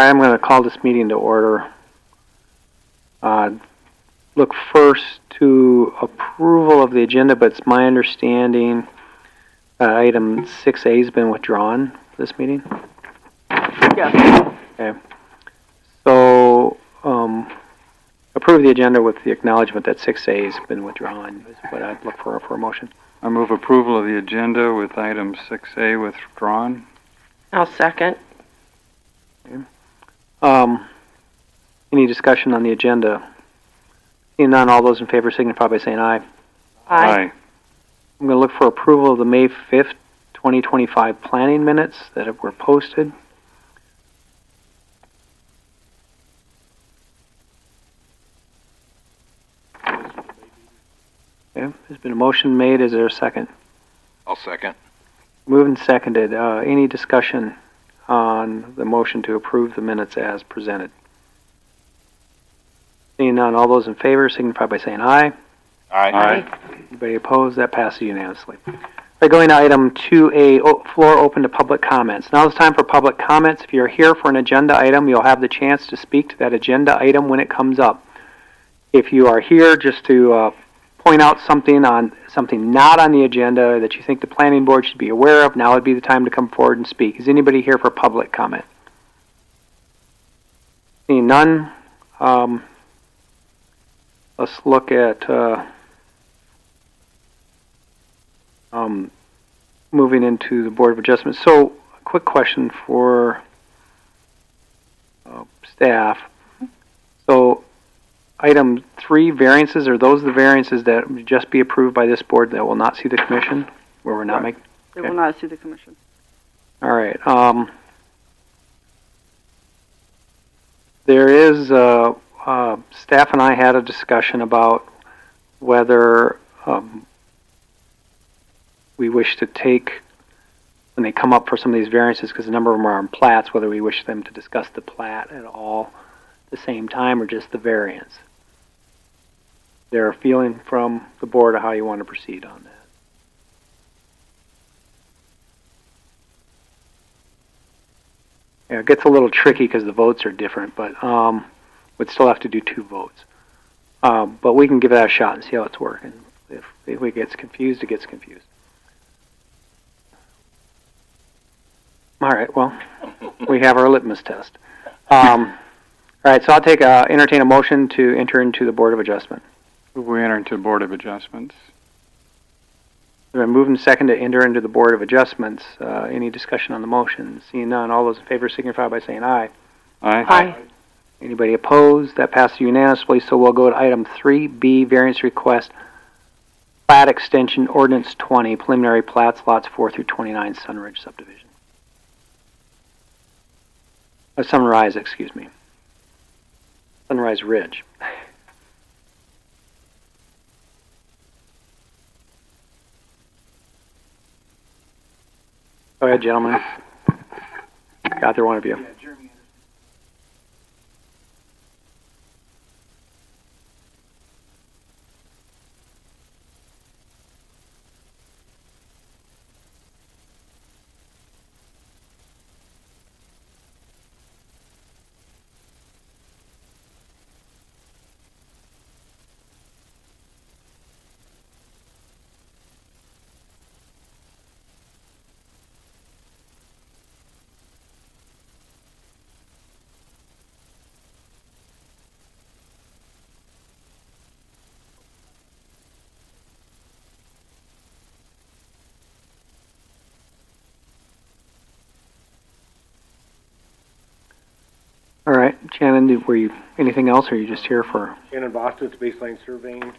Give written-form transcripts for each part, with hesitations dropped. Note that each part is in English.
right, I'm going to call this meeting to order. Look first to approval of the agenda, but it's my understanding item 6A has been withdrawn for this meeting. Yes. Okay. So, approve the agenda with the acknowledgement that 6A has been withdrawn is what I'd look for a motion. I move approval of the agenda with item 6A withdrawn. I'll second. Okay. Any discussion on the agenda? Seeing none, all those in favor signify by saying aye. Aye. I'm going to look for approval of the May 5th, 2025 planning minutes that were posted. Okay. There's been a motion made. Is there a second? I'll second. Moved and seconded. Any discussion on the motion to approve the minutes as presented? Seeing none, all those in favor signify by saying aye. Aye. Anybody opposed? That passes unanimously. We're going to item 2A, floor open to public comments. Now it's time for public comments. If you're here for an agenda item, you'll have the chance to speak to that agenda item when it comes up. If you are here just to point out something not on the agenda that you think the planning board should be aware of, now would be the time to come forward and speak. Is anybody here for public comment? Seeing none, let's look at moving into the Board of Adjustments. So, a quick question for staff. So, item 3, variances, are those the variances that would just be approved by this board that will not see the commission? Where we're not making? They will not see the commission. All right. There is, staff and I had a discussion about whether we wish to take, when they come up for some of these variances, because a number of them are on plats, whether we wish them to discuss the plat at all at the same time or just the variance. Is there a feeling from the board of how you want to proceed on that? Yeah, it gets a little tricky because the votes are different, but we'd still have to do 2 votes. But we can give that a shot and see how it's working. If it gets confused, it gets confused. All right, well, we have our litmus test. All right, so I'll entertain a motion to enter into the Board of Adjustment. We enter into Board of Adjustments. We're moving second to enter into the Board of Adjustments. Any discussion on the motion? Seeing none, all those in favor signify by saying aye. Aye. Anybody opposed? That passes unanimously, so we'll go to item 3B, variance request, plat extension, ordinance 20, preliminary plats, lots 4 through 29, Sunridge subdivision. Sunrise, excuse me. Sunrise Ridge. Go ahead, gentlemen. Got there, one of you. All right, Shannon, were you anything else, or are you just here for? Shannon Boston, it's baseline surveying.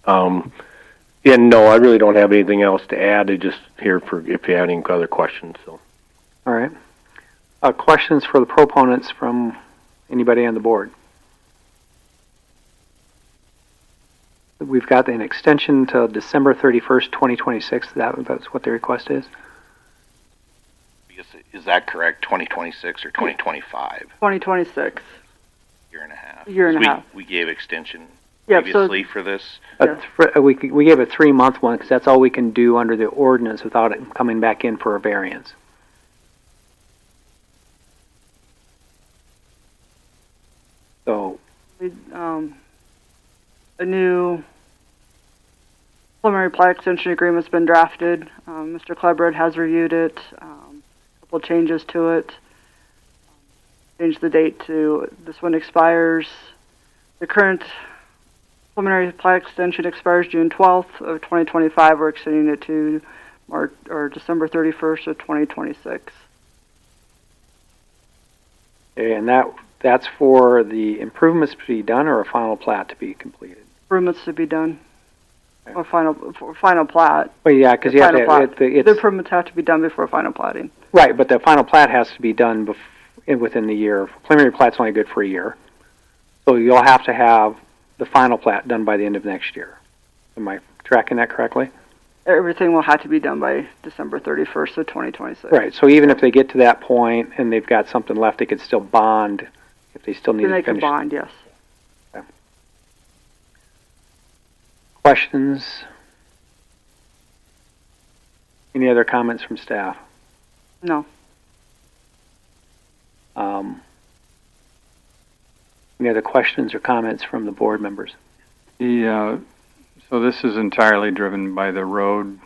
Yeah, no, I really don't have anything else to add. I'm just here for if you have any other questions. So. All right. Questions for the proponents from anybody on the board? We've got an extension till December 31st, 2026. That's what the request is? Is that correct? 2026 or 2025? 2026. Year and a half. Year and a half. We gave extension Yep, previously for this. We gave a 3-month one because that's all we can do under the ordinance without it coming back in for a variance. So, We, a new preliminary plat extension agreement's been drafted. Mr. Klebrod has reviewed it. A couple changes to it. Changed the date to this one expires. The current preliminary plat extension expires June 12th of 2025. We're extending it to March or December 31st of 2026. okay, and that's for the improvements to be done or a final plat to be completed? Improvements to be done. Okay. Or final plat. Well, yeah, because you have Final to, plat. it's, The improvements have to be done before final platting. right, but the final plat has to be done within the year. Preliminary plat's only good for a year. So you'll have to have the final plat done by the end of next year. Am I tracking that correctly? Everything will have to be done by December 31st of 2026. Right, so even if they get to that point and they've got something left, they could still bond if they still need Then to they can finish. bond, yes. Questions? Any other comments from staff? No. Any other questions or comments from the board members? So this is entirely driven by the road.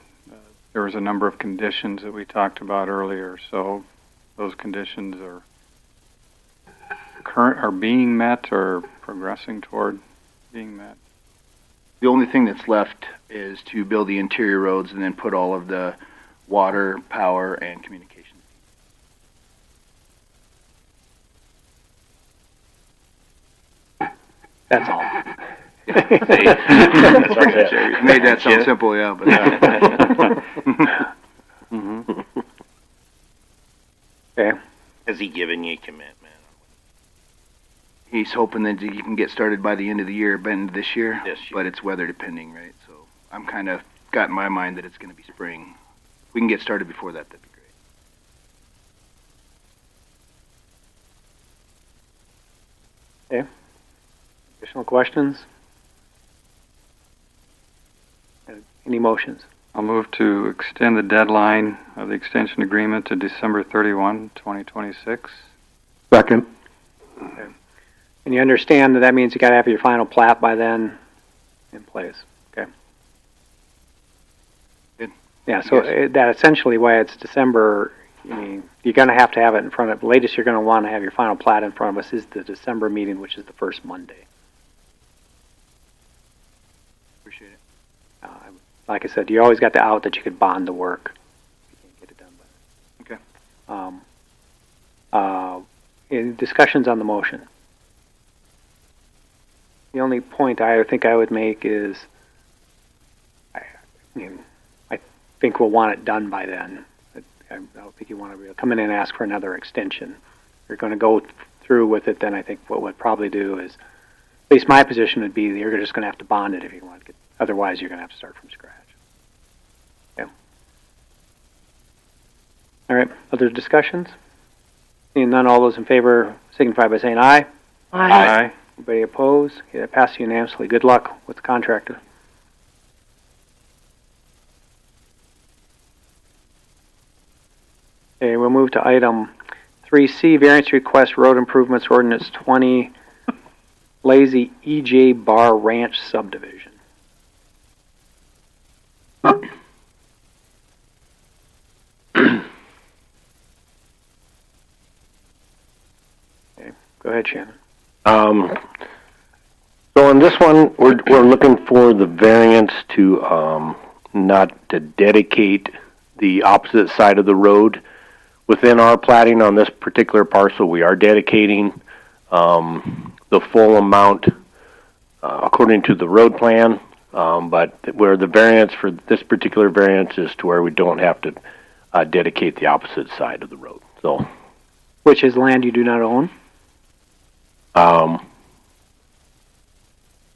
There was a number of conditions that we talked about earlier, so those conditions are being met or progressing toward being met. The only thing that's left is to build the interior roads and then put all of the water, power, and communication. That's all. Made that sound simple, yeah, but Okay. Has he given you a commitment? he's hoping that he can get started by the end of the year, by end of this year. This year. But it's weather depending, right? So I'm kind of got in my mind that it's going to be spring. If we can get started before that, that'd be great. Additional questions? Any motions? I'll move to extend the deadline of the extension agreement to December 31, 2026. Second. And you understand that that means you gotta have your final plat by then in place, okay? Good. Yeah, so that essentially why it's December, I mean, you're gonna have to have it in front of, the latest you're gonna wanna have your final plat in front of us is the December meeting, which is the first Monday. Appreciate it. Like I said, you always got the out that you could bond the work. You can't get it done by then. Okay. Any discussions on the motion? The only point I think I would make is, I think we'll want it done by then. I don't think you want to come in and ask for another extension. If you're going to go through with it, then I think what we'd probably do is, at least my position would be, you're just going to have to bond it if you want to get, otherwise you're going to have to start from scratch. Okay. All right, other discussions? Seeing none, all those in favor signify by saying aye. Aye. Anybody opposed? Okay, that passes unanimously. Good luck with the contractor. Okay, we'll move to item 3C, variance request road improvements ordinance 20, Lazy EJ Bar Ranch subdivision. Okay, go ahead, Shannon. So on this one, we're looking for the variance to not to dedicate the opposite side of the road. Within our plating on this particular parcel, we are dedicating the full amount according to the road plan, but where the variance for this particular variance is to where we don't have to dedicate the opposite side of the road. So, Which is land you do not own?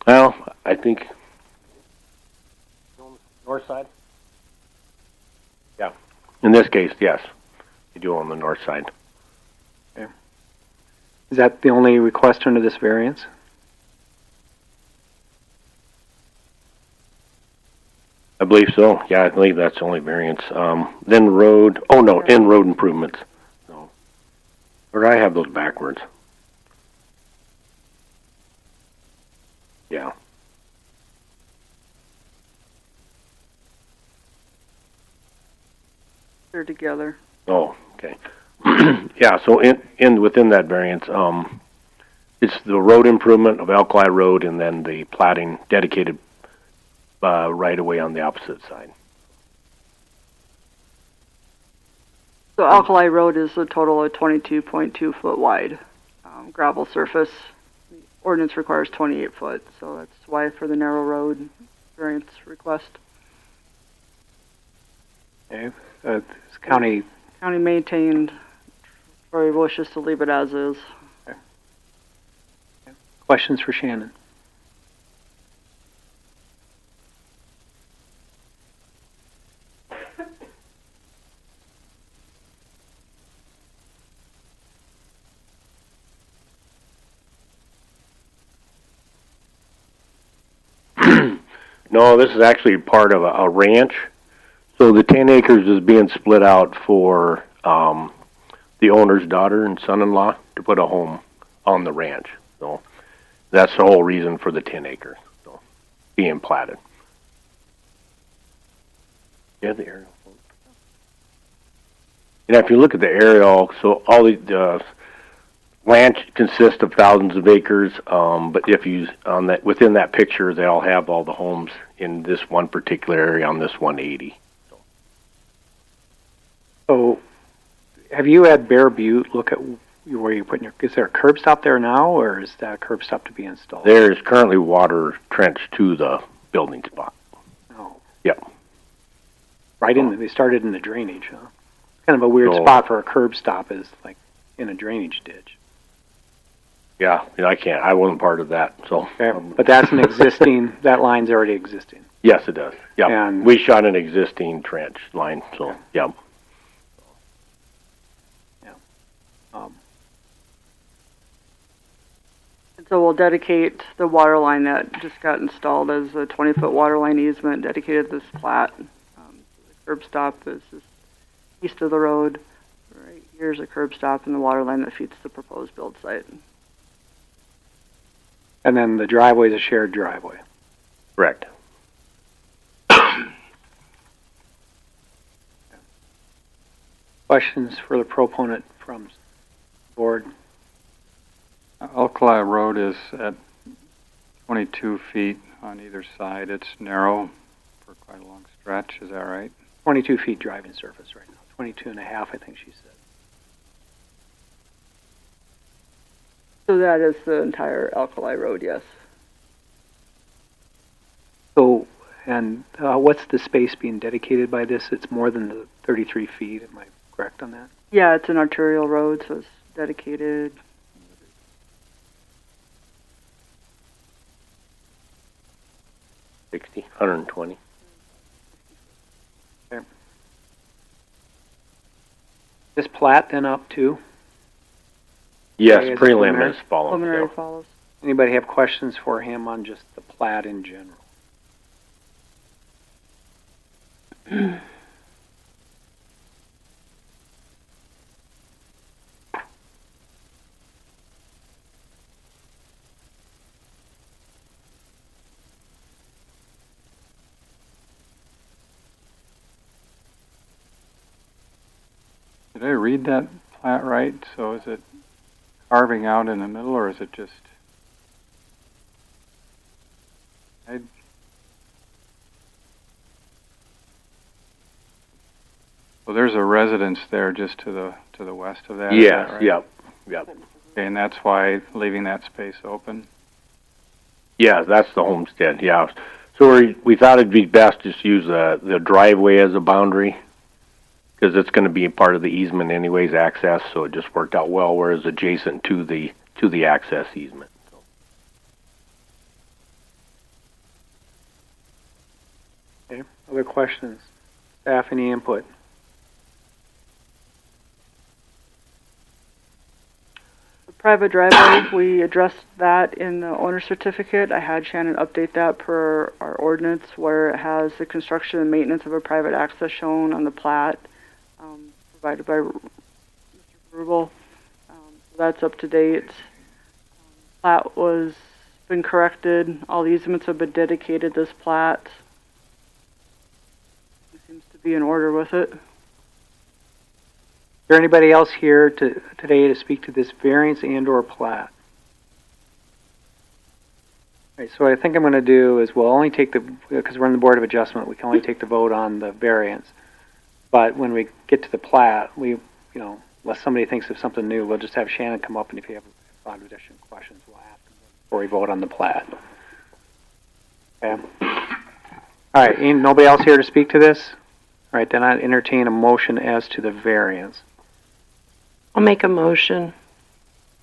Well, I think north side. Yeah. In this case, yes, you do on the north side. Is that the only request under this variance? I believe so. Yeah, I believe that's the only variance. Then road. Oh no, in road improvements. No. Or do I have those backwards? Yeah. They're together. Oh, okay. Yeah, so within that variance, it's the road improvement of Alkali Road and then the platting dedicated right away on the opposite side. So Alkali Road is a total of 22.2 foot wide gravel surface. The ordinance requires 28 foot, so that's why for the narrow road variance request. Okay. This county, County maintained. Troy wishes to leave it as is. questions for Shannon? No, this is actually part of a ranch. So the 10 acres is being split out for the owner's daughter and son-in-law to put a home on the ranch. So that's the whole reason for the 10 acres being platted. Yeah, the aerial. And if you look at the aerial, so all the land consists of thousands of acres, but if you within that picture, they all have all the homes in this one particular area on this 180. So, have you had Bear Butte look at where you're putting your, is there a curb stop there now, or is that a curb stop to be installed? There is currently water trenched to the building spot. Oh. Yep. Right in, they started in the drainage, huh? Kind of a weird spot for a curb stop, is like in a drainage ditch. Yeah, I wasn't part of that, so. Okay. But that's an existing, that line's already existing. Yes, it does. Yep. And we shot an existing trench line, so, yep. So we'll dedicate the water line that just got installed as a 20-foot water line easement dedicated to this plat. The curb stop is just east of the road. Right here's a curb stop and the water line that feeds the proposed build site. And then the driveway is a shared driveway. Correct. Questions for the proponent from board? Alkali Road is at 22 feet on either side. It's narrow for quite a long stretch. Is that right? 22 feet driving surface right now. 22 and a half, I think she said. So that is the entire Alkali Road, yes. So, and what's the space being dedicated by this? It's more than the 33 feet. Am I correct on that? Yeah, it's an arterial road, so it's dedicated. 60, 120. Okay. This plat then up too? Yes, Okay, is it prelim is following. Preliminary follows. Anybody have questions for him on just the plat in general? Did I read that plat right? So is it carving out in the middle, or is it just? So there's a residence there just to the west of that. Is Yes, that right? yep. Okay, and that's why leaving that space open. Yeah, that's the homestead, yeah. So we thought it'd be best just use the driveway as a boundary, because it's going to be part of the easement anyways, access, so it just worked out well, whereas adjacent to the access easement. Okay, other questions? Staff, any input? Private driveway, we addressed that in the owner certificate. I had Shannon update that per our ordinance where it has the construction and maintenance of a private access shown on the plat provided by Mr. Rubel. So that's up to date. Plat was been corrected. All the easements have been dedicated this plat. It seems to be in order with it. Is there anybody else here today to speak to this variance and/or plat? All right, so what I think I'm going to do is we'll only take because we're in the Board of Adjustment, we can only take the vote on the variance. But when we get to the plat, unless somebody thinks of something new, we'll just have Shannon come up, and if you have a lot of additional questions, we'll ask them before we vote on the plat. Okay. All right, ain't nobody else here to speak to this? All right, then I'd entertain a motion as to the variance. I'll make a motion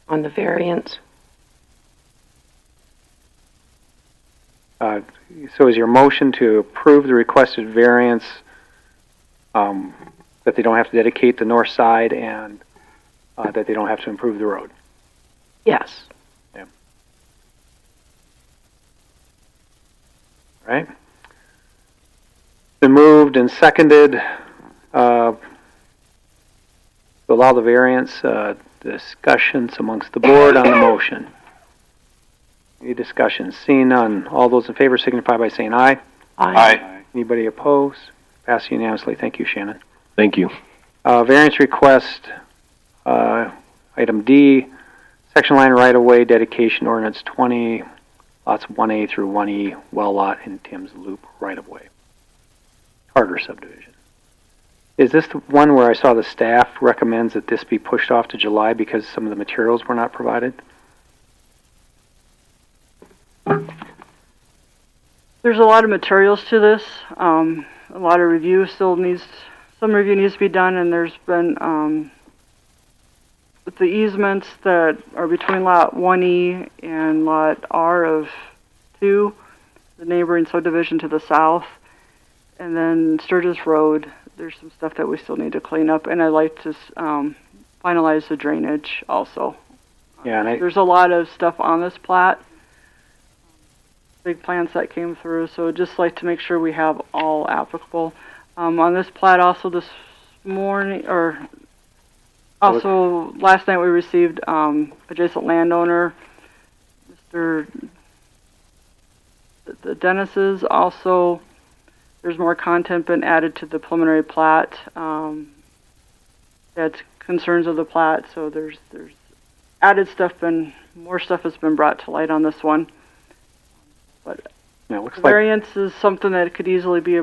on the variance. So is your motion to approve the requested variance, that they don't have to dedicate the north side and that they don't have to improve the road? Yes. Yeah. All right. Been moved and seconded to allow the variance. Discussions amongst the board on the motion. Any discussions? Seeing none. All those in favor signify by saying aye. Aye. Anybody opposed? Passed unanimously. Thank you, Shannon. Thank you. Variance request, item D, section line right-of-way dedication ordinance 20, lots 1A through 1E, well lot in Tim's Loop right-of-way. Carter subdivision. Is this the one where I saw the staff recommends that this be pushed off to July because some of the materials were not provided? There's a lot of materials to this. A lot of review some review needs to be done, and there's been, with the easements that are between lot 1E and lot R of 2, the neighboring subdivision to the south, and then Sturgis Road, there's some stuff that we still need to clean up, and I'd like to finalize the drainage also. Yeah, and There's a lot of stuff on this plat. Big plans that came through, so just like to make sure we have all applicable. On this plat also this morning, or also last night we received adjacent landowner, Mr. The Dennis's. Also, there's more content been added to the preliminary plat. That's concerns of the plat, so there's added stuff, more stuff has been brought to light on this one. But yeah, looks like variance is something that could easily be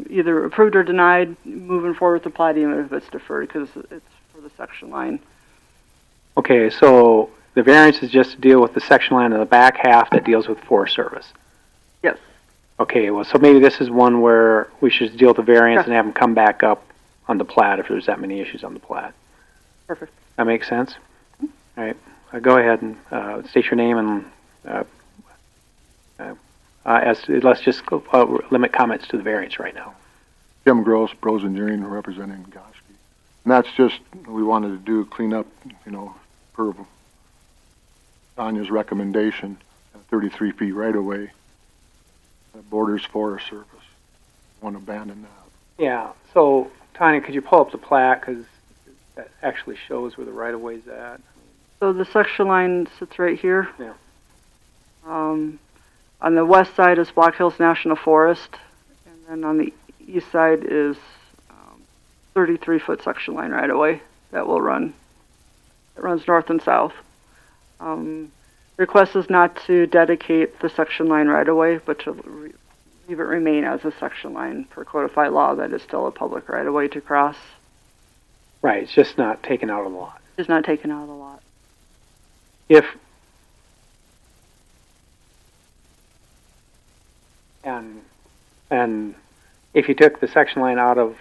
either approved or denied moving forward with the plat, even if it's deferred, because it's for the section line. okay. So the variance is just to deal with the section line in the back half that deals with Forest Service. Yes. Okay. Well, so maybe this is one where we should deal with the variance Okay. and have them come back up on the plat if there's that many issues on the plat. Perfect. That makes sense. All right. Go ahead and state your name and. Let's just limit comments to the variance right now. Jim Gross, Bros Engineering, representing Goski. And that's just, we wanted to do clean up, per Tanya's recommendation, at 33 feet right away, that borders Forest Service. Want to abandon that. Yeah. So, Tanya, could you pull up the plat because that actually shows where the right of way is at? So the section line sits right here. Yeah. On the west side is Black Hills National Forest, and then on the east side is 33-foot section line right away that will run. It runs north and south. Request is not to dedicate the section line right away, but to leave it remain as a section line per codified law that is still a public right of way to cross. Right. It's just not taken out of the lot. It's not taken out of the lot. And if you took the section line out of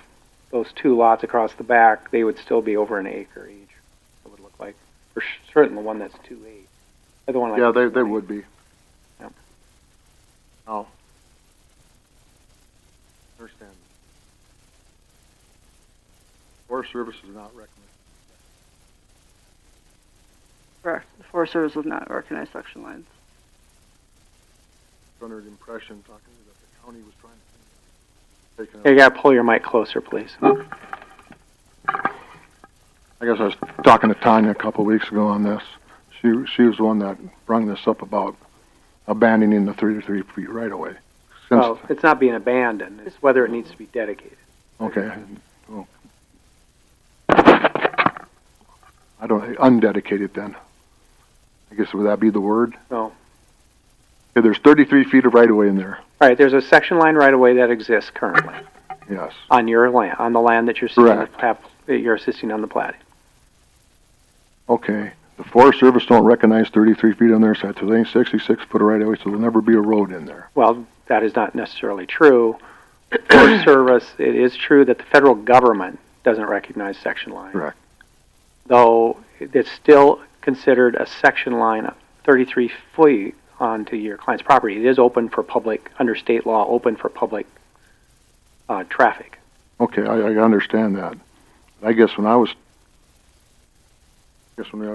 those two lots across the back, they would still be over an acre each. It would look like for certain the one that's 2/8. The other one like Yeah, they would be. Yep. Oh. Understand. Forest Service is not recommended. Correct. The Forest Service does not recognize section lines. Under the impression, talking that the county was trying to take You gotta pull your mic closer, please. I guess I was talking to Tanya a couple of weeks ago on this. She was the one that brought this up about abandoning the 33 feet right away. Well, it's not being abandoned, it's whether it needs to be dedicated. Okay. Well, I don't, undedicated then. I guess would that be the word? No. Okay, there's 33 feet of right of way in there. All right, there's a section line right away that exists currently Yes. on your land, on the land that you're Correct. you're assisting on the platting. Okay. The Forest Service don't recognize 33 feet on their side, so they ain't 66 foot of right of way, so there'll never be a road in there. Well, that is not necessarily true. Forest Service, it is true that the federal government doesn't recognize section line. Correct. Though it's still considered a section line 33 feet onto your client's property. It is open for public, under state law, open for public traffic. Okay, I understand that. I guess when I was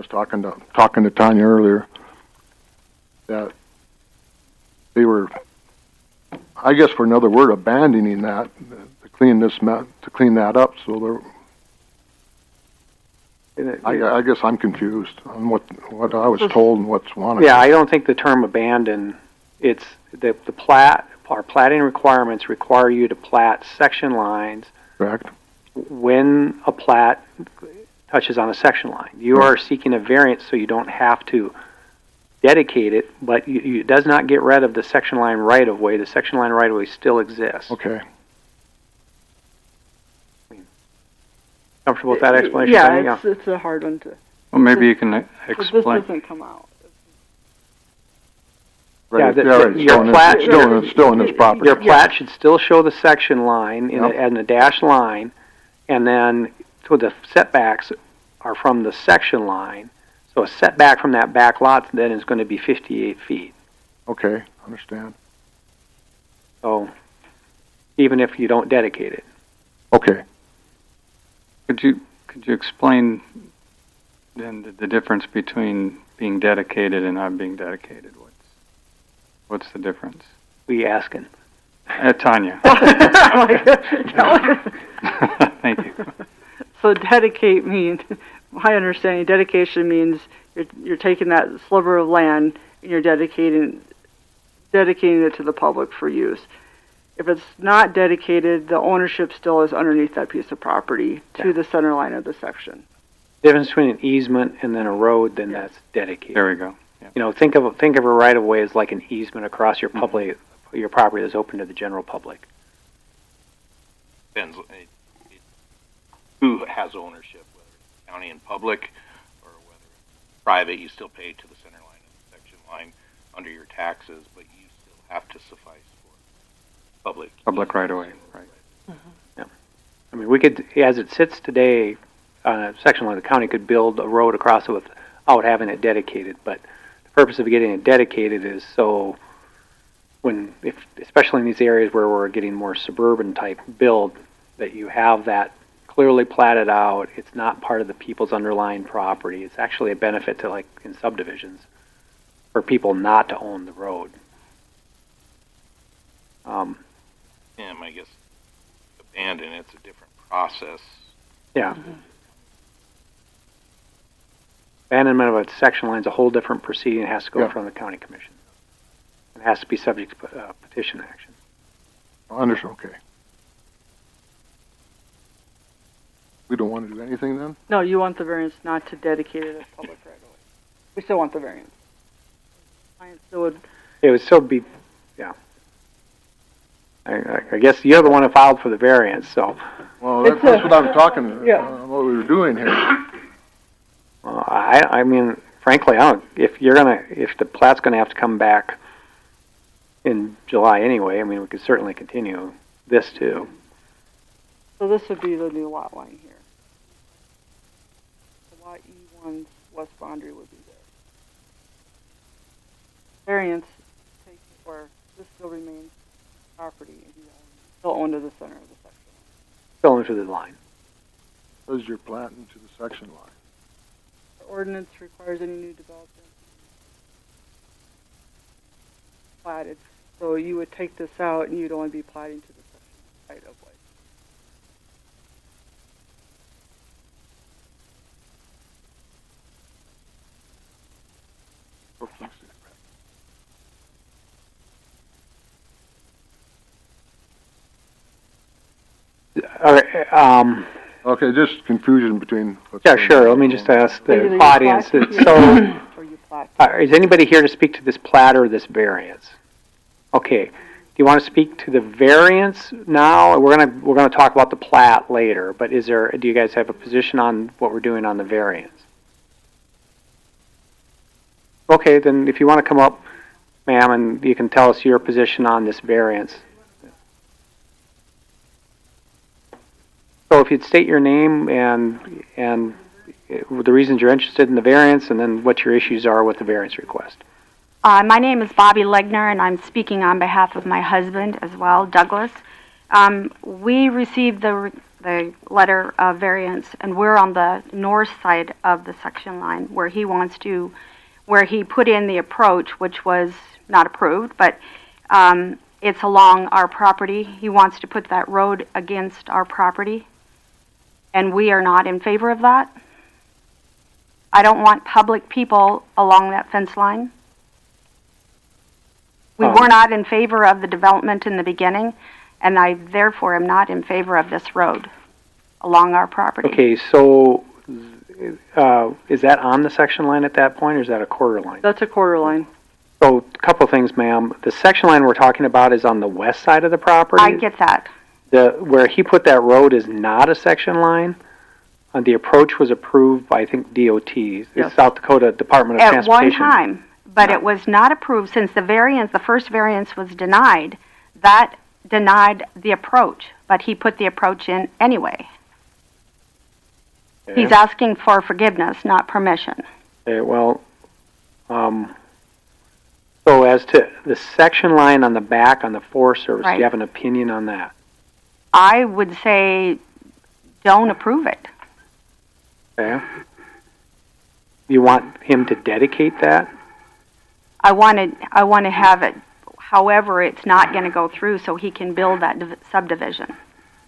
talking to Tanya earlier, that they were, I guess for another word, abandoning that to clean that up. So I guess I'm confused on what I was told and what's wanted. Yeah, I don't think the term abandon. It's the plat. Our platting requirements require you to plat section lines. Correct. When a plat touches on a section line, you are seeking a variance so you don't have to dedicate it, but it does not get rid of the section line right of way. The section line right of way still exists. Okay. Comfortable with that explanation? Yeah, it's a hard one to. Well, maybe you can This explain. doesn't come out. Right. Yeah, Right. your plat, It's still in this property. your plat should still show the section line in a dashed line, and then so the setbacks are from the section line. So a setback from that back lot then is going to be 58 feet. Okay, understand. So even if you don't dedicate it. Okay. Could you explain then the difference between being dedicated and not being dedicated? What's the difference? We asking. Tanya. Thank you. So dedicate means, my understanding, dedication means you're taking that sliver of land and you're dedicating it to the public for use. If it's not dedicated, the ownership still is underneath that piece of property to the center line of the section. Difference between an easement and then a road, then that's dedicated. There we go. Yeah. You know, think of a right of way as like an easement across your public, your property that's open to the general public. Depends who has ownership, whether it's county and public or whether it's private. You still pay to the center line and the section line under your taxes, but you still have to suffice for public right away, right. Yeah. I mean, we could, as it sits today, on a section line, the county could build a road across it without having it dedicated, but the purpose of getting it dedicated is so especially in these areas where we're getting more suburban type build, that you have that clearly platted out. It's not part of the people's underlying property. It's actually a benefit to, like in subdivisions, for people not to own the road. Yeah, I guess abandon, it's a different process. Yeah. Abandonment of a section line is a whole different proceeding. It has to go in front of the county commission. It has to be subject to petition action. Understand. Okay. We don't want to do anything then? No, you want the variance not to dedicate it as public right away. We still want the variance. Client still would. It would still be, yeah. I guess you're the one who filed for the variance, so. Well, that's what I'm talking what we were doing here. I mean, frankly, if the plat's gonna have to come back in July anyway, I mean, we could certainly continue this too. So this would be the new lot line here. The lot E1's west boundary would be there. Variance takes where this still remains property and you still own to the center of the section. Still into the line. Does your plat into the section line? The ordinance requires any new development platted. So you would take this out and you'd only be platting to the section right of way. All right, Okay, just confusion between. what's yeah, going sure. on. Let me just ask Either the you audience. plaque it So, or you plaque. is anybody here to speak to this plat or this variance? Okay. Do you want to speak to the variance now? We're gonna talk about the plat later. But do you guys have a position on what we're doing on the variance? Okay, then if you want to come up, ma'am, and you can tell us your position on this variance. So if you'd state your name and the reasons you're interested in the variance, and then what your issues are with the variance request. My name is Bobby Legner, and I'm speaking on behalf of my husband as well, Douglas. We received the letter of variance, and we're on the north side of the section line where he put in the approach, which was not approved, but it's along our property. He wants to put that road against our property, and we are not in favor of that. I don't want public people along that fence line. We were not in favor of the development in the beginning, and I therefore am not in favor of this road along our property. Okay, so is that on the section line at that point, or is that a quarter line? That's a quarter line. So, a couple things, ma'am. The section line we're talking about is on the west side of the property. I get that. Where he put that road is not a section line. The approach was approved by, I think, DOT, Yes. South Dakota Department of At Transportation. one time, but it was not approved since the first variance was denied. That denied the approach, but he put the approach in anyway. Okay. He's asking for forgiveness, not permission. Okay, well, so as to the section line on the back on the Forest Service, do Right. you have an opinion on that? I would say don't approve it. Okay. You want him to dedicate that? I want to have it, however, it's not going to go through so he can build that subdivision,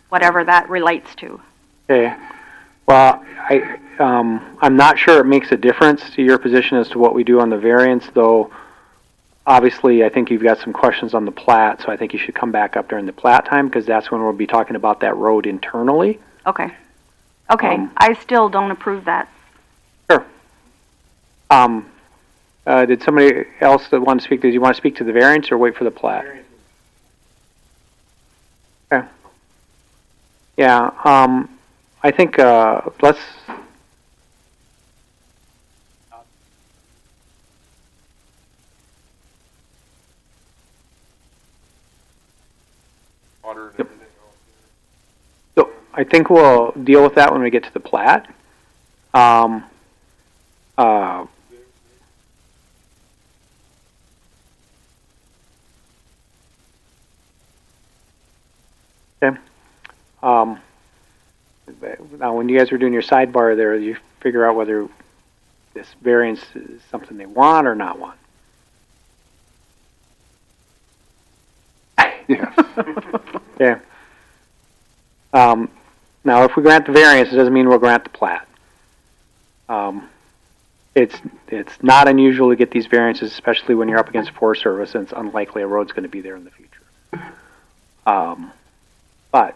whatever that relates to. Okay. Well, I'm not sure it makes a difference to your position as to what we do on the variance, though. Obviously, I think you've got some questions on the plat, so I think you should come back up during the plat time, because that's when we'll be talking about that road internally. Okay. Okay, I still don't approve that. Sure. Did somebody else that want to speak? Did you want to speak to the variance or wait for the plat? Okay. Yeah. I think let's. Yep. So I think we'll deal with that when we get to the plat. Okay. Now, when you guys were doing your sidebar there, you figure out whether this variance is something they want or not want. Yes. Okay. Now, if we grant the variance, it doesn't mean we'll grant the plat. It's not unusual to get these variances, especially when you're up against Forest Service, and it's unlikely a road's going to be there in the future. But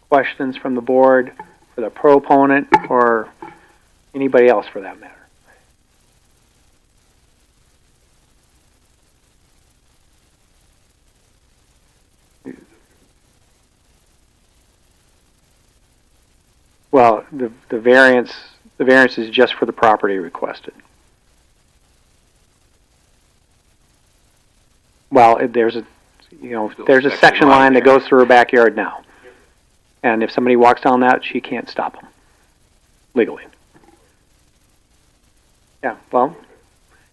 questions from the board for the proponent or anybody else for that matter? Well, the variance is just for the property requested. Well, there's a section line that goes through her backyard now. And if somebody walks down that, she can't stop them legally. Yeah, well,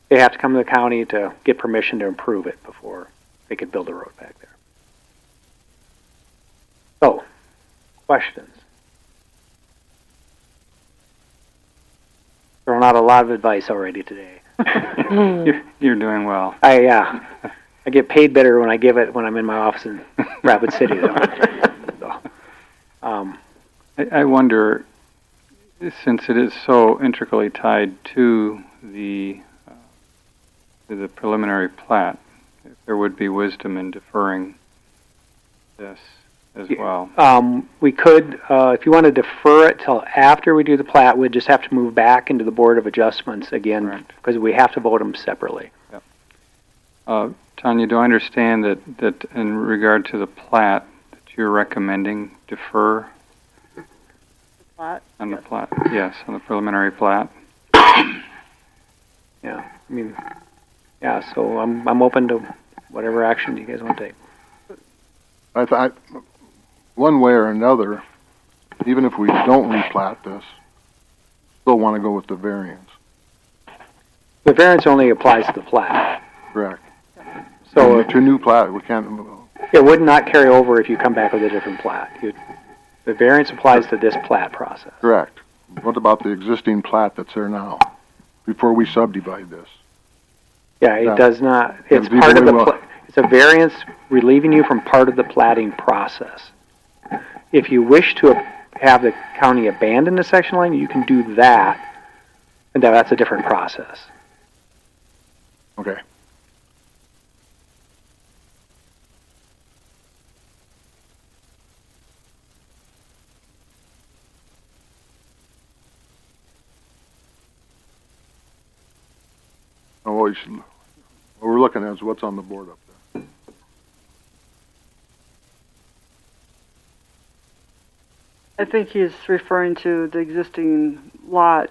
they have to come to the county to get permission to improve it before they could build a road back there. So, questions? Throwing out a lot of advice already today. You're doing well. I get paid better when I give it when I'm in my office in Rapid City, though. So, I wonder, since it is so intricately tied to the preliminary plat, if there would be wisdom in deferring this as well. We could, if you want to defer it till after we do the plat, we'd just have to move back into the Board of Adjustments again, Right. because we have to vote them separately. Tanya, do I understand that in regard to the plat, that you're recommending defer Plat? on the plat? Yes, on the preliminary plat. Yeah, I mean, yeah, so I'm open to whatever action you guys want to take. I thought, one way or another, even if we don't replat this, still want to go with the variance, The variance only applies to the plat. correct? So To new plat, we can't, it would not carry over if you come back with a different plat. The variance applies to this plat process. correct. What about the existing plat that's there now, before we subdivide this? Yeah, it Yeah. does not, it's Because part of either the, way, it's a variance relieving you from part of the platting process. If you wish to have the county abandon the section line, you can do that, and that's a different process. Okay. What we're looking at is what's on the board up there. I think he's referring to the existing lot.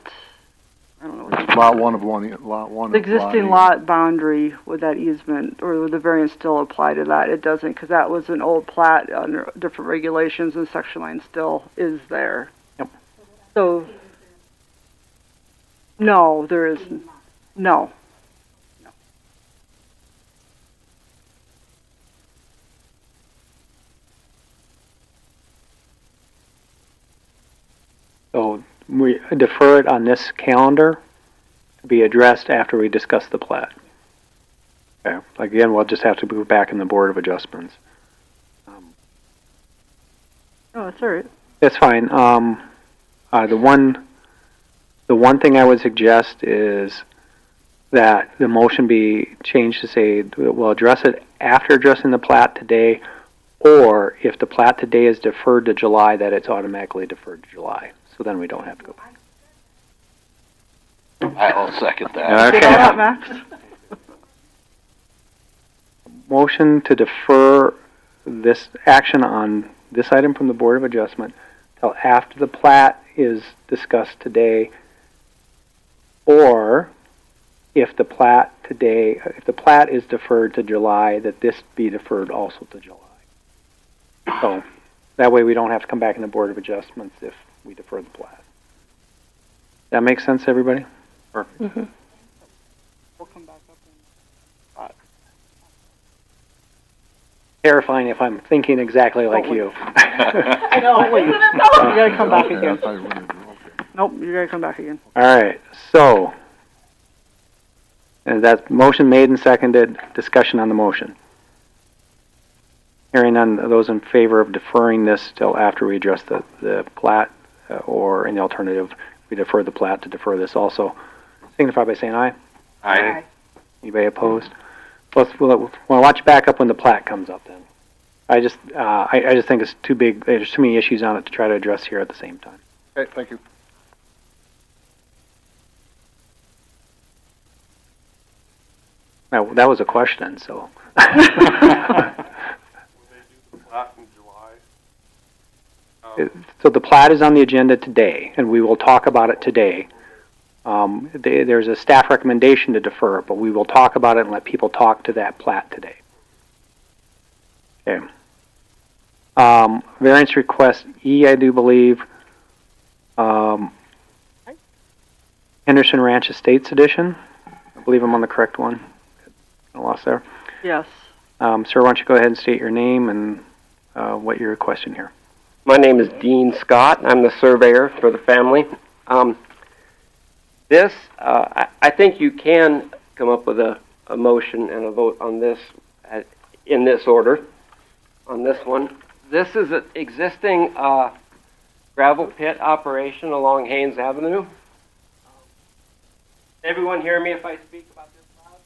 I don't know. What Lot one of the existing lot boundary with that easement, or would the variance still apply to that? It doesn't, because that was an old plat under different regulations, and section line still is there. Yep. So, no, there isn't. No. So we defer it on this calendar to be addressed after we discuss the plat. Okay, again, we'll just have to move back in the Board of Adjustments. Oh, that's all right. That's fine. The one thing I would suggest is that the motion be changed to say we'll address it after addressing the plat today, or if the plat today is deferred to July, that it's automatically deferred to July. So then we don't have to go back. I'll second that. Get all that, Max? Motion to defer this action on this item from the Board of Adjustment till after the plat is discussed today, or if the plat is deferred to July, that this be deferred also to July. So that way we don't have to come back in the Board of Adjustments if we defer the plat. That makes sense, everybody? Perfect. Mm-hmm. We'll come back up in Terrifying if I'm thinking exactly like you. I know, wait. You gotta come back again. Nope, you gotta come back again. All right, so, and that motion made and seconded, discussion on the motion. Hearing none, those in favor of deferring this till after we address the plat, or in the alternative, we defer the plat to defer this also, signify by saying aye. Aye. Anybody opposed? We'll watch back up when the plat comes up then. I just think it's too big, there's too many issues on it to try to address here at the same time. Okay, thank you. Now, that was a question, so. So the plat is on the agenda today, and we will talk about it today. There's a staff recommendation to defer, but we will talk about it and let people talk to that plat today. Okay. Variance request E, I do believe. Henderson Ranch Estates Edition. I believe I'm on the correct one. I lost there. Yes. Sir, why don't you go ahead and state your name and what you're requesting here. My name is Dean Scott. I'm the surveyor for the family. I think you can come up with a motion and a vote on this in this order, on this one. This is an existing gravel pit operation along Haynes Avenue. Everyone hear me if I speak about this loud?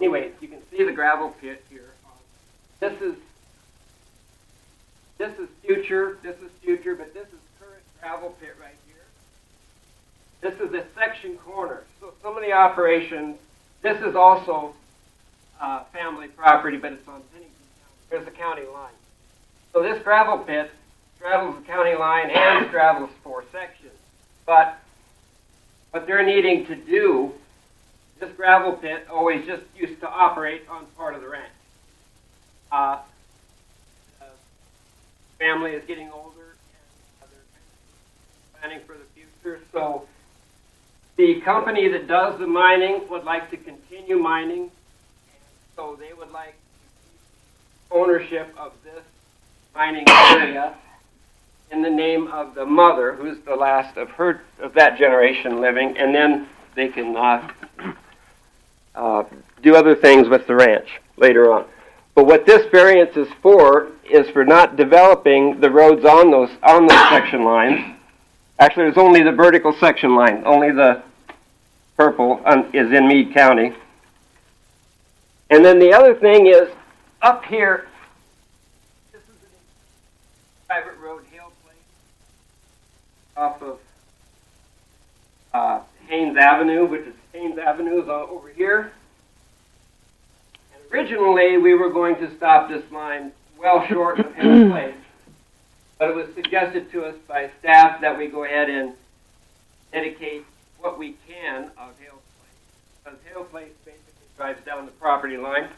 Anyway, you can see the gravel pit here. This is this is future, but this is current gravel pit right here. This is the section corner. So some of the operations, this is also family property, but it's on Pennington County. There's the county line. So this gravel pit straddles the county line and straddles 4 sections. But what they're needing to do, this gravel pit always just used to operate on part of the ranch. The family is getting older and they're planning for the future. So the company that does the mining would like to continue mining. So they would like ownership of this mining area in the name of the mother, who's the last of that generation living, and then they can do other things with the ranch later on. But what this variance is for not developing the roads on those section lines. Actually, there's only the vertical section line. Only the purple is in Meade County. And then the other thing is, up here, this is a private road, Hale Place, off of Haynes Avenue, which is Haynes Avenue is over here. And originally, we were going to stop this line well short of Hale Place, but it was suggested to us by staff that we go ahead and dedicate what we can of Hale Place, because Hale Place basically drives down the property line.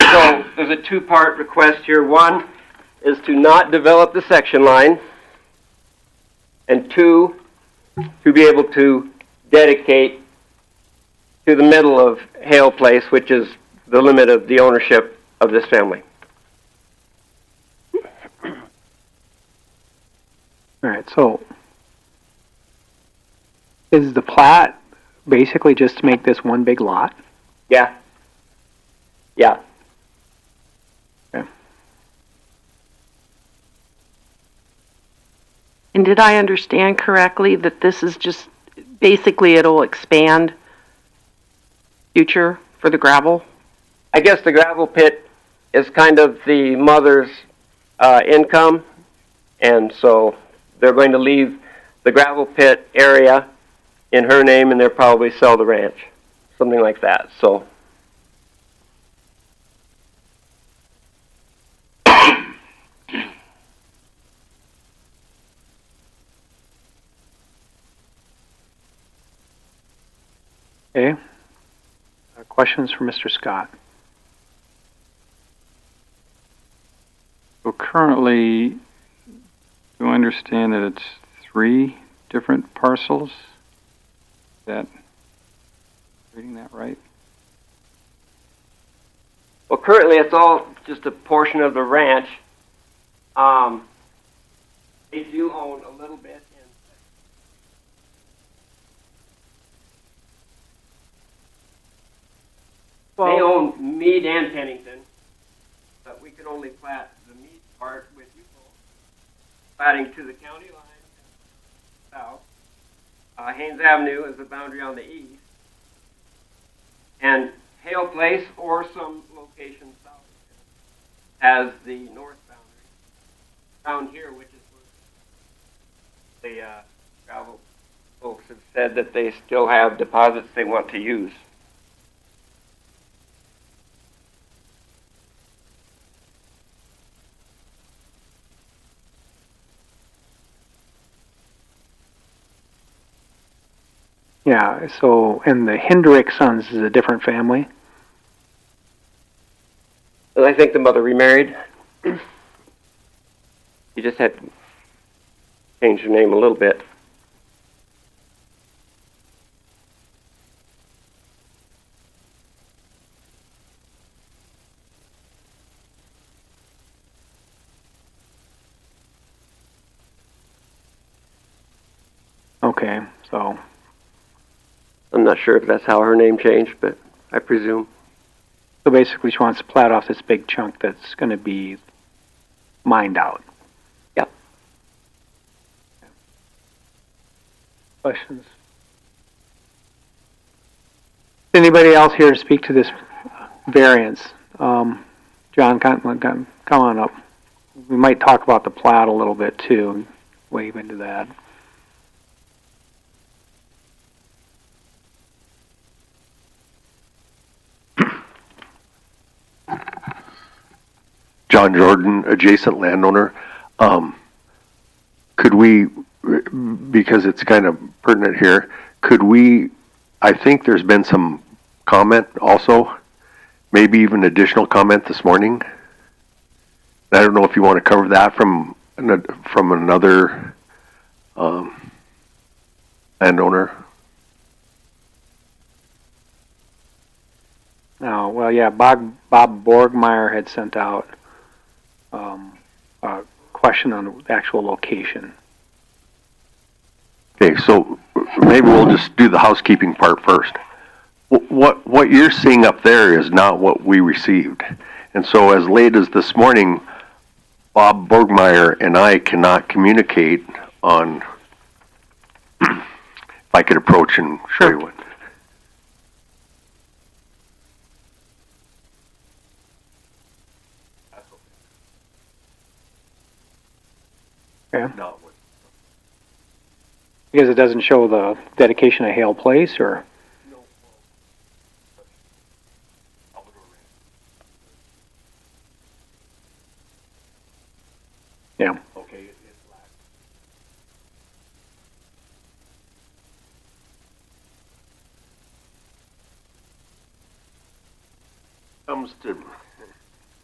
So there's a 2-part request here. One is to not develop the section line, and 2, to be able to dedicate to the middle of Hale Place, which is the limit of the ownership of this family. All right, so is the plat basically just to make this one big lot? Yeah. Yeah. Okay. And did I understand correctly that this is just, basically it'll expand future for the gravel? I guess the gravel pit is kind of the mother's income, and so they're going to leave the gravel pit area in her name, and they'll probably sell the ranch, something like that. So, Okay. Questions for Mr. Scott? So currently, do I understand that it's 3 different parcels? Is that reading that right? well, currently it's all just a portion of the ranch. They do own a little bit in. They own Meade and Pennington, but we can only plat the Meade part with you folks, platting to the county line south. Haynes Avenue is the boundary on the east, and Hale Place or some location south has the north boundary. Down here, which is where the gravel folks have said that they still have deposits they want to use. Yeah, so, and the Hendrick Sons is a different family? And I think the mother remarried. You just had to change her name a little bit. Okay, so, I'm not sure if that's how her name changed, but I presume. so basically she wants to plat off this big chunk that's going to be mined out. Yep. Questions? Anybody else here to speak to this variance? Do you John, come on up. We might talk about the plat a little bit too, wave into that. John Jordan, adjacent landowner. Could we, because it's kind of pertinent here, could we, I think there's been some comment also, maybe even additional comment this morning. I don't know if you want to cover that from another landowner. Oh, well, yeah, Bob Borgmeyer had sent out a question on the actual location. Okay, so maybe we'll just do the housekeeping part first. What you're seeing up there is not what we received. And so as late as this morning, Bob Borgmeyer and I cannot communicate on, if I could approach and show you what. Okay. Because it doesn't show the dedication of Hale Place, or? Yeah. Okay. Comes to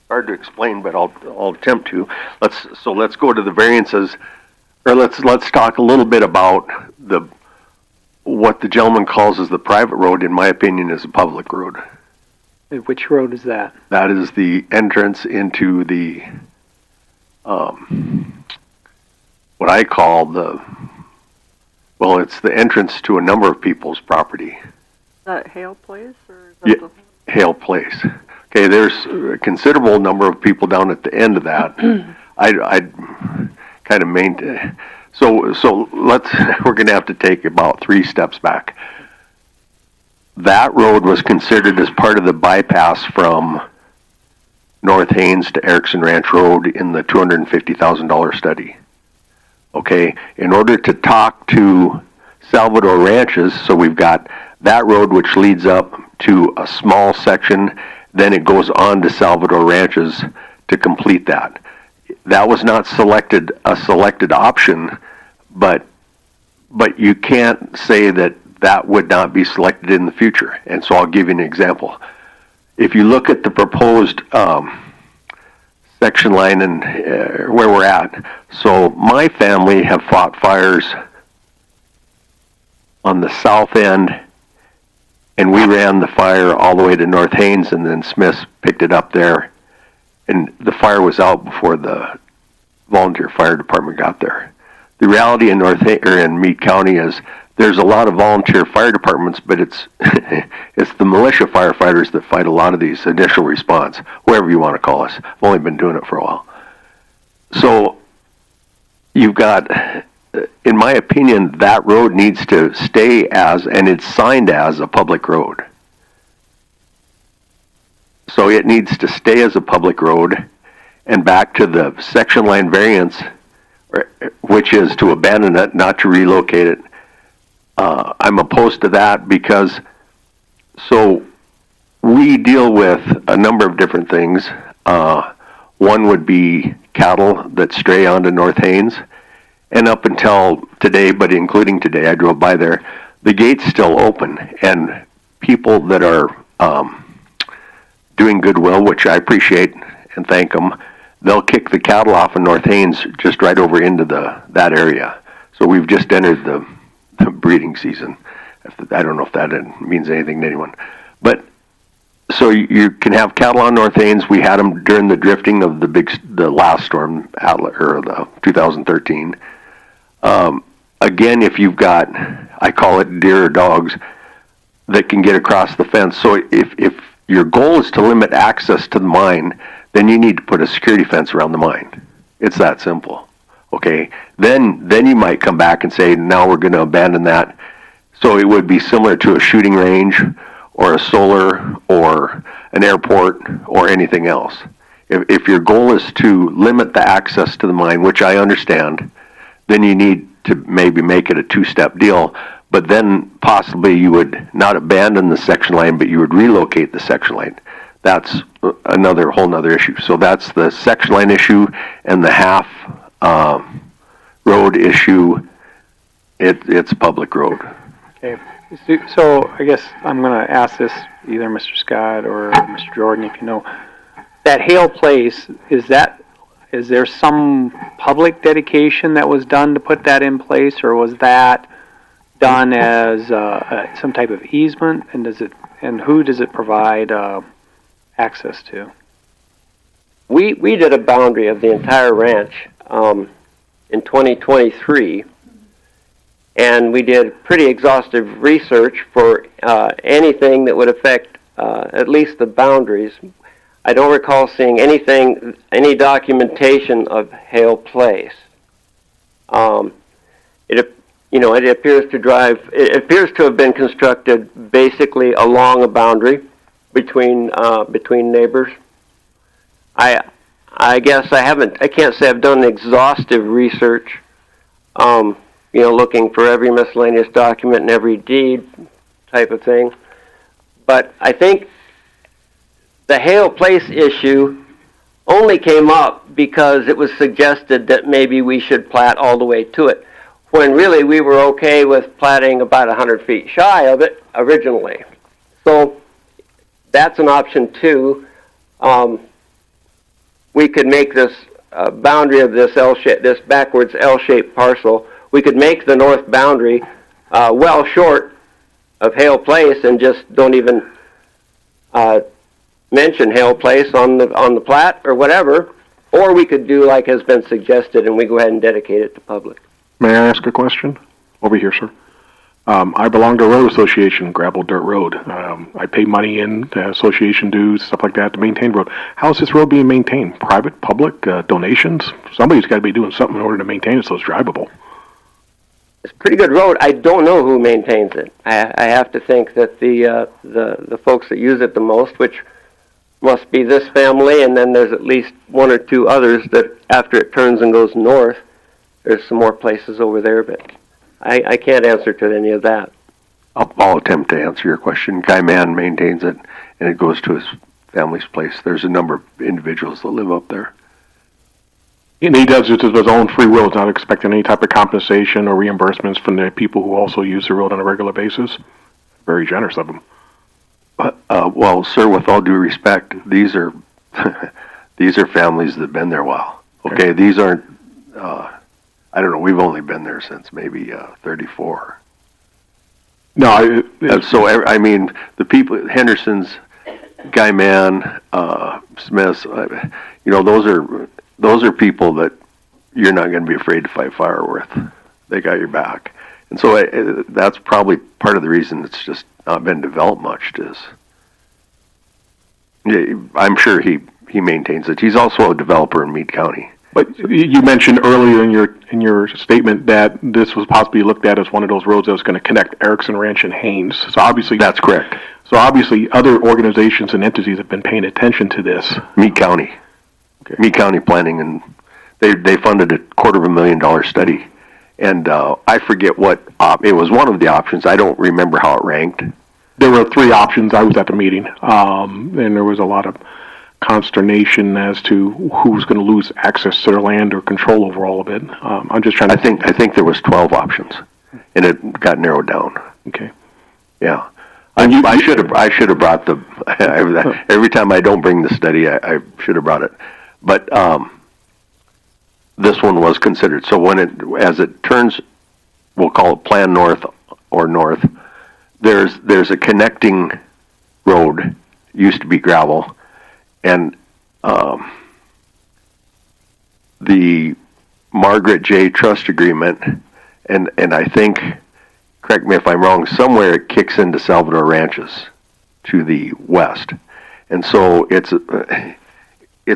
hard to explain, but I'll attempt to. Let's go to the variances, or let's talk a little bit about what the gentleman calls as the private road. In my opinion, is a public road. Which road is that? That is the entrance into the what I call it's the entrance to a number of people's property. Is that Hale Place or is that Hale Place. Okay, there's a considerable number of people down at the end of that. I'd kind of maintain. So we're going to have to take about 3 steps back. That road was considered as part of the bypass from North Haines to Erskine Ranch Road in the $250,000 study. Okay, in order to talk to Salvador Ranches, so we've got that road which leads up to a small section, then it goes on to Salvador Ranches to complete that. That was not a selected option, but you can't say that would not be selected in the future. And so I'll give you an example. If you look at the proposed section line and where we're at, so my family have fought fires on the south end, and we ran the fire all the way to North Haines, and then Smiths picked it up there, and the fire was out before the volunteer fire department got there. The reality in in Meade County is there's a lot of volunteer fire departments, but it's it's the militia firefighters that fight a lot of these initial response, whatever you want to call us. I've only been doing it for a while. So you've got, in my opinion, that road needs to stay as, and it's signed as, a public road. So it needs to stay as a public road, and back to the section line variance, which is to abandon it, not to relocate it. I'm opposed to that because, so we deal with a number of different things. One would be cattle that stray onto North Haines. And up until today, but including today, I drove by there, the gate's still open. And people that are doing goodwill, which I appreciate and thank them, they'll kick the cattle off of North Haines just right over into that area. So we've just entered the breeding season. I don't know if that means anything to anyone. But so you can have cattle on North Haines. We had them during the drifting of the last storm, or the 2013. Again, if you've got, I call it deer or dogs, that can get across the fence. So if your goal is to limit access to the mine, then you need to put a security fence around the mine. It's that simple. Okay, then you might come back and say, now we're going to abandon that. So it would be similar to a shooting range or a solar or an airport or anything else. if your goal is to limit the access to the mine, which I understand, then you need to maybe make it a two-step deal. But then possibly you would not abandon the section line, but you would relocate the section line. That's another whole nother issue. So that's the section line issue, and the half road issue. It's public road. Okay. So I guess I'm going to ask this either Mr. Scott or Mr. Jordan, if you know. That Hale Place, is there some public dedication that was done to put that in place, or was that done as some type of easement? And who does it provide access to? We did a boundary of the entire ranch in 2023, and we did pretty exhaustive research for anything that would affect at least the boundaries. I don't recall seeing any documentation of Hale Place. It appears to have been constructed basically along a boundary between neighbors. I guess I can't say I've done exhaustive research, looking for every miscellaneous document and every deed type of thing. But I think the Hale Place issue only came up because it was suggested that maybe we should plat all the way to it, when really we were okay with platting about 100 feet shy of it originally. So that's an option too. We could make this boundary of this backwards L-shaped parcel. We could make the north boundary well short of Hale Place and just don't even mention Hale Place on the plat or whatever. Or we could do like has been suggested, and we go ahead and dedicate it to public. May I ask a question? Over here, sir. I belong to a road association, gravel dirt road. I pay money in association dues, stuff like that, to maintain road. How is this road being maintained? Private, public, donations? Somebody's got to be doing something in order to maintain it so it's drivable. It's a pretty good road. I don't know who maintains it. I have to think that the folks that use it the most, which must be this family, and then there's at least one or two others that after it turns and goes north, there's some more places over there, but I can't answer to any of that. I'll attempt to answer your question. Guy Mann maintains it, and it goes to his family's place. There's a number of individuals that live up there. And he does it of his own free will, not expecting any type of compensation or reimbursements from the people who also use the road on a regular basis. Very generous of him. Well, sir, with all due respect, these are these are families that have been there a while. Okay, these aren't. I don't know. We've only been there since maybe 34. No, so I mean the people, Henderson's, Guy Mann, Smith's. Those are people that you're not going to be afraid to fight fire with. They got your back, and so that's probably part of the reason it's just not been developed much. I'm sure he maintains it. He's also a developer in Meade County. But you mentioned earlier in your statement that this was possibly looked at as one of those roads that was going to connect Erskine Ranch and Haynes. So obviously that's correct. So obviously other organizations and entities have been paying attention to this. Meade County, Meade County Planning, and they funded a $250,000 study, and I forget what it was. One of the options. I don't remember how it ranked. There were three options. I was at the meeting, and there was a lot of consternation as to who's going to lose access to their land or control over all of it. I'm just trying to I think there was 12 options, and it got narrowed down. Okay. Yeah. I should have brought the every time I don't bring the study, I should have brought it. But this one was considered. So as it turns, we'll call it Plan North or North. There's a connecting road, used to be gravel, and the Margaret J. Trust Agreement, and I think, correct me if I'm wrong, somewhere it kicks into Salvador Ranches to the west, and so it's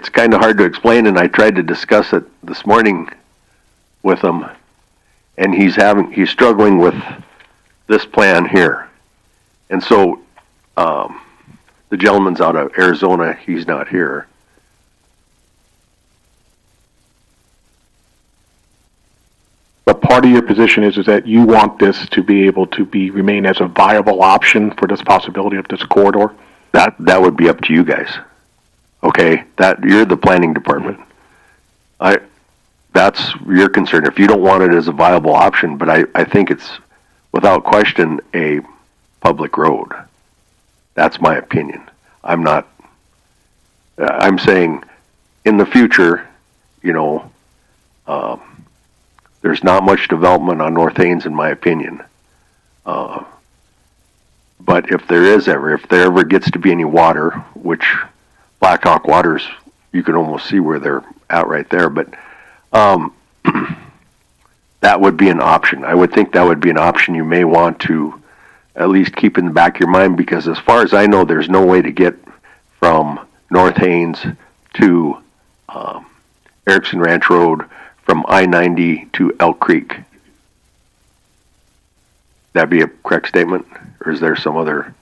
kind of hard to explain. And I tried to discuss it this morning with him, and he's struggling with this plan here, and so the gentleman's out of Arizona. He's not here. part of your position is that you want this to be able to remain as a viable option for this possibility of this corridor? That would be up to you guys. Okay, that you're the planning department. That's your concern. If you don't want it as a viable option, but I think it's without question a public road. That's my opinion. I'm saying in the future, you know, there's not much development on North Haines in my opinion. But if there ever gets to be any water, which Blackhawk waters, you can almost see where they're at right there, but that would be an option. I would think that would be an option you may want to at least keep in the back of your mind, because as far as I know, there's no way to get from North Haines to Erskine Ranch Road from I-90 to Elk Creek. That'd be a correct statement, or is there some other?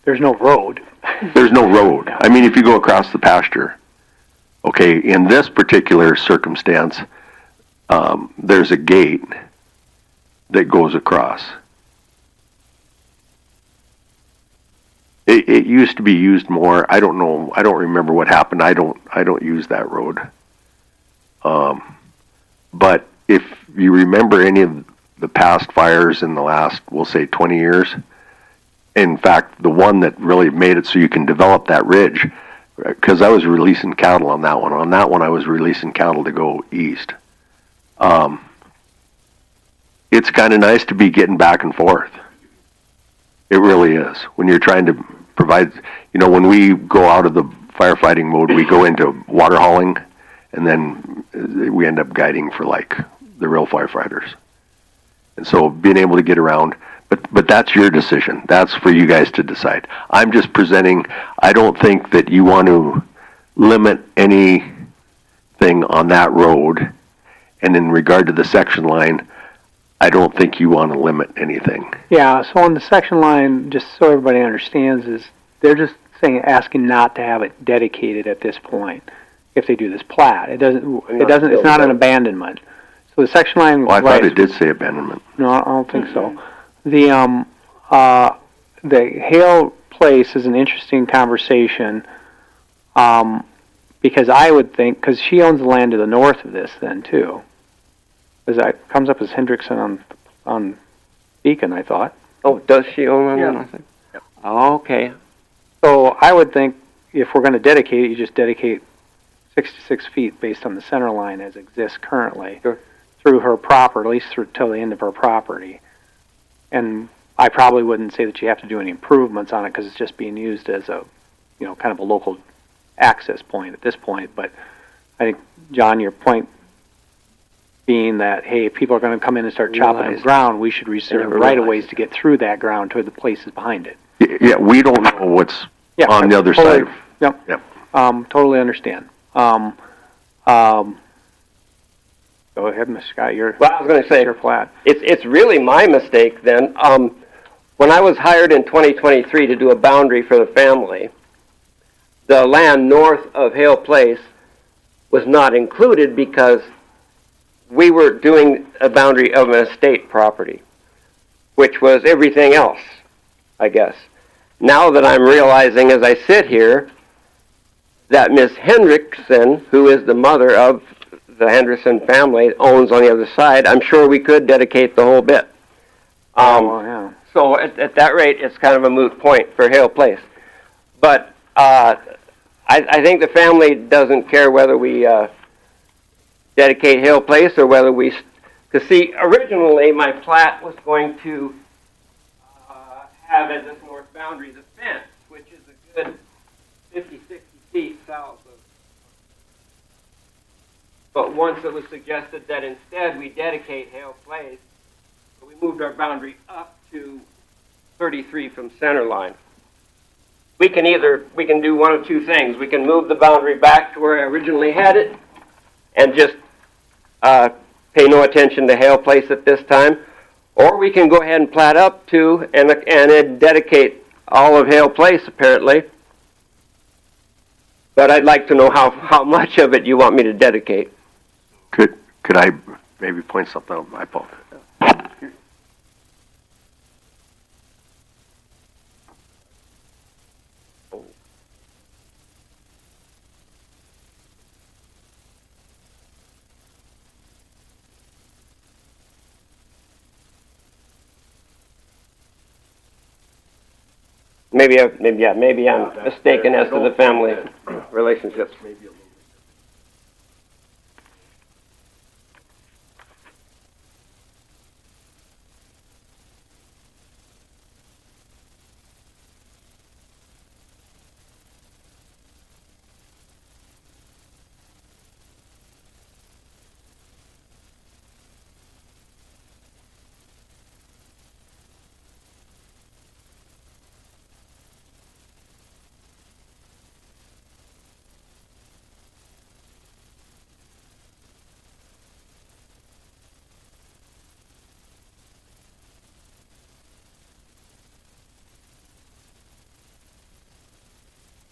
There's no road. There's no road. I mean, if you go across the pasture, okay, in this particular circumstance, there's a gate that goes across. It used to be used more. I don't know. I don't remember what happened. I don't use that road. But if you remember any of the past fires in the last, we'll say 20 years, in fact, the one that really made it so you can develop that ridge, because I was releasing cattle on that one. On that one, I was releasing cattle to go east. It's kind of nice to be getting back and forth. It really is. When you're trying to provide, you know, when we go out of the firefighting mode, we go into water hauling, and then we end up guiding for like the real firefighters. And so being able to get around, but that's your decision. That's for you guys to decide. I'm just presenting. I don't think that you want to limit anything on that road. And in regard to the section line, I don't think you want to limit anything. Yeah, so on the section line, just so everybody understands, is they're just asking not to have it dedicated at this point if they do this plat. It's not an abandonment. So the section line. Well, I thought it did say abandonment. No, I don't think so. The Hale Place is an interesting conversation, because I would think, because she owns the land to the north of this then too. Because that comes up as Hendrickson on Beacon, I thought. Oh, does she own Yeah. one? Yep. Oh, okay. So I would think if we're going to dedicate it, you just dedicate 66 feet based on the center line as exists currently. Sure. Through her property, at least through till the end of her property. And I probably wouldn't say that you have to do any improvements on it because it's just being used as a, you know, kind of a local access point at this point. But I think, John, your point being that, hey, if people are going to come in and start chopping up ground, we should reserve right-of-ways to get through that ground to the places behind it. Yeah, we don't know what's on the other side. Yep. Totally understand. Go ahead, Mr. Scott. Well, I was going to say, your plat. It's really my mistake then. When I was hired in 2023 to do a boundary for the family, the land north of Hale Place was not included because we were doing a boundary of an estate property, which was everything else, I guess. Now that I'm realizing as I sit here that Miss Hendrickson, who is the mother of the Henderson family, owns on the other side, I'm sure we could dedicate the whole bit. Yeah. So at that rate, it's kind of a moot point for Hale Place. But I think the family doesn't care whether we dedicate Hale Place or whether we... Because, see, originally my plat was going to have as this north boundary the fence, which is a good 50, 60 feet south of... But once it was suggested that instead we dedicate Hale Place, we moved our boundary up to 33 from center line. We can do one of two things. We can move the boundary back to where I originally had it and just pay no attention to Hale Place at this time, or we can go ahead and plat up to and dedicate all of Hale Place apparently. But I'd like to know how much of it you want me to dedicate. Could I maybe point something out. I apologize. Maybe I'm mistaken as to the family relationships.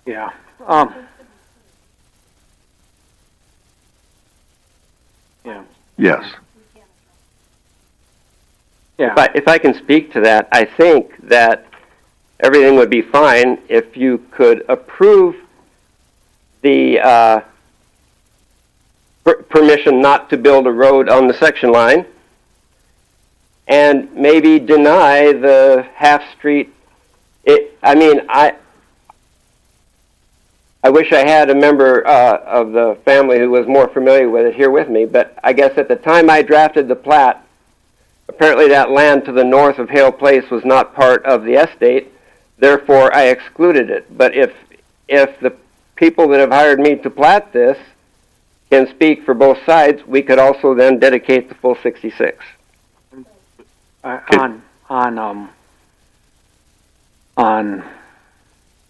Yeah. Yeah. Yes. Yeah. If I can speak to that, I think that everything would be fine if you could approve the permission not to build a road on the section line, and maybe deny the half-street. I wish I had a member of the family who was more familiar with it here with me, but I guess at the time I drafted the plat, apparently that land to the north of Hale Place was not part of the estate, therefore I excluded it. But if the people that have hired me to plat this can speak for both sides, we could also then dedicate the full 66. On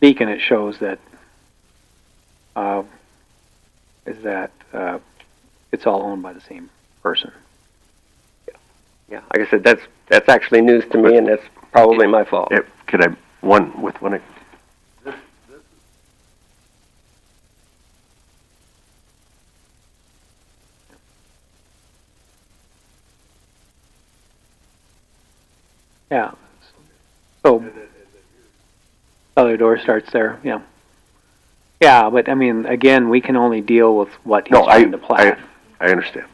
Beacon, it shows that it's all owned by the same person. Yeah, like I said, that's actually news to me, and that's probably my fault. Could I one? Yeah. So other door starts there. Yeah. Yeah, but I mean, again, we can only deal with what he's trying to plat. I understand.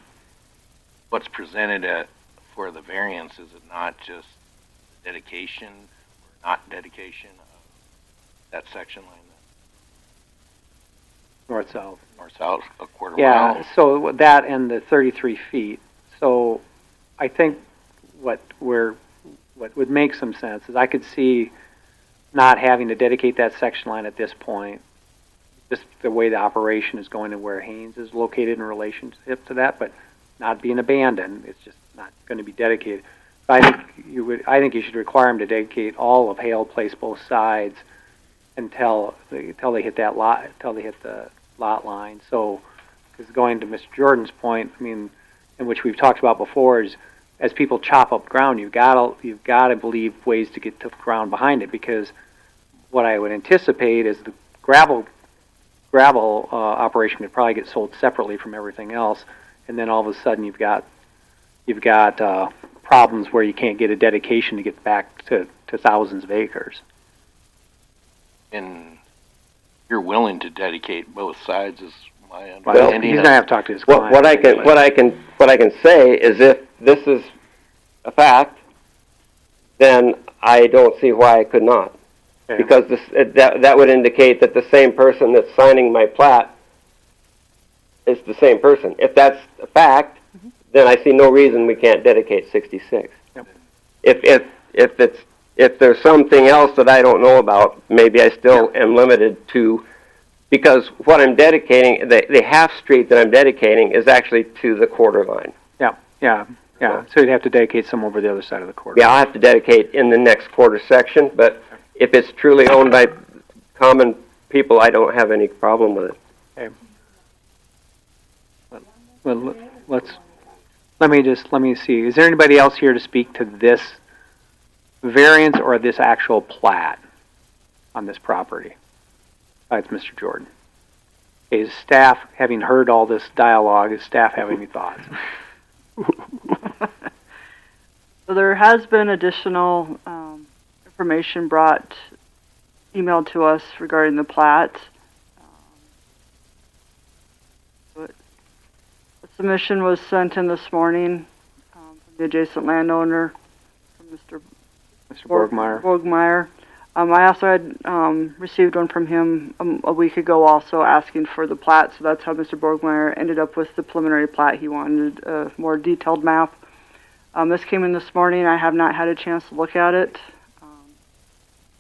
What's presented for the variance, is it not just dedication or not dedication of that section line? North-south. North-south, a quarter mile? Yeah, so that and the 33 feet. So I think what would make some sense is I could see not having to dedicate that section line at this point, just the way the operation is going and where Haynes is located in relationship to that, but not being abandoned. It's just not going to be dedicated. But I think you should require them to dedicate all of Hale Place, both sides, until they hit that lot, until they hit the lot line. So, because going to Mr. Jordan's point, I mean, in which we've talked about before, is as people chop up ground, you've got to believe ways to get to the ground behind it, because what I would anticipate is the gravel operation would probably get sold separately from everything else, and then all of a sudden you've got problems where you can't get a dedication to get back to thousands of acres. And you're willing to dedicate both sides, is my Well, understanding. he's going to have to talk to his client. What I can say is, if this is a fact, then I don't see why I could not. Yeah. Because that would indicate that the same person that's signing my plat is the same person. If that's a fact, then I see no reason we can't dedicate 66. Yep. If there's something else that I don't know about, maybe I still am limited to, because what I'm dedicating, the half street that I'm dedicating is actually to the quarter line. Yeah. So you'd have to dedicate some over the other side of the quarter. Yeah, I'll have to dedicate in the next quarter section, but if it's truly owned by common people, I don't have any problem with it. Okay. Well, let me see. Is there anybody else here to speak to this variance or this actual plat on this property? It's Mr. Jordan. Is staff, having heard all this dialogue, is staff have any thoughts? So there has been additional information emailed to us regarding the plat. But the submission was sent in this morning from the adjacent landowner, from Mr. Borgmeyer. I also had received one from him a week ago also asking for the plat, so that's how Mr. Borgmeyer ended up with the preliminary plat. He wanted a more detailed map. This came in this morning. I have not had a chance to look at it,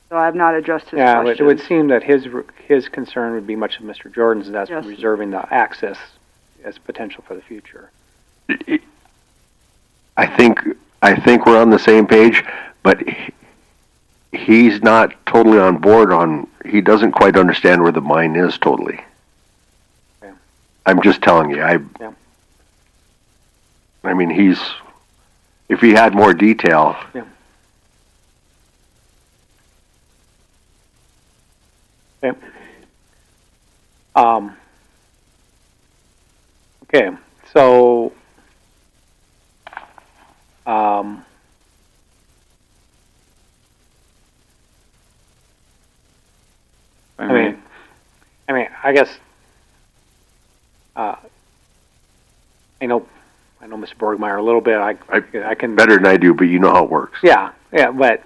so I have not addressed his questions. It would seem that his concern would be much of Mr. Jordan's, and that's reserving the access as potential for the future. I think we're on the same page, but he's not totally on board he doesn't quite understand where the mine is totally. Yeah. I'm just telling you, I mean, if he had more detail. Yeah. Okay. Okay, so, I guess, I know Mr. Borgmeyer a little bit. I can better than I do, but you know how it works. Yeah, but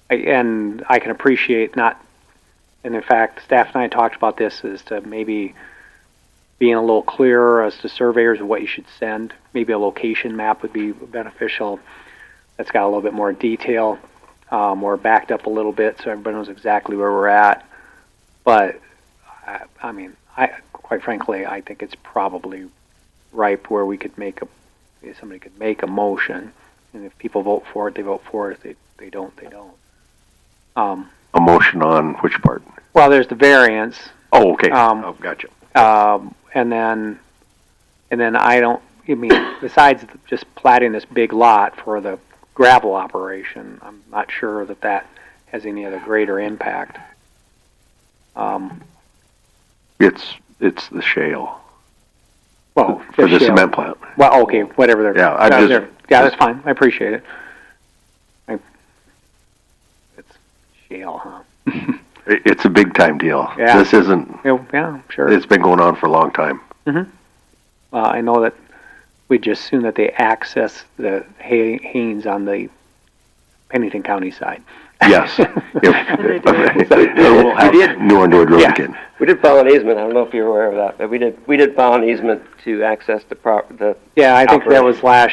I can appreciate not. And in fact, staff and I talked about this as to maybe being a little clearer as to surveyors of what you should send. Maybe a location map would be beneficial. That's got a little bit more detail, more backed up a little bit, so everybody knows exactly where we're at. But quite frankly, I think it's probably ripe where we could somebody could make a motion, and if people vote for it, they vote for it. If they don't, they don't. A motion on which part? Well, there's the variance. Oh, okay. Gotcha. And then besides just platting this big lot for the gravel operation, I'm not sure that has any other greater impact. It's the shale. Well, for the cement plant. Well, okay, whatever they're. Yeah, that's fine. I appreciate it. It's shale, huh? It's a big time deal. Yeah. This isn't. Yeah, sure. It's been going on for a long time. Mm-hmm. I know that we just assume that they access the Haynes on the Pennington County side. Yes. New Underwood Road again. We did file an easement. I don't know if you're aware of that, but we did file an easement to access the Yeah, I think that was I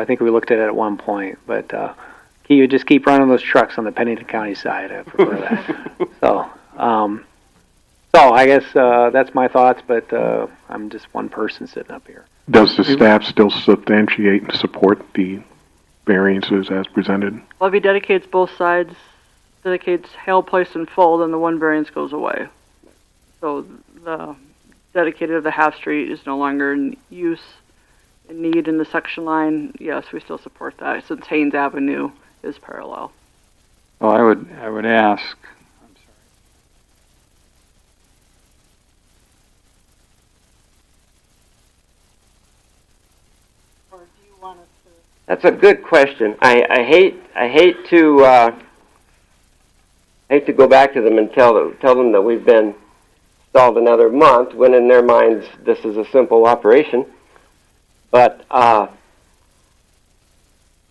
think we looked at it at one point, but you just keep running those trucks on the Pennington County side. I prefer that. So I guess that's my thoughts, but I'm just one person sitting up here. Does the staff still substantiate and support the variances as presented? Well, if he dedicates both sides, dedicates Hale Place and full, then the one variance goes away. So the dedicated of the half street is no longer in use, in need in the section line. Yes, we still support that since Haynes Avenue is parallel. Well, I would ask. I'm sorry. Or do you want us to? That's a good question. I hate to go back to them and tell them that we've been stalled another month, when in their minds this is a simple operation. But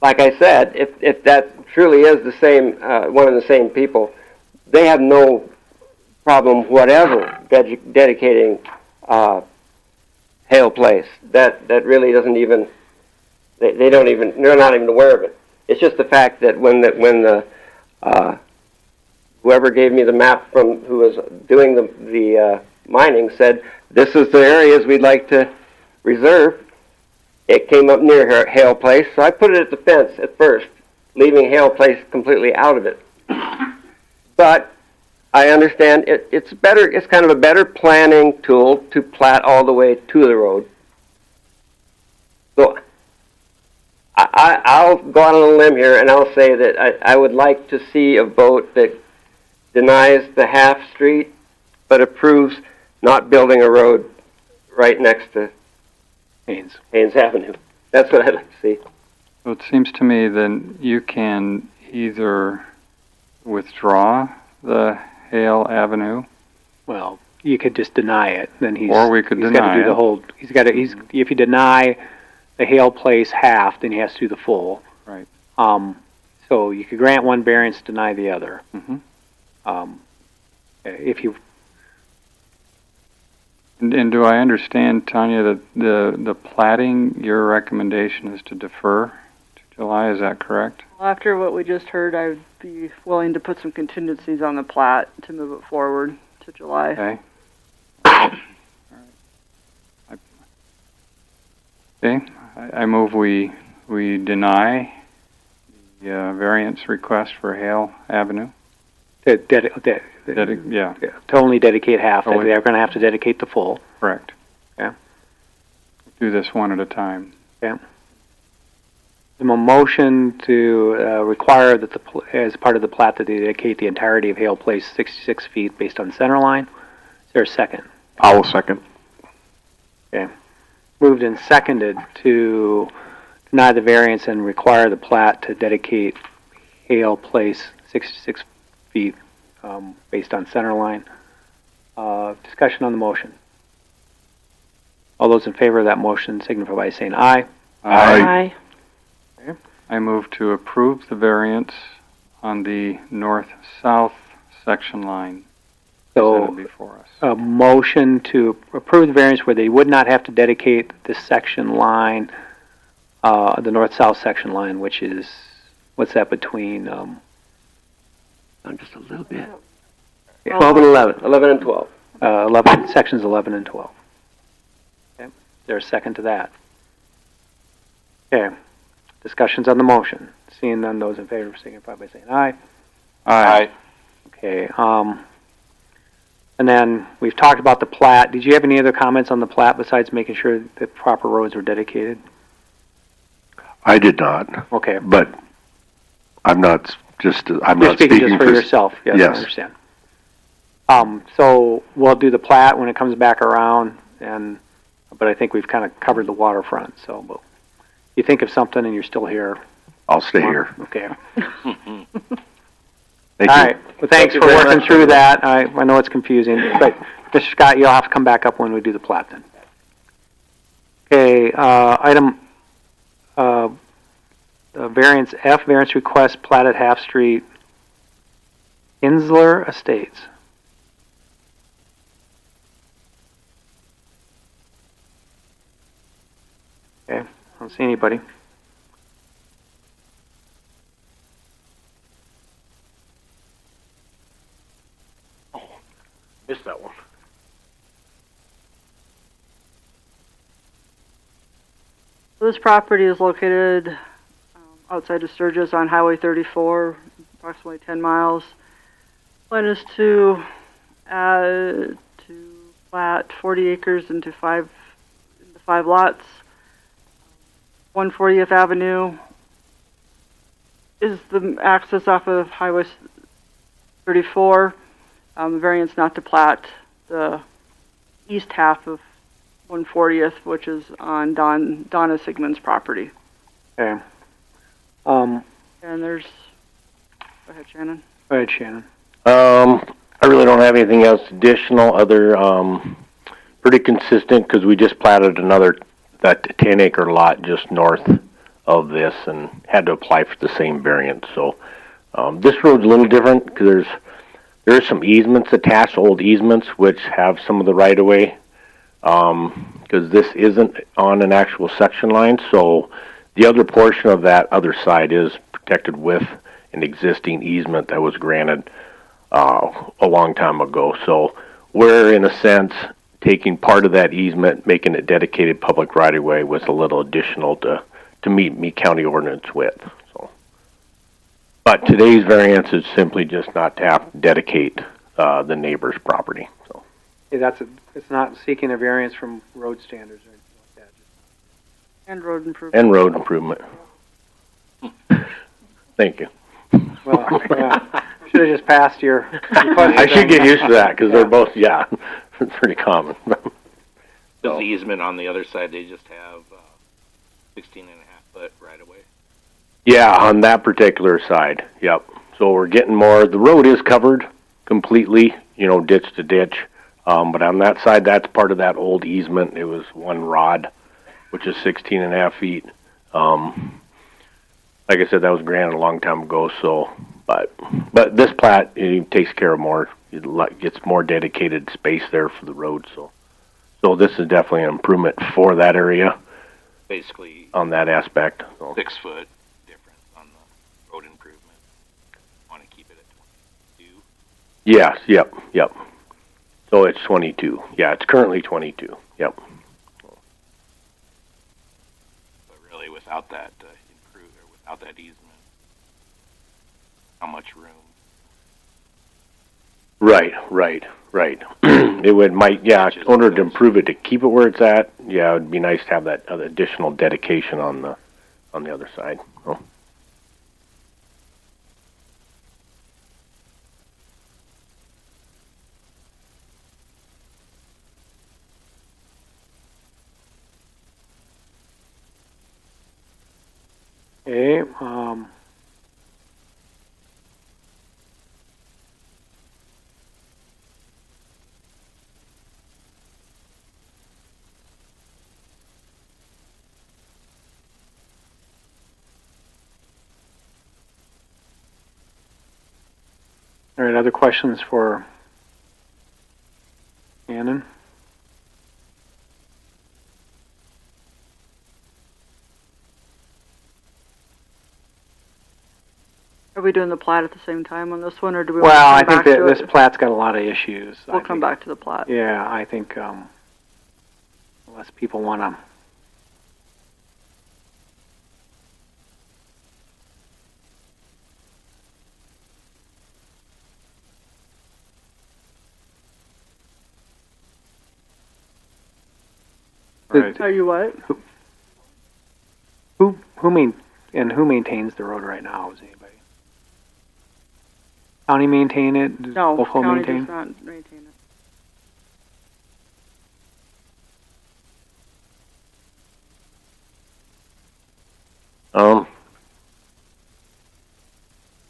like I said, if that truly is the same one and the same people, they have no problem whatever dedicating Hale Place. That really doesn't even. They're not even aware of it. It's just the fact that when the whoever gave me the map from who was doing the mining said, this is the areas we'd like to reserve, it came up near Hale Place, so I put it at the fence at first, leaving Hale Place completely out of it. But I understand it's better. It's kind of a better planning tool to plat all the way to the road. So I'll go out on a limb here and I'll say that I would like to see a vote that denies the half street but approves not building a road right next to Haynes. Haynes Avenue. That's what I'd like to see. So it seems to me then you can either withdraw the Hale Avenue, Well, you could just deny it, then or we could he's got deny to do the it. whole, if you deny the Hale Place half, then he has to do the full. Right. So you could grant one variance, deny the other. Mhm. If you, And do I understand, Tanya, that the plating, your recommendation is to defer to July? Is that correct? Well, after what we just heard, I'd be willing to put some contingencies on the plat to move it forward to July. Okay. All right. Okay. I move we deny the variance request for Hale Avenue. to Yeah, only dedicate half, Oh, they're going to have to dedicate the full. correct. Yeah. Do this one at a time. The motion to require that as part of the plat that they dedicate the entirety of Hale Place 66 feet based on center line. Is there a second? I will second. Moved and seconded to deny the variance and require the plat to dedicate Hale Place 66 feet based on center line. Discussion on the motion. All those in favor of that motion signify by saying aye. Aye. I move to approve the variance on the north-south section line So presented before us. a motion to approve the variance where they would not have to dedicate this section line, the north-south section line, which is, what's that between, Just a little bit. 12 and 11. 11 and 12. 11, sections 11 and 12. Okay, is there a second to that? Okay, discussions on the motion. Seeing none, those in favor signify by saying aye. Aye. Okay, and then we've talked about the plat. Did you have any other comments on the plat besides making sure that proper roads were dedicated? I did not, Okay. but I'm not You're speaking speaking just for for yourself. Yes, I yes. understand. So we'll do the plat when it comes back around, but I think we've kind of covered the waterfront. So, but you think of something and you're still here. I'll stay here. Okay. Thank All you. right. Well, thanks you for very working much. through that. I know it's confusing, but Mr. Scott, you'll have to come back up when we do the plat then. Okay. Item variance F, variance request, platted half street, Insler Estates. Okay, I don't see anybody. Missed that one. So this property is located outside of Sturgis on Highway 34, approximately 10 miles. Plan is to plat 40 acres into five lots. 140th Avenue is the access off of Highway 34. Variance not to plat the east half of 140th, which is on Donna Sigmund's property. Okay. And there's, go ahead, Shannon. Go ahead, Shannon. I really don't have anything else additional other, pretty consistent because we just platted that 10-acre lot just north of this and had to apply for the same variance. So, this road's a little different because there's some easements attached, old easements, which have some of the right-of-way, because this isn't on an actual section line. So the other portion of that other side is protected with an existing easement that was granted a long time ago. So we're, in a sense, taking part of that easement, making it dedicated public right-of-way with a little additional to meet county ordinance width. So, but today's variance is simply just not to have to dedicate the neighbor's property. So. Okay, it's not seeking a variance from road standards or anything like that. And road improvement. And road improvement. Thank you. Well, should have just passed your question. I should get used to that because they're both, it's pretty common. Does an easement on the other side. They just have 16.5-foot right away. Yeah, on that particular side, yep. So we're getting more, the road is covered completely, ditch to ditch. But on that side, that's part of that old easement. It was one rod, which is 16.5 feet. Like I said, that was granted a long time ago, so, but this plat, it takes care of more, it gets more dedicated space there for the road, so this is definitely an improvement for that area. Basically, on that aspect. So. 6 foot difference on the road improvement. Want to keep it at 22? Yes, yep. So it's 22. Yeah, it's currently 22. Yep. But really, without that without that easement, how much room? Right. It in order to improve it, to keep it where it's at, it would be nice to have that additional dedication on the other side. So. Okay, all right, other questions for Shannon? Are we doing the plat at the same time on this one, or do we? Well, I want to think that this plat's got a lot of issues. We'll come back to the plat. Yeah, I think unless people want to. Right. Tell you what? Who maintains the road right now? Is anybody? County maintain it? Does No, Buffalo county maintain? does not maintain it. I don't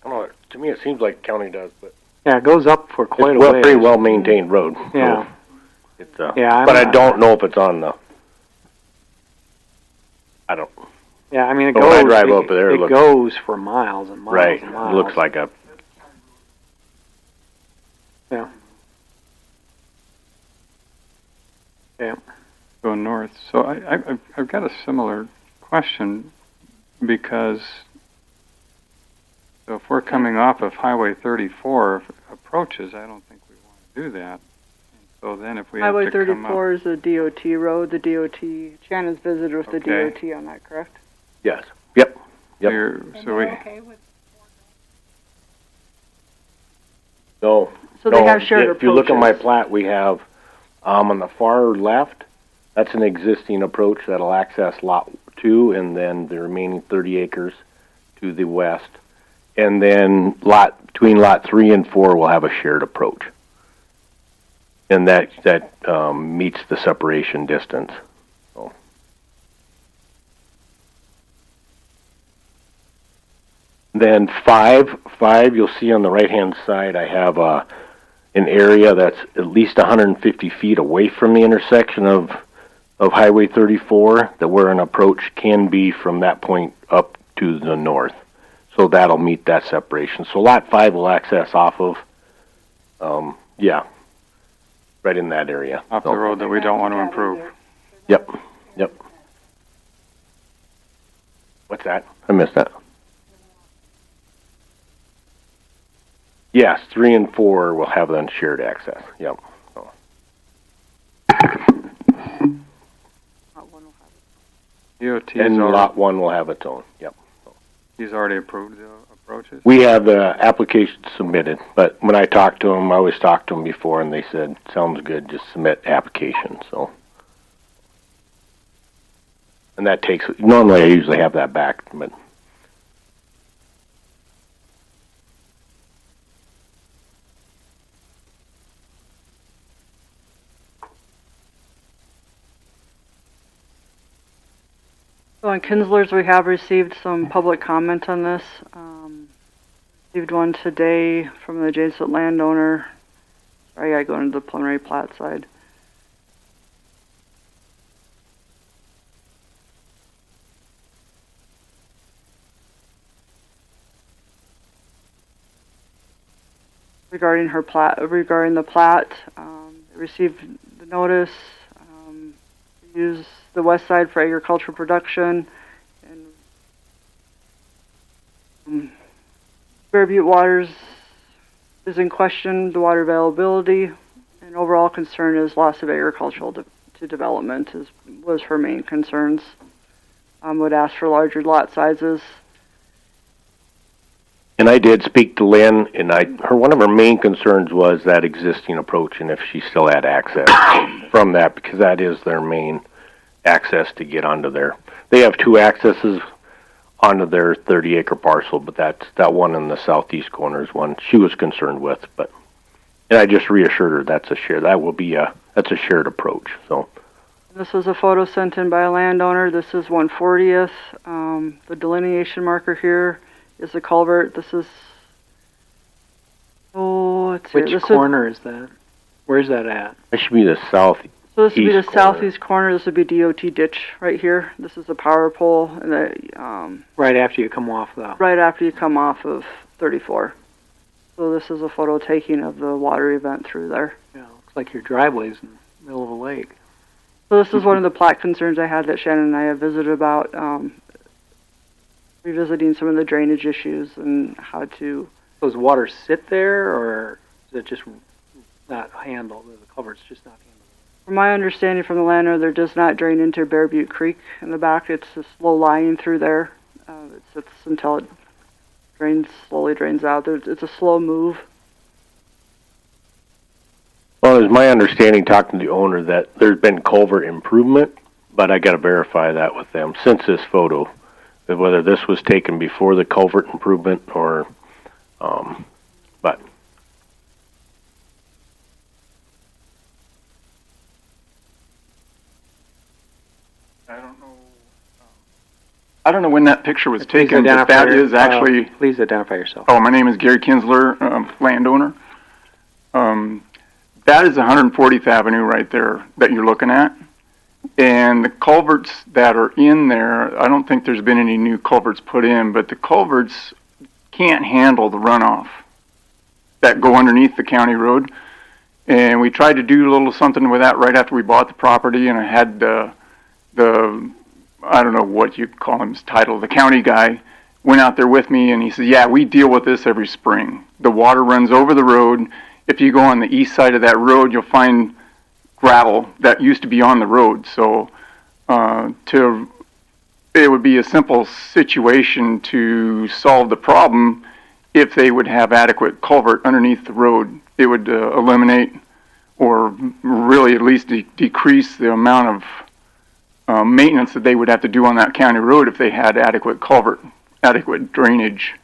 know. To me, it seems like county does, but Yeah, it goes up for quite it's a ways. pretty well maintained road. Yeah. So it's Yeah, but I don't know if it's on the. I don't. Yeah, I mean it But goes. when I drive up there, it it looks- goes for miles and miles Right. and It miles. looks like a. Yeah. Yeah. Go north. So I've got a similar question because so if we're coming off of Highway 34 approaches, I don't think we want to do that. And so then if we Highway have to come 34 up, is a DOT road. The DOT, Shannon's visited with the Okay. DOT on that, correct? Yes. Yep. Yep. so we No. So they no, have shared if you look at my approaches. plat, we have on the far left. That's an existing approach that'll access Lot 2, and then the remaining 30 acres to the west, and then between Lot 3 and 4 will have a shared approach, and that meets the separation distance. So. Then five, you'll see on the right-hand side, I have an area that's at least 150 feet away from the intersection of Highway 34, that where an approach can be from that point up to the north. So that'll meet that separation. So Lot 5 will access off of, right in that area. off the road that we don't want to improve. Yep. What's that? I missed that. Yes, 3 and 4 will have then shared access. Yep. So. DOT's And already, Lot 1 will have its own. Yep. he's already approved the approaches. We have the application submitted, but when I talked to them, I always talked to them before, and they said, sounds good, just submit application, so. And that takes, normally I usually have that back, but. So on Kinsler's, we have received some public comment on this. Received one today from the adjacent landowner. Sorry, I gotta go into the preliminary plat side. Regarding her plat, regarding the plat, received the notice. Use the west side for agricultural production, and Bear Butte Waters is in question, the water availability, and overall concern is loss of agricultural to development was her main concerns. Would ask for larger lot sizes. And I did speak to Lynn, and one of her main concerns was that existing approach, and if she still had access from that, because that is their main access to get onto there. They have two accesses onto their 30-acre parcel, but that one in the southeast corner is one she was concerned with. And I just reassured her that's a shared approach. So. This was a photo sent in by a landowner. This is 140th. The delineation marker here is the culvert. This is, Which corner is that? Where's that at? That should be the southeast. So this would be the southeast corner. This would be DOT ditch right here. This is a power pole, and right after you come off the. Right after you come off of 34. So this is a photo taking of the water event through there. Yeah, looks like your driveway's in the middle of a lake. So this is one of the plat concerns I had that Shannon and I have visited about, revisiting some of the drainage issues and how to. Does water sit there, or is it just not handled? The culvert's just not handled. From my understanding from the landowner, there does not drain into Bear Butte Creek in the back. It's just low lying through there. It sits until it slowly drains out. It's a slow move. Well, it was my understanding talking to the owner that there's been culvert improvement, but I got to verify that with them since this photo, whether this was taken before the culvert improvement or, but. I don't know when that picture was taken, but that is actually... please identify yourself. Oh, my name is Gary Kinsler, landowner. That is 140th Avenue right there that you're looking at. And the culverts that are in there, I don't think there's been any new culverts put in, but the culverts can't handle the runoff that go underneath the county road. And we tried to do a little something with that right after we bought the property, and I had the I don't know what you call him, his title, the county guy, went out there with me, and he said, yeah, we deal with this every spring. The water runs over the road. If you go on the east side of that road, you'll find gravel that used to be on the road. So it would be a simple situation to solve the problem if they would have adequate culvert underneath the road. It would eliminate, or really at least decrease the amount of maintenance that they would have to do on that county road if they had adequate culvert, adequate drainage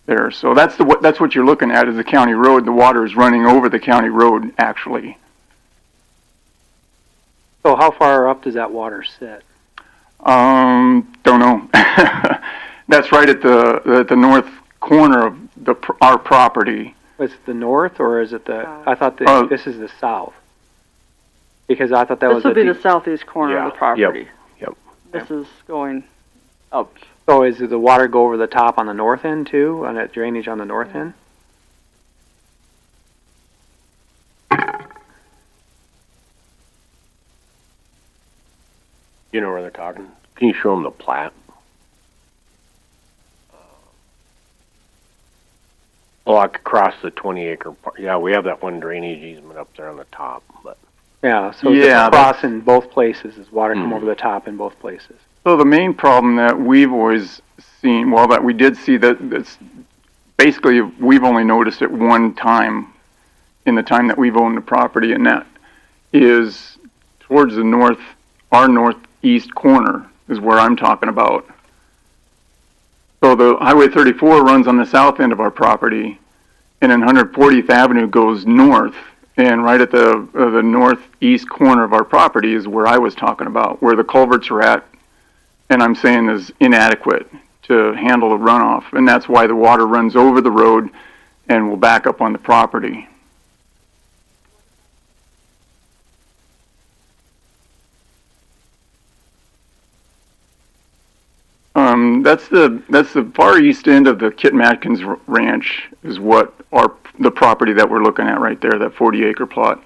there. So that's what you're looking at is the county road. The water is running over the county road, actually. So how far up does that water sit? Don't know. That's right at the north corner of our property. Is it the north, or is it the? I thought this is the south. Because I thought that this would be the southeast corner of the property. Yep. This is going up. So is the water go over the top on the north end too, on that drainage on the north end? You know where they're talking? Can you show them the plat? Like across the 20-acre part. Yeah, we have that one drainage easement up there on the top, but. Yeah, so it's across in both places. Is water come over the top in both places? So the main problem that we've always seen, well, that we did see that's basically we've only noticed it one time in the time that we've owned the property, and that is towards the north, our northeast corner is where I'm talking about. So the Highway 34 runs on the south end of our property, and then 140th Avenue goes north. And right at the northeast corner of our property is where I was talking about, where the culverts are at and I'm saying is inadequate to handle the runoff, and that's why the water runs over the road and will back up on the property. That's the far east end of the Kit Matkins Ranch is what the property that we're looking at right there, that 40-acre plot.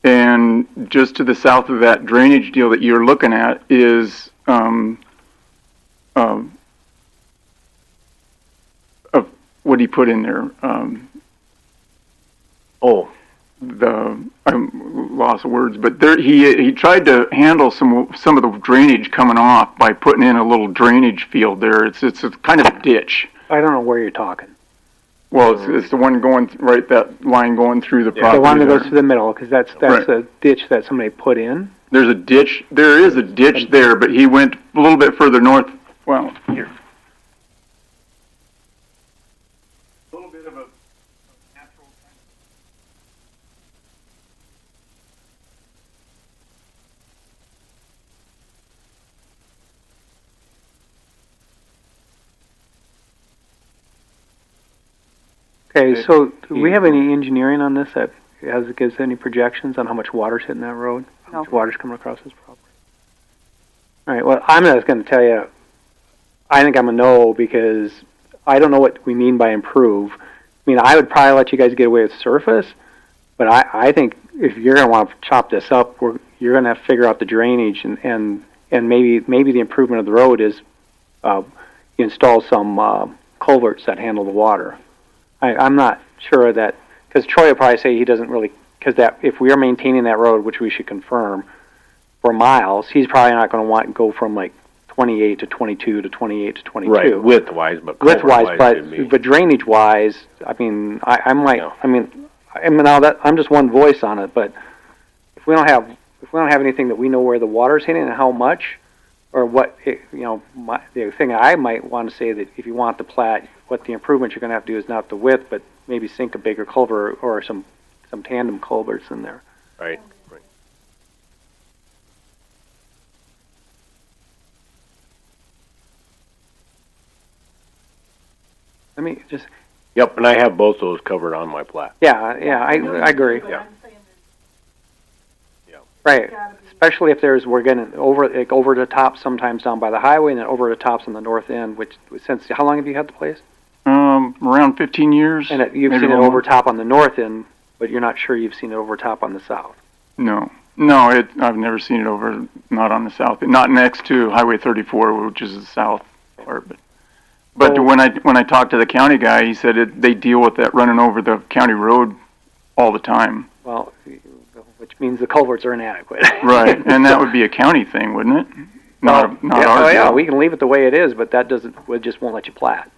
And just to the south of that drainage deal that you're looking at is what do you put in there? I'm lost of words, but there he tried to handle some of the drainage coming off by putting in a little drainage field there. It's a kind of a ditch. I don't know where you're talking. Well, it's the one going right, that line going through the property. The one that there. goes through the middle, because that's Right. a ditch that somebody put in. There's a ditch. There is a ditch there, but he went a little bit further north. Well, here. A little bit of a natural. Okay, so do we have any engineering on this that gives any projections on how much water's hitting that road? How much water's coming across this property? All right, well, I'm just going to tell you, I think I'm a no, because I don't know what we mean by improve. I mean, I would probably let you guys get away with surface, but I think if you're going to want to chop this up, you're going to have to figure out the drainage, and maybe the improvement of the road is you install some culverts that handle the water. I'm not sure that, because Troy would probably say he doesn't really, because that if we are maintaining that road, which we should confirm, for miles, he's probably not going to want to go from like 28 to 22 to 28 to 22. Right, width-wise, but Width-wise, culvert-wise but drainage-wise, I mean, I might, I mean now that I'm just one voice on it, but if we don't have anything that we know where the water's hitting and how much, or what, the thing I might want to say that if you want the plat, what the improvement you're going to have to do is not the width, but maybe sink a bigger culvert or some tandem culverts in there. Right. Let me just. Yep, and I have both those covered on my plat. Yeah, I agree. Yeah. Right, especially if we're getting over the top sometimes down by the highway, and then over the tops on the north end. Which how long have you had the place? Around 15 years. And you've seen it over top on the north end, but you're not sure you've seen it over top on the south. No, I've never seen it over, not on the south, not next to Highway 34, which is the south part. But when I talked to the county guy, he said they deal with that running over the county road all the time. Well, which means the culverts are inadequate. Right, and that would be a county thing, wouldn't it? Not ours. Oh yeah, we can leave it the way it is, but that we just won't let you plat.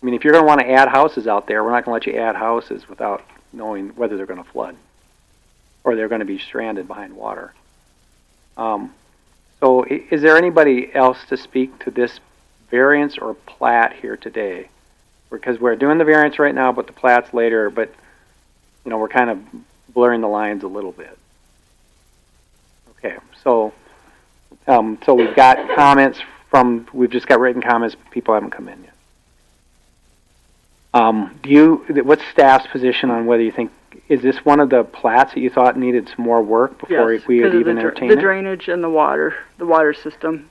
I mean, if you're going to want to add houses out there, we're not going to let you add houses without knowing whether they're going to flood or they're going to be stranded behind water. So is there anybody else to speak to this variance or plat here today? Because we're doing the variance right now, but the plat's later, but we're kind of blurring the lines a little bit. Okay, so we've got comments we've just got written comments, people haven't come in yet. What's staff's position on whether you think, is this one of the plats that you thought needed some more work before we would even entertain it? The drainage and the water system.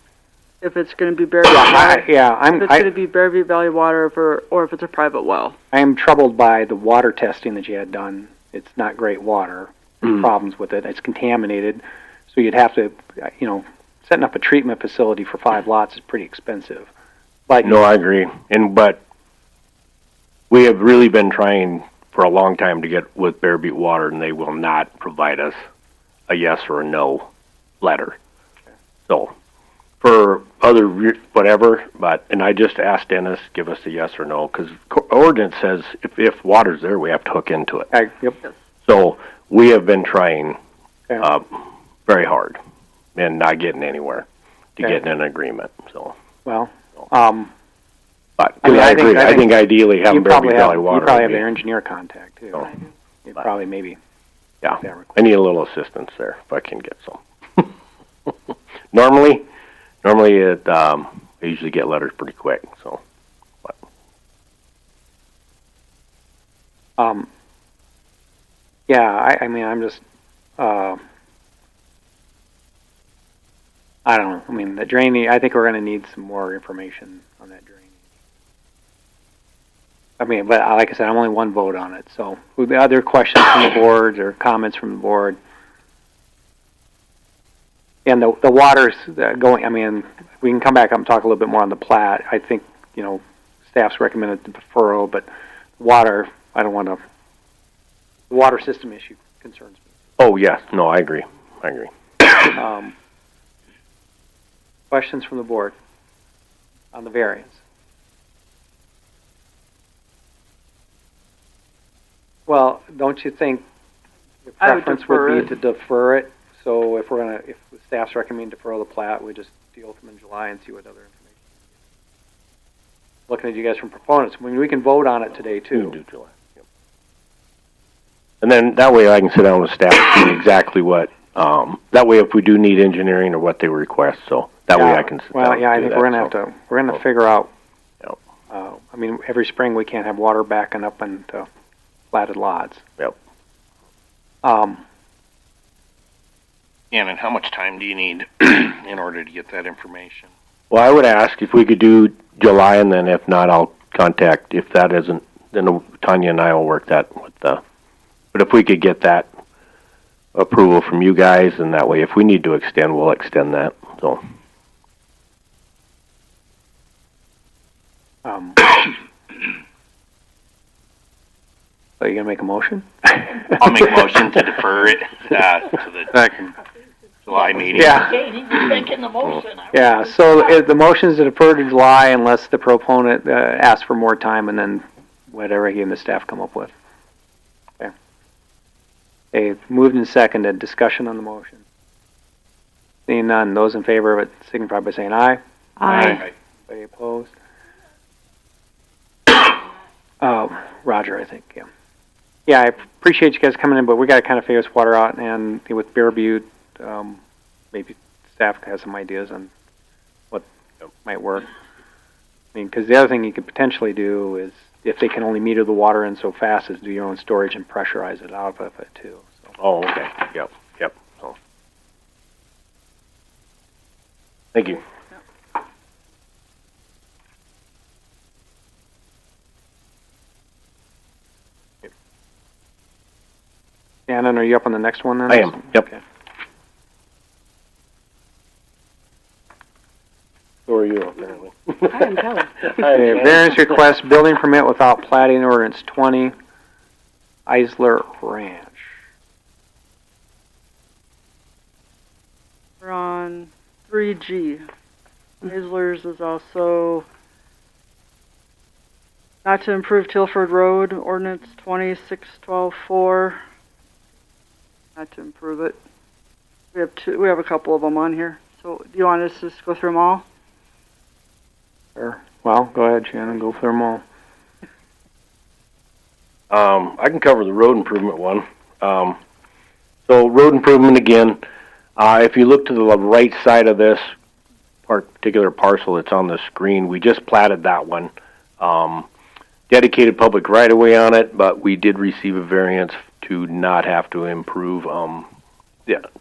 If it's going to be Bearview if it's going to be Bearview Valley water, or if it's a private well. I am troubled by the water testing that you had done. It's not great water. There's problems with it. It's contaminated, so you'd have to, setting up a treatment facility for 5 lots is pretty expensive. But no, I agree. But we have really been trying for a long time to get with Bear Butte Water, and they will not provide us a yes or a no letter. Okay. So, for other whatever, and I just asked Dennis, give us a yes or no, because ordinance says if water's there, we have to hook into it. Yep. So we have been trying very hard and not getting anywhere to get an agreement. So but I think ideally having Bear Butte Valley Water. You probably have their engineer contact too. So, you probably maybe. Yeah, I need a little assistance there if I can get some. Normally, Normally, I usually get letters pretty quick, so. Yeah, I mean, I'm just, I don't know. I mean, the drainage, I think we're gonna need some more information on that drainage. I mean, but like I said, I'm only one vote on it, so with the other questions from the board or comments from the board? And the water's going, I mean, we can come back up and talk a little bit more on the plat. I think, you know, staff's recommended the deferral, but water, I don't want to, the water system issue concerns me. Oh, yes, no, I agree. Questions from the board on the variance? Well, don't you think the I would preference defer would be it. to defer it? So if if the staff's recommending deferral of the plat, we just deal with them in July and see what other information. Looking at you guys from proponents, I mean, we can vote on it today We can too. do July. Yep. And then that way I can sit down with staff and see exactly what, that way if we do need engineering or what they request, so that way I can sit down Well, and yeah, I do think that, we're gonna so. have to, we're gonna figure out. Yep. I mean, every spring we can't have water backing up into platted lots. Yep. And how much time do you need in order to get that information? Well, I would ask if we could do July, and then if not, I'll contact, if that isn't, then Tanya and I will work that with but if we could get that approval from you guys, and that way if we need to extend, we'll extend that, so. So you gonna make a motion? I'll make a motion to defer it to the July meeting. Yeah. Yeah, so the motion is to defer to July unless the proponent asks for more time, and then whatever he and the staff come up with. Okay. Okay, moved and seconded. Discussion on the motion. Seeing none, those in favor of it signify by saying aye. Aye. Anybody opposed? Roger, I think, yeah. Yeah, I appreciate you guys coming in, but we gotta kind of figure this water out, and with Bear Butte, maybe staff has some ideas on what might work. I mean, because the other thing you could potentially do is, if they can only meter the water in so fast, is do your own storage and pressurize it out of it too. So. Oh, okay, yep, so. Thank you. Shannon, are you up on the next one then? I am, yep. Okay. So are you, apparently. I am too. Okay, variance request, building permit without plating, ordinance 20, Eisler Ranch. We're on 3G. Hazelers is also not to improve Tilford Road, ordinance 2612-4. Not to improve it. We have a couple of them on here. So do you want us to just go through them all? Sure. Well, go ahead, Shannon, go for them all. I can cover the road improvement one. So road improvement again, if you look to the right side of this particular parcel that's on the screen, we just platted that one. Dedicated public right-of-way on it, but we did receive a variance to not have to improve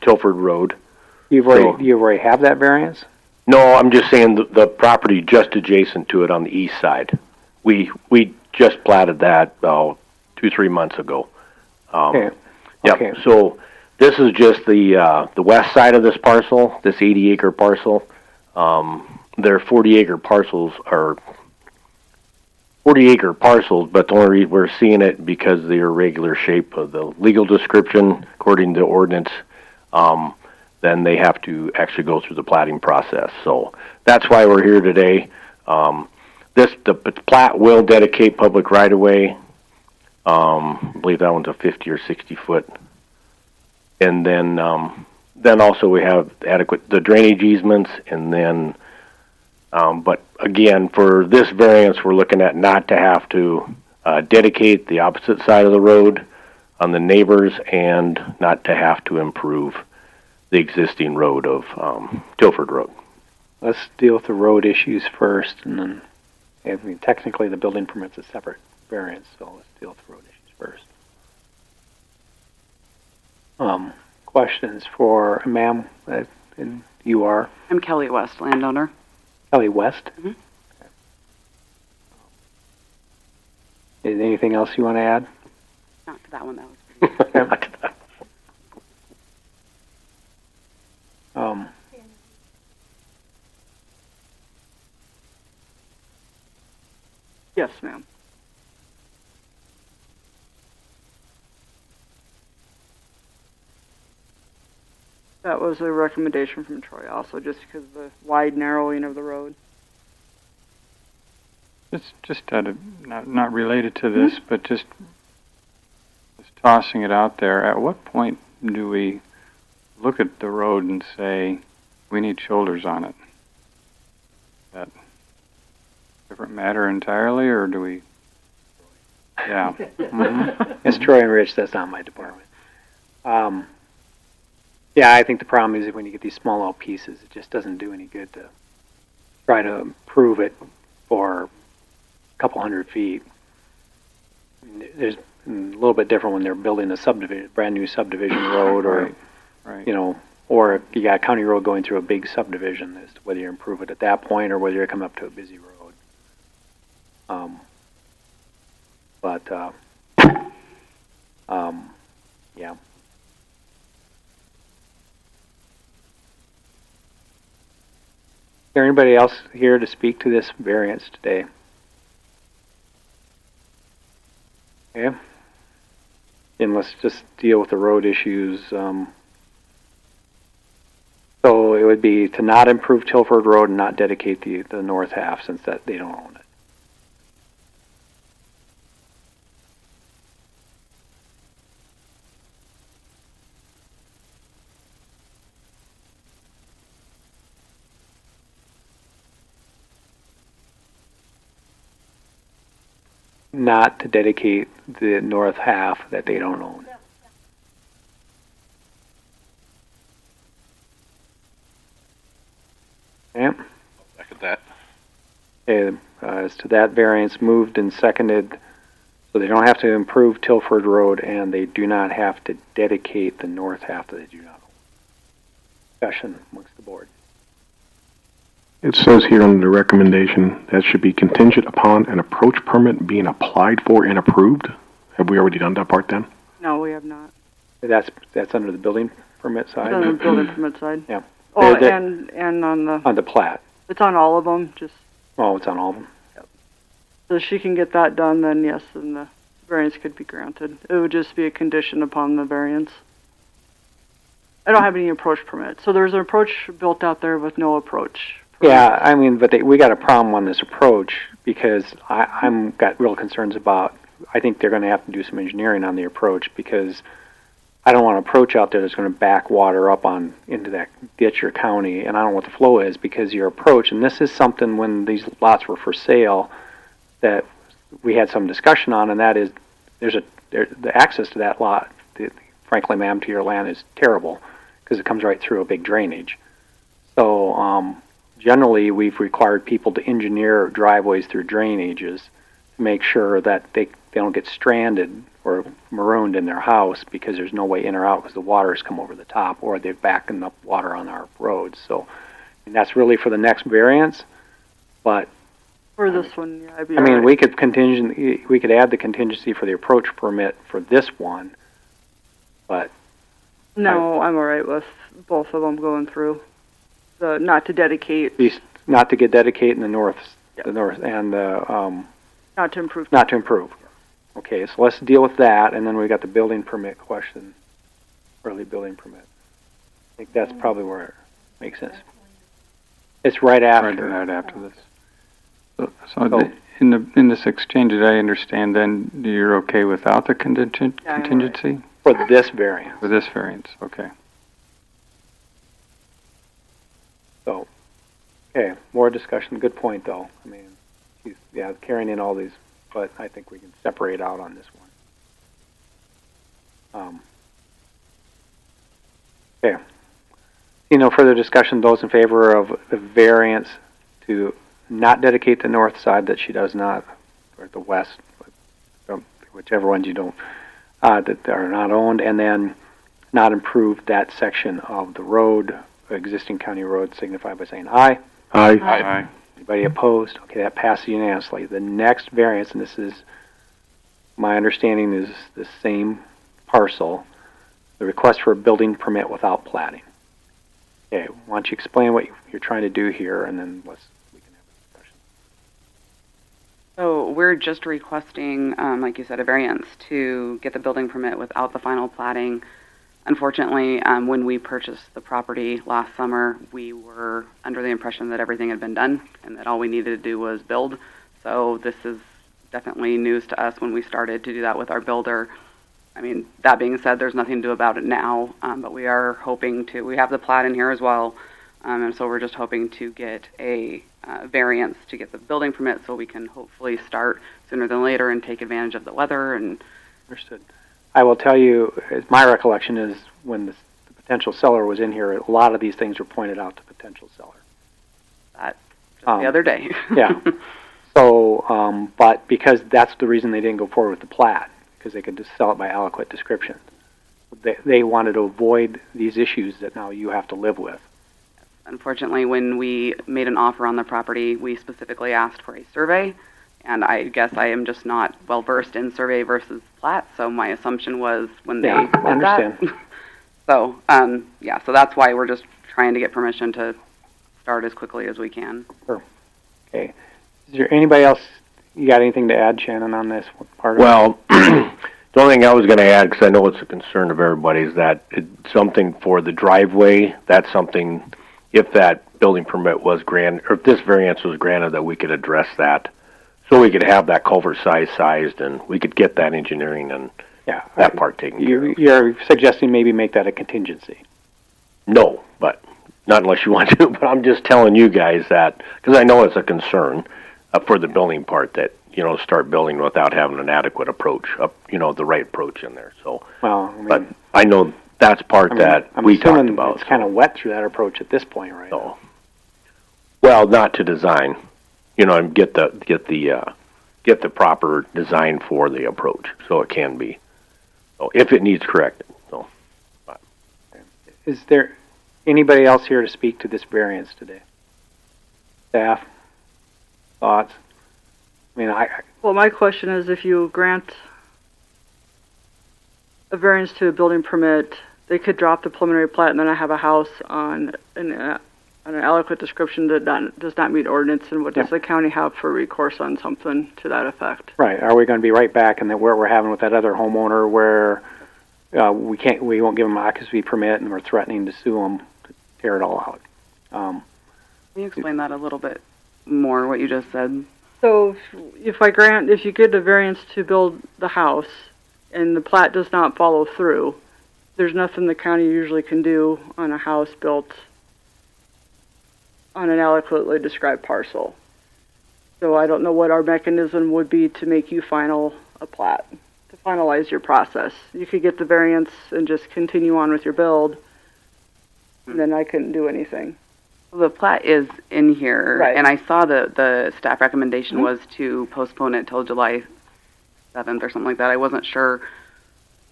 Tilford Road. You already have that variance? No, I'm just saying the property just adjacent to it on the east side. We just platted that 2-3 months ago. Okay. Yep. Okay. So this is just the west side of this parcel, this 80-acre parcel. Their 40-acre parcels are 40-acre parcels, but the only reason we're seeing it because of the irregular shape of the legal description, according to ordinance. Then they have to actually go through the platting process. So that's why we're here today. The plat will dedicate public right-of-way. I believe that one's a 50 or 60 foot. And then also we have the drainage easements, and then, but again, for this variance, we're looking at not to have to dedicate the opposite side of the road on the neighbors, and not to have to improve the existing road of Tilford Road. let's deal with the road issues first, and then, I mean, technically the building permit's a separate variance, so let's deal with the road issues first. Questions for ma'am, and you are I'm Kelly West, landowner. Kelly West? Mhm. Is there anything else you want to add? Not to that one, that was Yes, ma'am. That was a recommendation from Troy also, just because of the wide narrowing of the road. It's just not related to this, but just tossing it out there. At what point do we look at the road and say we need shoulders on it? Is that a different matter entirely, or do we? Yeah. It's Troy and Rich, that's not my department. Yeah, I think the problem is when you get these small little pieces, it just doesn't do any good to try to improve it for a couple hundred feet. There's a little bit different when they're building a subdivision, brand new subdivision road, or Right. you know, or if you got a county road going through a big subdivision, as to whether you improve it at that point or whether you come up to a busy road. Yeah. Is there anybody else here to speak to this variance today? Okay. Then let's just deal with the road issues. So it would be to not improve Tilford Road and not dedicate the north half, since that they don't own it. Not to dedicate the north half that they don't own. Okay. Second that. Okay, as to that variance, moved and seconded, so they don't have to improve Tilford Road and they do not have to dedicate the north half that they do not own. Discussion amongst the board. It says here on the recommendation that should be contingent upon an approach permit being applied for and approved. Have we already done that part then? No, we have not. That's under the building permit side? It's on the building permit side. Yeah. Oh, They're- and on the, On the plat. it's on all of them, just, Oh, it's on all of them. so she can get that done, then yes, then the variance could be granted. It would just be a condition upon the variance. I don't have any approach permit, so there's an approach built out there with no approach. Yeah, I mean, but we got a problem on this approach because I'm got real concerns about, I think they're gonna have to do some engineering on the approach because I don't want an approach out there that's gonna back water up into that ditch or county, and I don't know what the flow is because your approach, and this is something when these lots were for sale that we had some discussion on, and that is the access to that lot, frankly, ma'am, to your land is terrible because it comes right through a big drainage. So, generally, we've required people to engineer driveways through drainages to make sure that they don't get stranded or marooned in their house because there's no way in or out because the water has come over the top or they're backing up water on our roads. So, and that's really for the next variance. But For this one, yeah, I'd be I mean, alright. we could add the contingency for the approach permit for this one, but No, I'm alright with both of them going through. The, not to dedicate, not to get dedicated in the north, Yeah. the north, and not to improve. not to improve. Okay, so let's deal with that, and then we got the building permit question, early building permit. I think that's probably where it makes sense. It's right after. Right after this. So in this exchange, did I understand then you're okay without the Yeah, I'm all right. contingency For this variance. for this variance? Okay. So, okay, more discussion. Good point, though. I mean, yeah, carrying in all these, but I think we can separate out on this one. Okay. No further discussion. Those in favor of the variance to not dedicate the north side that she does not, or the west, whichever ones you don't, that are not owned, and then not improve that section of the road, existing county road, signify by saying aye. Aye. Aye. Anybody opposed? Okay, that passes unanimously. The next variance, and this is, my understanding is the same parcel, the request for a building permit without platting. Okay, why don't you explain what you're trying to do here, and then we can have a discussion. So we're just requesting, like you said, a variance to get the building permit without the final platting. Unfortunately, when we purchased the property last summer, we were under the impression that everything had been done and that all we needed to do was build. So this is definitely news to us when we started to do that with our builder. I mean, that being said, there's nothing to do about it now, but we are hoping to, we have the plat in here as well, and so we're just hoping to get a variance to get the building permit so we can hopefully start sooner than later and take advantage of the weather. And Understood. I will tell you, my recollection is when the potential seller was in here, a lot of these things were pointed out to potential seller. that just the other day. Yeah. So, but because that's the reason they didn't go forward with the plat, because they could just sell it by aliquot description. They wanted to avoid these issues that now you have to live with. Unfortunately, when we made an offer on the property, we specifically asked for a survey, and I guess I am just not well versed in survey versus plat, so my assumption was when they Yeah, did I understand. that. So, yeah, so that's why we're just trying to get permission to start as quickly as we can. Okay. Is there anybody else, you got anything to add, Shannon, on this part of it? Well, the only thing I was going to add, because I know it's a concern of everybody, is that it's something for the driveway. That's something, if that building permit was granted, or if this variance was granted, that we could address that. So we could have that culvert sized, and we could get that engineering and Yeah. that part taken care of. You're suggesting maybe make that a contingency. No, but not unless you want to. But I'm just telling you guys that, because I know it's a concern for the building part, that, you know, start building without having an adequate approach, the right approach in there. So, Well, but I know that's part that I'm we talked assuming about. it's kind of wet through that approach at this point, right? So, well, not to design, and get the proper design for the approach, so it can be. So if it needs corrected. So, Is there anybody else here to speak to this variance today? Staff? Thoughts? I mean, Well, my question is, if you grant a variance to a building permit, they could drop the preliminary plat and then I have a house on an adequate description that does not meet ordinance, and what does the county have for recourse on something to that effect? Right. Are we going to be right back in that where we're having with that other homeowner where we won't give them an occupancy permit and we're threatening to sue them to tear it all out? Can you explain that a little bit more, what you just said? So if you get a variance to build the house and the plat does not follow through, there's nothing the county usually can do on a house built on an adequately described parcel. So I don't know what our mechanism would be to make you final a plat, to finalize your process. You could get the variance and just continue on with your build, and then I couldn't do anything. Well, the plat is in here, Right. and I saw the staff recommendation was to postpone it till July 7th or something like that. I wasn't sure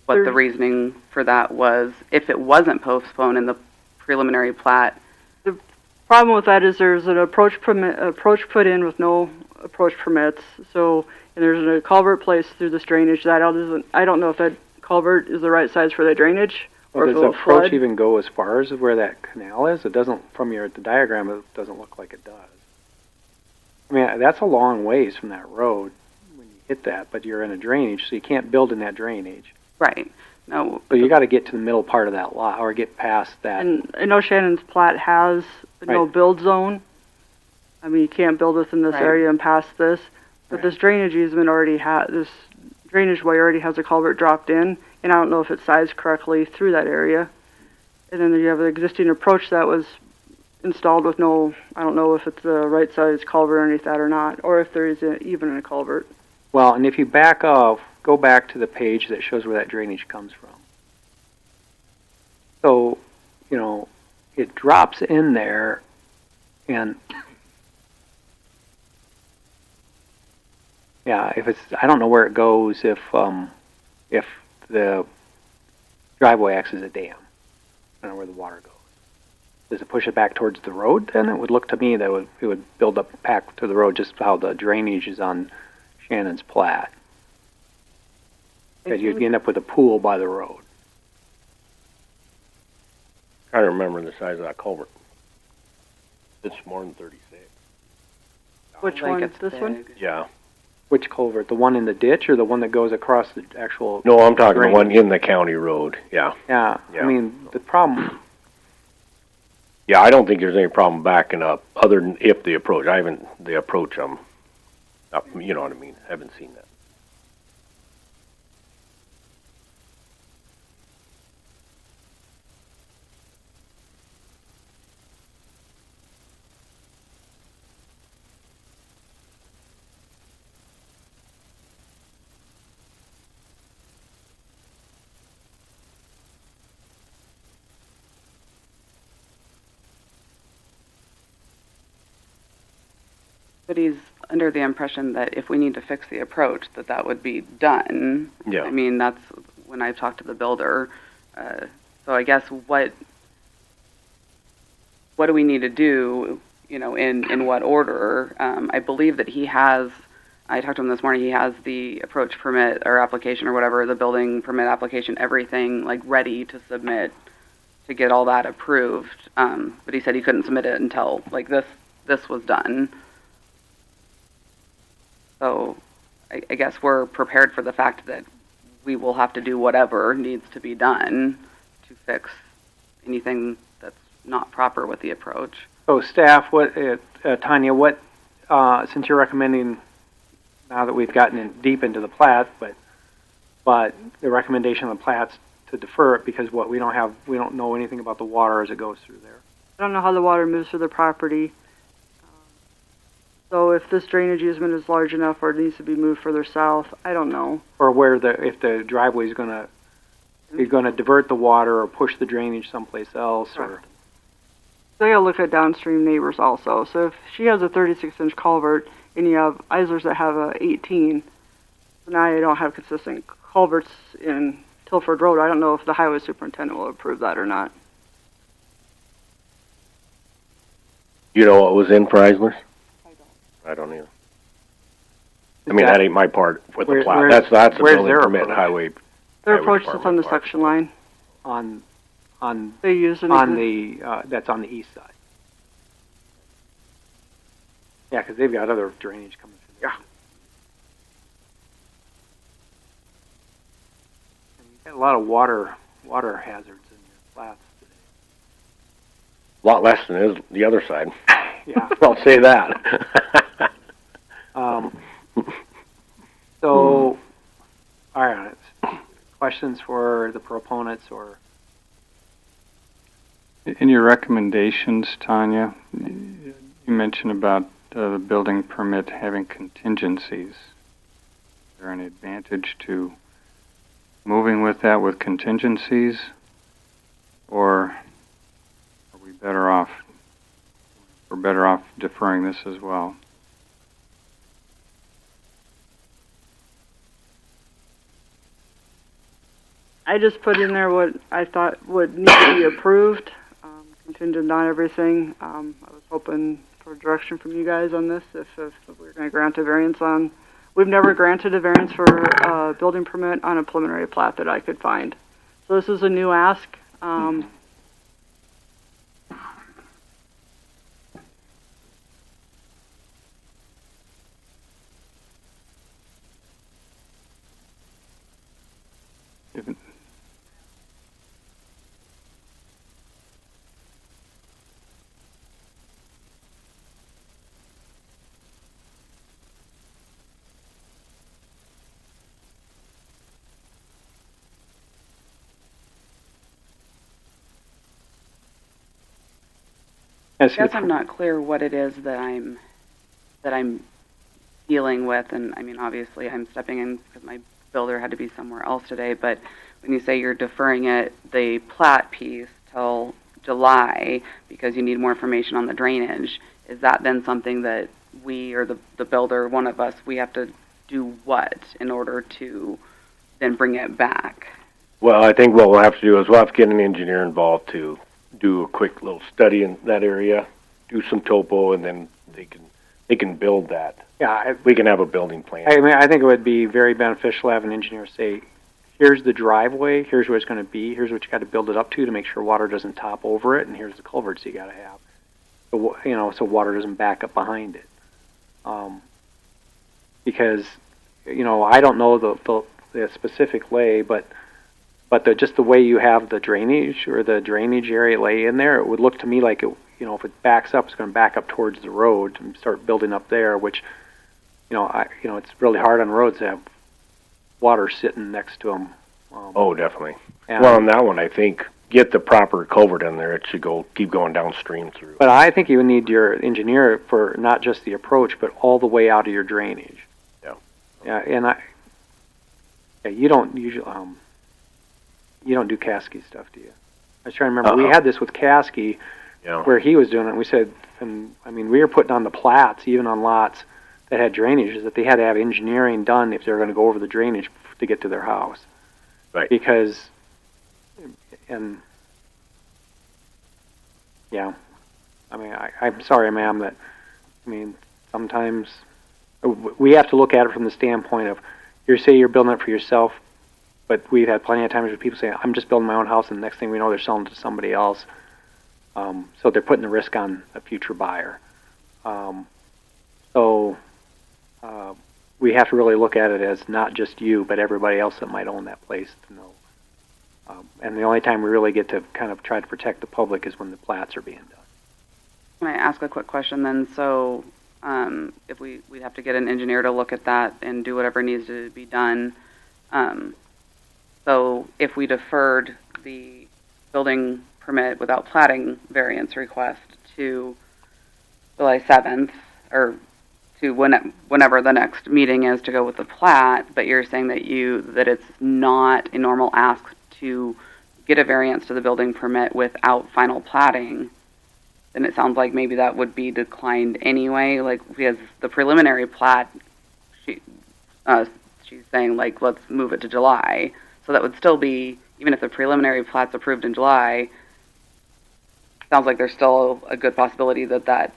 what the reasoning for that was. If it wasn't postponed in the preliminary plat, Problem with that is there's an approach put in with no approach permits. So and there's a culvert placed through this drainage that I don't know if that culvert is the right size for the drainage or Well, if does it the will approach flood. even go as far as where that canal is? It doesn't, from the diagram, it doesn't look like it does. I mean, that's a long ways from that road when you hit that, but you're in a drainage, so you can't build in that drainage. right? No. So you got to get to the middle part of that lot, or get past that. And I know Shannon's plat has no Right. build zone. I mean, you can't build within this Right. area and past this. But Right. this drainage easement this drainage way already has a culvert dropped in, and I don't know if it's sized correctly through that area. And then you have an existing approach that was installed with I don't know if it's the right size culvert underneath that or not, or if there is even a culvert. Well, and if you back off, go back to the page that shows where that drainage comes from. So, it drops in there, and yeah, if it's, I don't know where it goes if the driveway acts as a dam. I don't know where the water goes. Does it push it back towards the road? Then it would look to me that it would build up back to the road, just how the drainage is on Shannon's plat. Because you'd end up with a pool by the road. Trying to remember the size of that culvert. It's more than 36. Which one? This one? Yeah. Which culvert? The one in the ditch or the one that goes across the actual? No, I'm talking the drainage? one in the county road. Yeah. Yeah. Yeah. I mean, the problem. Yeah, I don't think there's any problem backing up, other than if the approach. I haven't the approach. You know what I mean. I haven't seen that. But he's under the impression that if we need to fix the approach, that would be done. Yeah. I mean, that's when I've talked to the builder. So I guess what do we need to do, you know, in what order? I believe that he has, I talked to him this morning, he has the approach permit or application or whatever, the building permit application, everything like ready to submit to get all that approved. But he said he couldn't submit it until like this was done. So I guess we're prepared for the fact that we will have to do whatever needs to be done to fix anything that's not proper with the approach. So staff, what, Tanya, what, since you're recommending, now that we've gotten in deep into the plat, but the recommendation of the plat's to defer it because what, we don't know anything about the water as it goes through there. I don't know how the water moves through the property. So if this drainage easement is large enough or it needs to be moved further south, I don't know. Or where if the driveway is you're gonna divert the water or push the drainage someplace else, or. So you gotta look at downstream neighbors also. So if she has a 36-inch culvert and you have Islers that have a 18, so now you don't have consistent culverts in Tilford Road. I don't know if the highway superintendent will approve that or not. You know what was in for Eisler's? I don't either. I mean, that ain't my part with the plat. That's the building permit and highway. Their approach is on the section line. On they use it on the that's on the east side. Yeah, because they've got other drainage coming through there. Yeah. And you've got a lot of water hazards in your flats today. A lot less than is the other side. Yeah. I'll say that. So, all right. Questions for the proponents or? In your recommendations, Tanya, you mentioned about the building permit having contingencies. Is there an advantage to moving with that with contingencies, or are we better off? We're better off deferring this as well. I just put in there what I thought would need to be approved, contingent on everything. I was hoping for direction from you guys on this, if we're going to grant a variance on. We've never granted a variance for a building permit on a preliminary plat that I could find. So this is a new ask. I guess I'm not clear what it is that I'm dealing with, and I mean, obviously I'm stepping in because my builder had to be somewhere else today, but when you say you're deferring it, the plat piece till July because you need more information on the drainage, is that then something that we or the builder, one of us, we have to do what in order to then bring it back? Well, I think what we'll have to do is we'll have to get an engineer involved to do a quick little study in that area, do some topo, and then they can build that. Yeah, We can have a building plan. I mean, I think it would be very beneficial to have an engineer say, here's the driveway, here's where it's going to be, here's what you got to build it up to make sure water doesn't top over it, and here's the culverts you got to have. So, so water doesn't back up behind it. Because, I don't know the specific lay, but just the way you have the drainage or the drainage area lay in there, it would look to me like it, if it backs up, it's going to back up towards the road and start building up there, which, it's really hard on roads to have water sitting next to them. Oh, definitely. And, Well, on that one, I think get the proper culvert in there. It should keep going downstream through. But I think you would need your engineer for not just the approach, but all the way out of your drainage. Yeah. Yeah, and you don't usually, you don't do Caskey stuff, do you? I was trying to remember. We had this with Caskey, where he was doing it. And we said, we were putting on the plats, even on lots that had drainage, that they had to have engineering done if they were going to go over the drainage to get to their house. Right. Because, I'm sorry, ma'am, sometimes we have to look at it from the standpoint of, you're building it for yourself, but we've had plenty of times where people say, I'm just building my own house, and the next thing we know, they're selling it to somebody else. So they're putting the risk on a future buyer. We have to really look at it as not just you, but everybody else that might own that place to know. And the only time we really get to kind of try to protect the public is when the plats are being done. Can I ask a quick question then? So if we'd have to get an engineer to look at that and do whatever needs to be done. So if we deferred the building permit without platting variance request to July 7th, or to whenever the next meeting is to go with the plat, but you're saying that it's not a normal ask to get a variance to the building permit without final platting, then it sounds like maybe that would be declined anyway. Like, because the preliminary plat, she's saying, like, let's move it to July. So that would still be, even if the preliminary plat's approved in July, sounds like there's still a good possibility that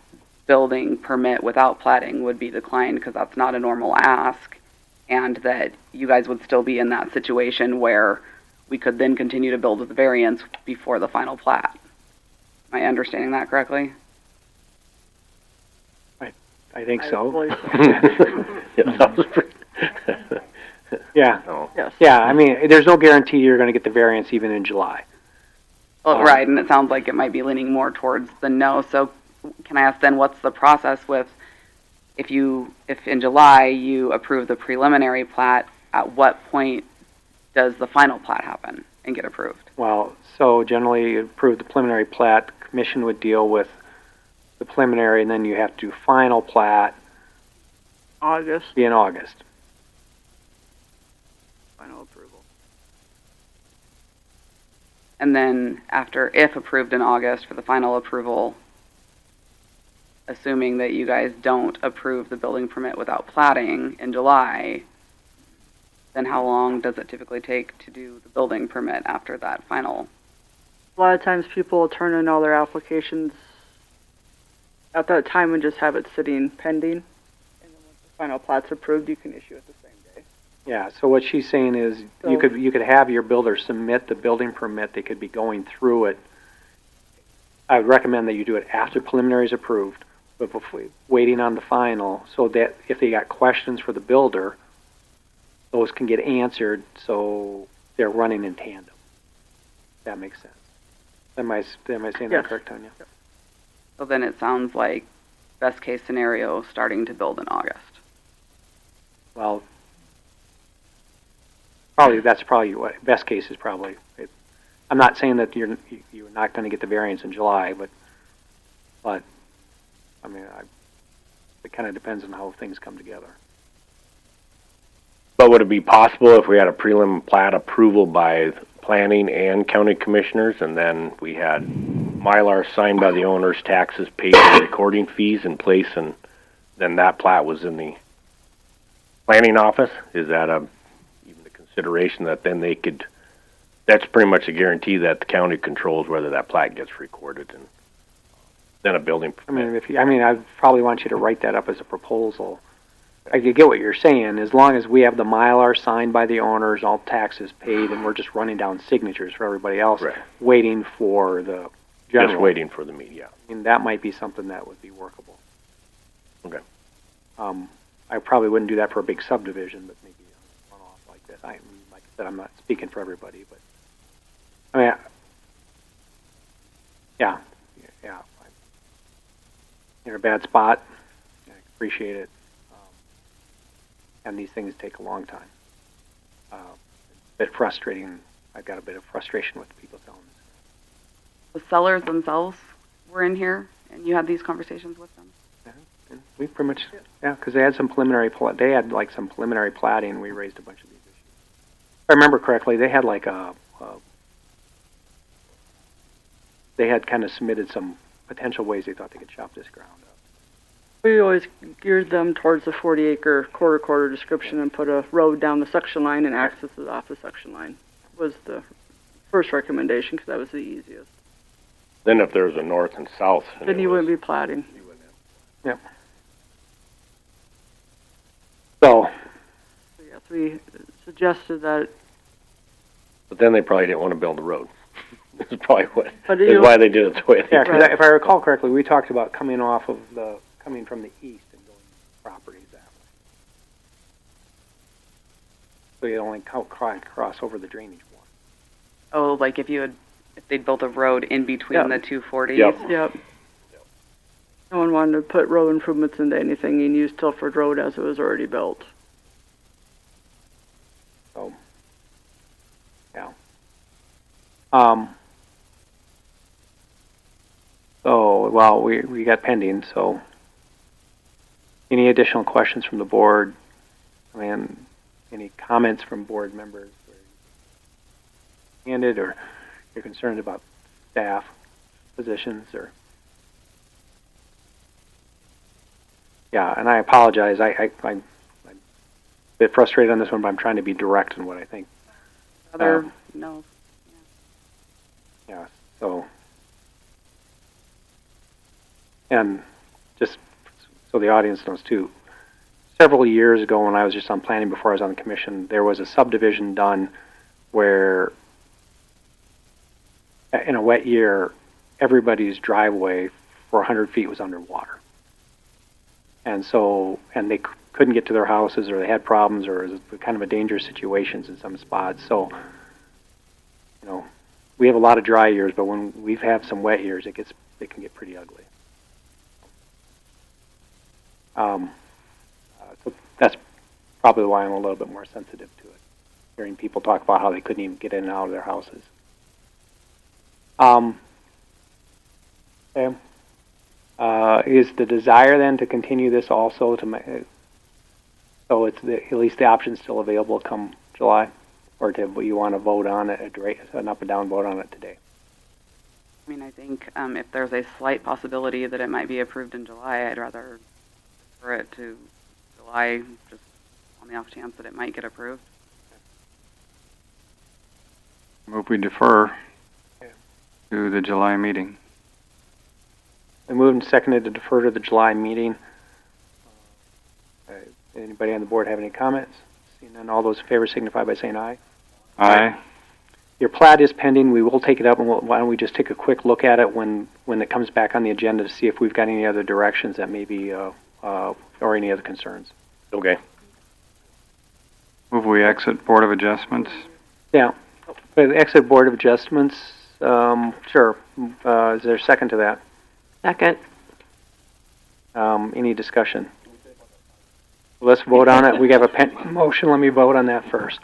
building permit without platting would be declined because that's not a normal ask, and that you guys would still be in that situation where we could then continue to build with the variance before the final plat. Am I understanding that correctly? I think so. Yeah. Yes. Yeah, there's no guarantee you're going to get the variance even in July. Well, right, and it sounds like it might be leaning more towards the no. So can I ask then, what's the process with, if in July you approve the preliminary plat, at what point does the final plat happen and get approved? Well, so generally you approve the preliminary plat, commission would deal with the preliminary, and then you have to do final plat. August. Be in August. Final approval. And then if approved in August for the final approval, assuming that you guys don't approve the building permit without platting in July, then how long does it typically take to do the building permit after that final? A lot of times people will turn in all their applications at that time and just have it sitting pending. And then once the final plat's approved, you can issue it the same day. Yeah, so what she's saying is you could have your builder submit the building permit. They could be going through it. I would recommend that you do it after preliminary is approved, but before waiting on the final, so that if they got questions for the builder, those can get answered, so they're running in tandem. That makes sense. Am I saying that correct, Tanya? Yep. So then it sounds like best case scenario starting to build in August. Well, that's probably what best case is probably. I'm not saying that you're not going to get the variance in July, but it kind of depends on how things come together. But would it be possible if we had a prelim plat approval by planning and county commissioners, and then we had Mylar signed by the owners, taxes paid, and recording fees in place, and then that plat was in the planning office. Is that even a consideration that then they could? That's pretty much a guarantee that the county controls whether that plat gets recorded, and then a building permit. I probably want you to write that up as a proposal. I get what you're saying. As long as we have the Mylar signed by the owners, all taxes paid, and we're just running down signatures for everybody else, Right. waiting for the general. Just waiting for the media. I mean, that might be something that would be workable. Okay. I probably wouldn't do that for a big subdivision, but maybe a one-off like this. Like I said, I'm not speaking for everybody, but I mean, yeah. You're in a bad spot. I appreciate it. And these things take a long time. A bit frustrating. I've got a bit of frustration with people telling us. The sellers themselves were in here, and you had these conversations with them? And we pretty much, because they had some preliminary, they had like some preliminary platting, and we raised a bunch of these issues. If I remember correctly, they had like they had kind of submitted some potential ways they thought they could chop this ground up. We always geared them towards the 40-acre quarter description and put a road down the section line and access it off the section line was the first recommendation because that was the easiest. Then if there's a north and south. Then you wouldn't be platting. You wouldn't have. Yep. So. Yes, we suggested that. But then they probably didn't want to build a road. This is probably But is why they did it the way they Yeah, did. because if I recall correctly, we talked about coming from the east and going properties that way. So you only cross over the drainage one. Oh, like if they'd built a road in between the 240s? Yep. No one wanted to put road improvements into anything and use Tilford Road as it was already built. So, yeah. Well, we got pending, so any additional questions from the board? I mean, any comments from board members? Handed, or you're concerned about staff positions, or? Yeah, and I apologize. I'm a bit frustrated on this one, but I'm trying to be direct in what I think. No. Yeah, so. And just so the audience knows too, several years ago when I was just on planning before I was on the commission, there was a subdivision done where in a wet year, everybody's driveway for 100 feet was underwater. And so, and they couldn't get to their houses, or they had problems, or it was kind of a dangerous situations in some spots. So, you know, we have a lot of dry years, but when we have some wet years, it can get pretty ugly. So that's probably why I'm a little bit more sensitive to it. Hearing people talk about how they couldn't even get in and out of their houses. Okay. Is the desire then to continue this also so it's at least the option's still available come July, or do you want to vote on it, an up and down vote on it today? I mean, I think if there's a slight possibility that it might be approved in July, I'd rather defer it to July, just on the off chance that it might get approved. Move we defer to the July meeting. We moved and seconded to defer to the July meeting. Anybody on the board have any comments? Seeing none, all those in favor signify by saying aye. Aye. Your plat is pending. We will take it up, and why don't we just take a quick look at it when it comes back on the agenda to see if we've got any other directions that maybe, or any other concerns. Okay. Move we exit Board of Adjustments. Yeah. Exit Board of Adjustments, sure. Is there a second to that? Second. Any discussion? Let's vote on it. We have a motion. Let me vote on that first.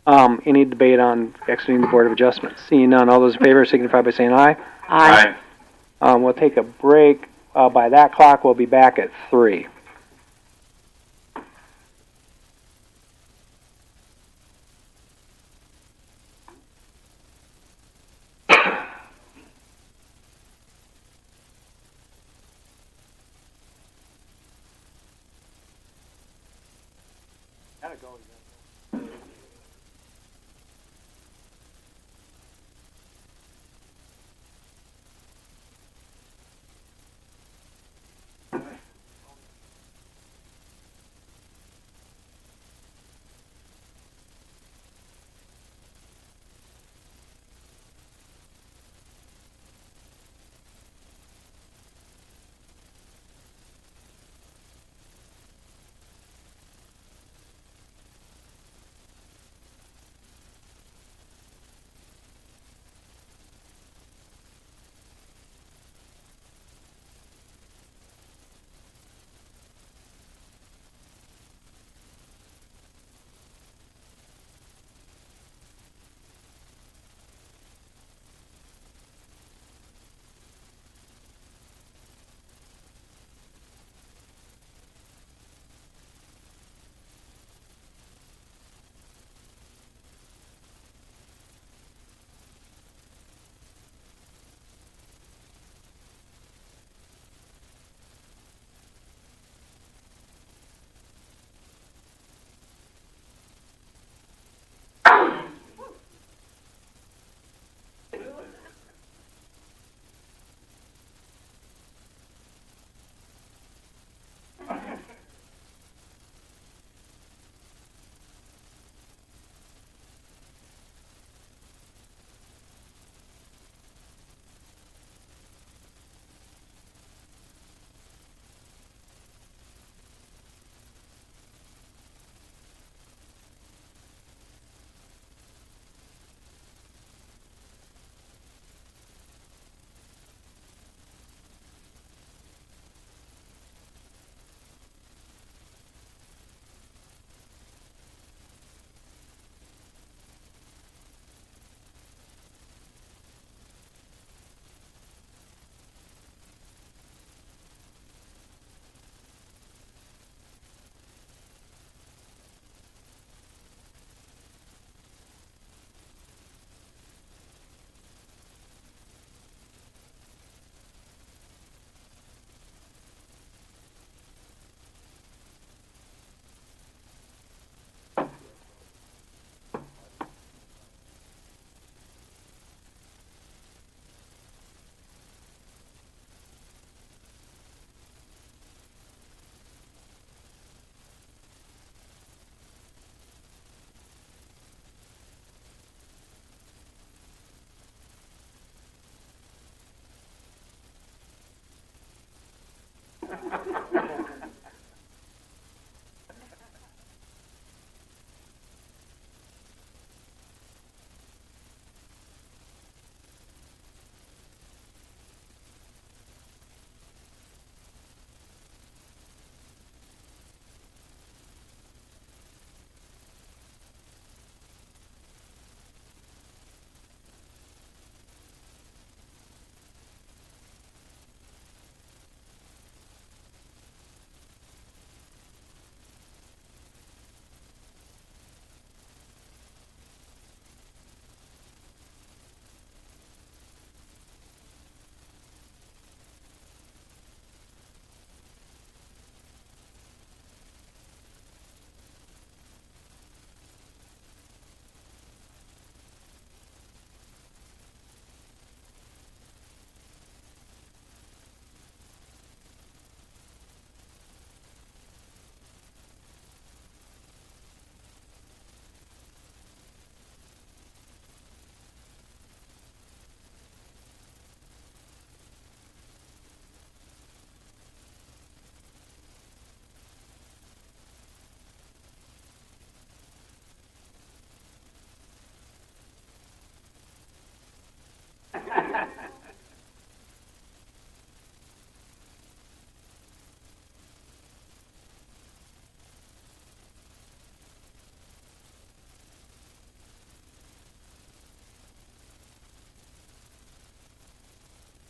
Any debate on exiting the Board of Adjustments? Seeing none, all those in favor signify by saying aye. Aye. We'll take a break. By that clock, we'll be back at 3.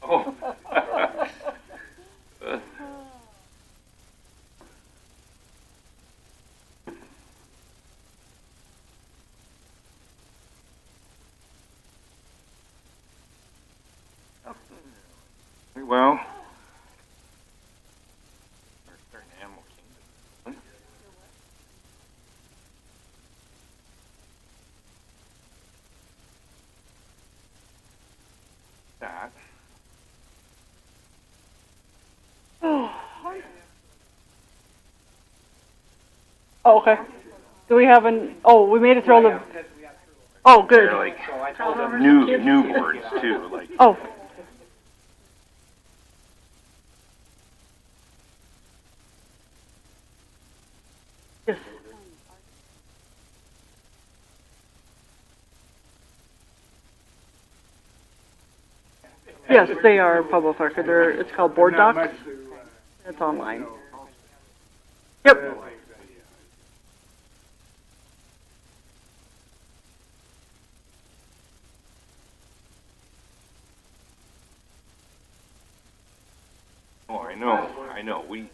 Oh. Well, Oh, okay. Do we have we made it through all the, oh, good. They're like new boards too, like. Oh. Yes. Yes, they are public record. It's called Board Docs. It's online. Yep. Oh, I know. We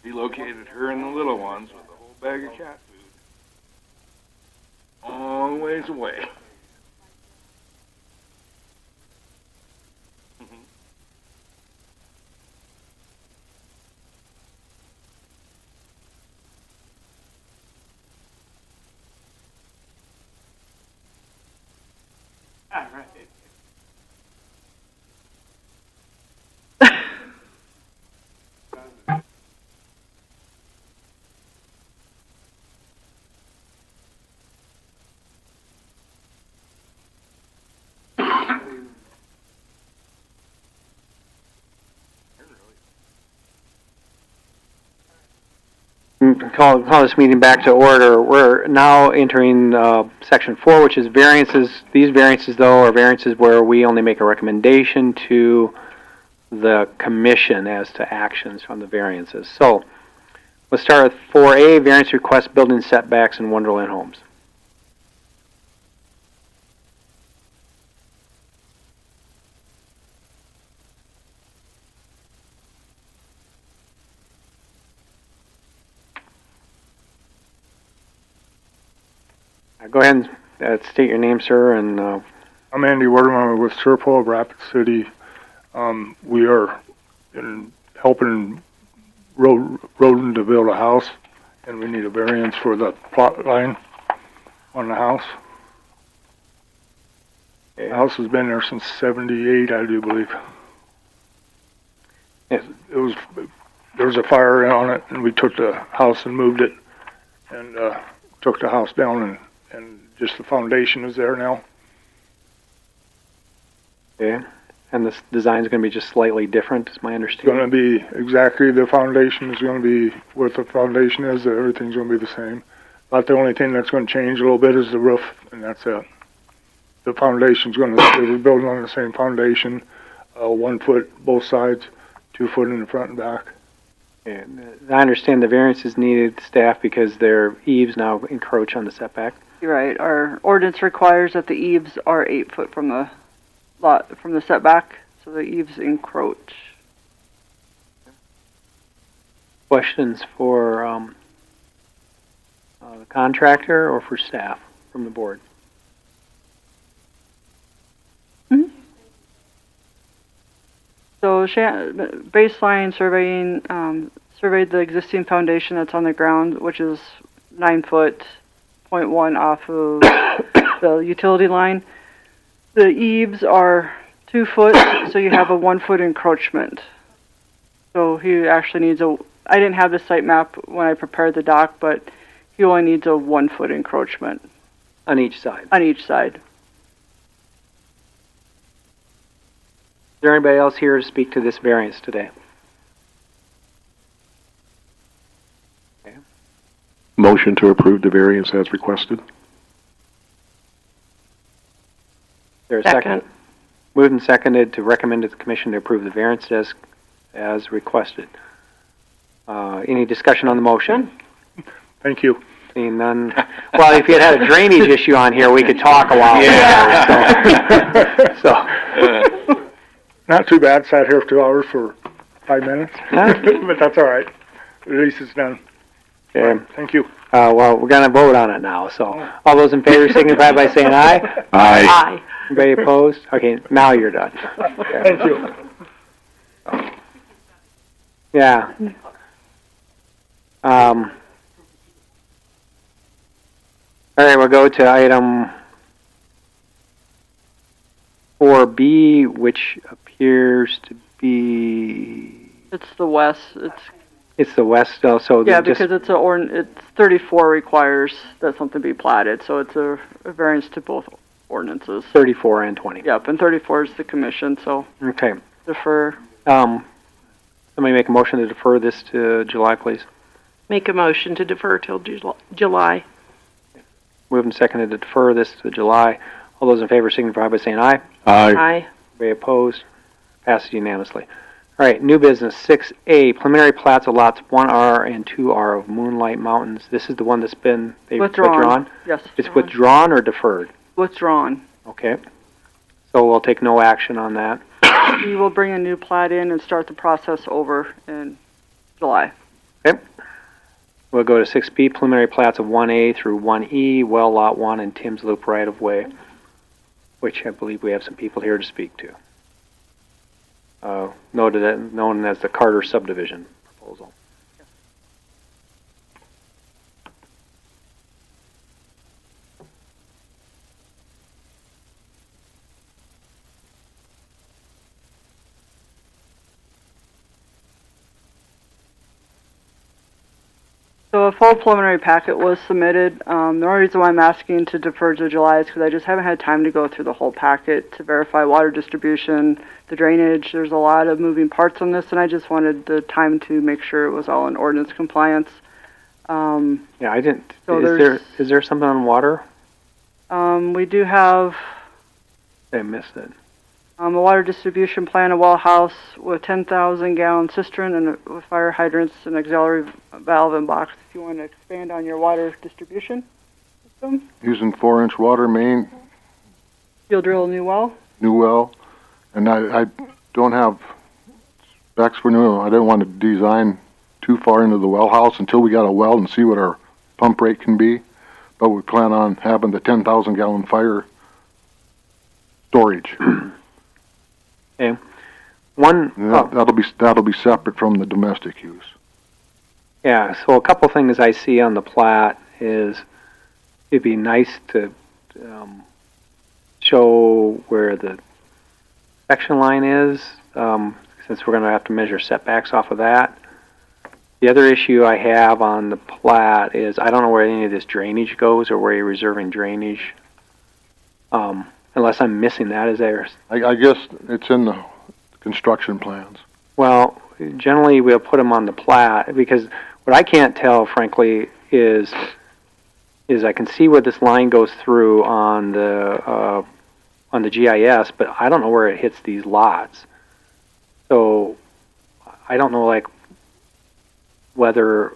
relocated her and the little ones with a whole bag of cat food. Long ways away. All right. Call this meeting back to order. We're now entering section 4, which is variances. These variances, though, are variances where we only make a recommendation to the commission as to actions from the variances. So let's start with 4A, variance request building setbacks in Wonderland Homes. Go ahead and state your name, sir, and I'm Andy Werdeman with Serpo of Rapid City. We are helping Roden to build a house, and we need a variance for the plot line on the house. The house has been there since '78, I do believe. Yes. There was a fire on it, and we took the house and moved it, and took the house down, and just the foundation is there now. okay. And this design is going to be just slightly different, is my It's understanding. going to be exactly, the foundation is going to be what the foundation is, everything's going to be the same. About the only thing that's going to change a little bit is the roof, and that's it. The foundation's going to, we're building on the same foundation, 1 foot both sides, 2 foot in the front and back. And I understand the variance is needed, staff, because their eaves now encroach on the setback. You're right. Our ordinance requires that the eaves are 8 foot from the lot, from the setback, so the eaves encroach. Questions for the contractor or for staff from the board? So baseline surveying surveyed the existing foundation that's on the ground, which is 9 foot, 0.1 off of the utility line. The eaves are 2 foot, so you have a 1 foot encroachment. So he actually needs I didn't have the site map when I prepared the doc, but he only needs a 1 foot encroachment. On each side. On each side. Is there anybody else here to speak to this variance today? Okay. Motion to approve the variance as requested. Is there a second? Moved and seconded to recommend to the commission to approve the variance as requested. Any discussion on the motion? Thank you. Seeing none. Well, if you had a drainage issue on here, we could talk a while. Yeah. So. Not too bad. Sat here for 2 hours for 5 minutes, but that's all right. At least it's done. Okay. Thank you. Well, we're going to vote on it now. So, all those in favor signify by saying aye. Aye. Aye. Anybody opposed? Okay, now you're done. Okay. Thank you. Yeah. All right, we'll go to item 4B, which appears to be... It's the west. It's It's the west, so Yeah, just, because it's 34 requires that something be platted, so it's a variance to both ordinances. 34 and 20. Yep, and 34 is the commission, so Okay. defer. Somebody make a motion to defer this to July, please. Make a motion to defer till July. Moved and seconded to defer this to July. All those in favor signify by saying aye. Aye. Anybody opposed? Passes unanimously. All right, new business, 6A, preliminary plats of lots 1R and 2R of Moonlight Mountains. This is the one that's been withdrawn? Yes. It's withdrawn or deferred? Withdrawn. Okay. So we'll take no action on that. We will bring a new plat in and start the process over in July. Okay. We'll go to 6B, preliminary plats of 1A through 1E, well lot 1 and Tim's Loop right-of-way, which I believe we have some people here to speak to. Known as the Carter subdivision proposal. So a full preliminary packet was submitted. The only reason why I'm asking to defer to July is because I just haven't had time to go through the whole packet to verify water distribution, the drainage. There's a lot of moving parts on this, and I just wanted the time to make sure it was all in ordinance compliance. Yeah, I didn't. So is there something on water? We do have I missed it. a water distribution plan, a well house with 10,000 gallon cistern and with fire hydrants and auxiliary valve and box. If you want to expand on your water distribution system, Using 4-inch water main, you'll drill a new well. new well, and I don't have specs for new. I didn't want to design too far into the well house until we got a well and see what our pump rate can be. But we plan on having the 10,000 gallon fire storage. Okay. That'll be separate from the domestic use. Yeah, so a couple things I see on the plat is it'd be nice to show where the section line is, since we're going to have to measure setbacks off of that. The other issue I have on the plat is I don't know where any of this drainage goes or where you're reserving drainage. Unless I'm missing that, is there? I guess it's in the construction plans. Well, generally we'll put them on the plat because what I can't tell, frankly, is I can see where this line goes through on the GIS, but I don't know where it hits these lots. So I don't know, like, whether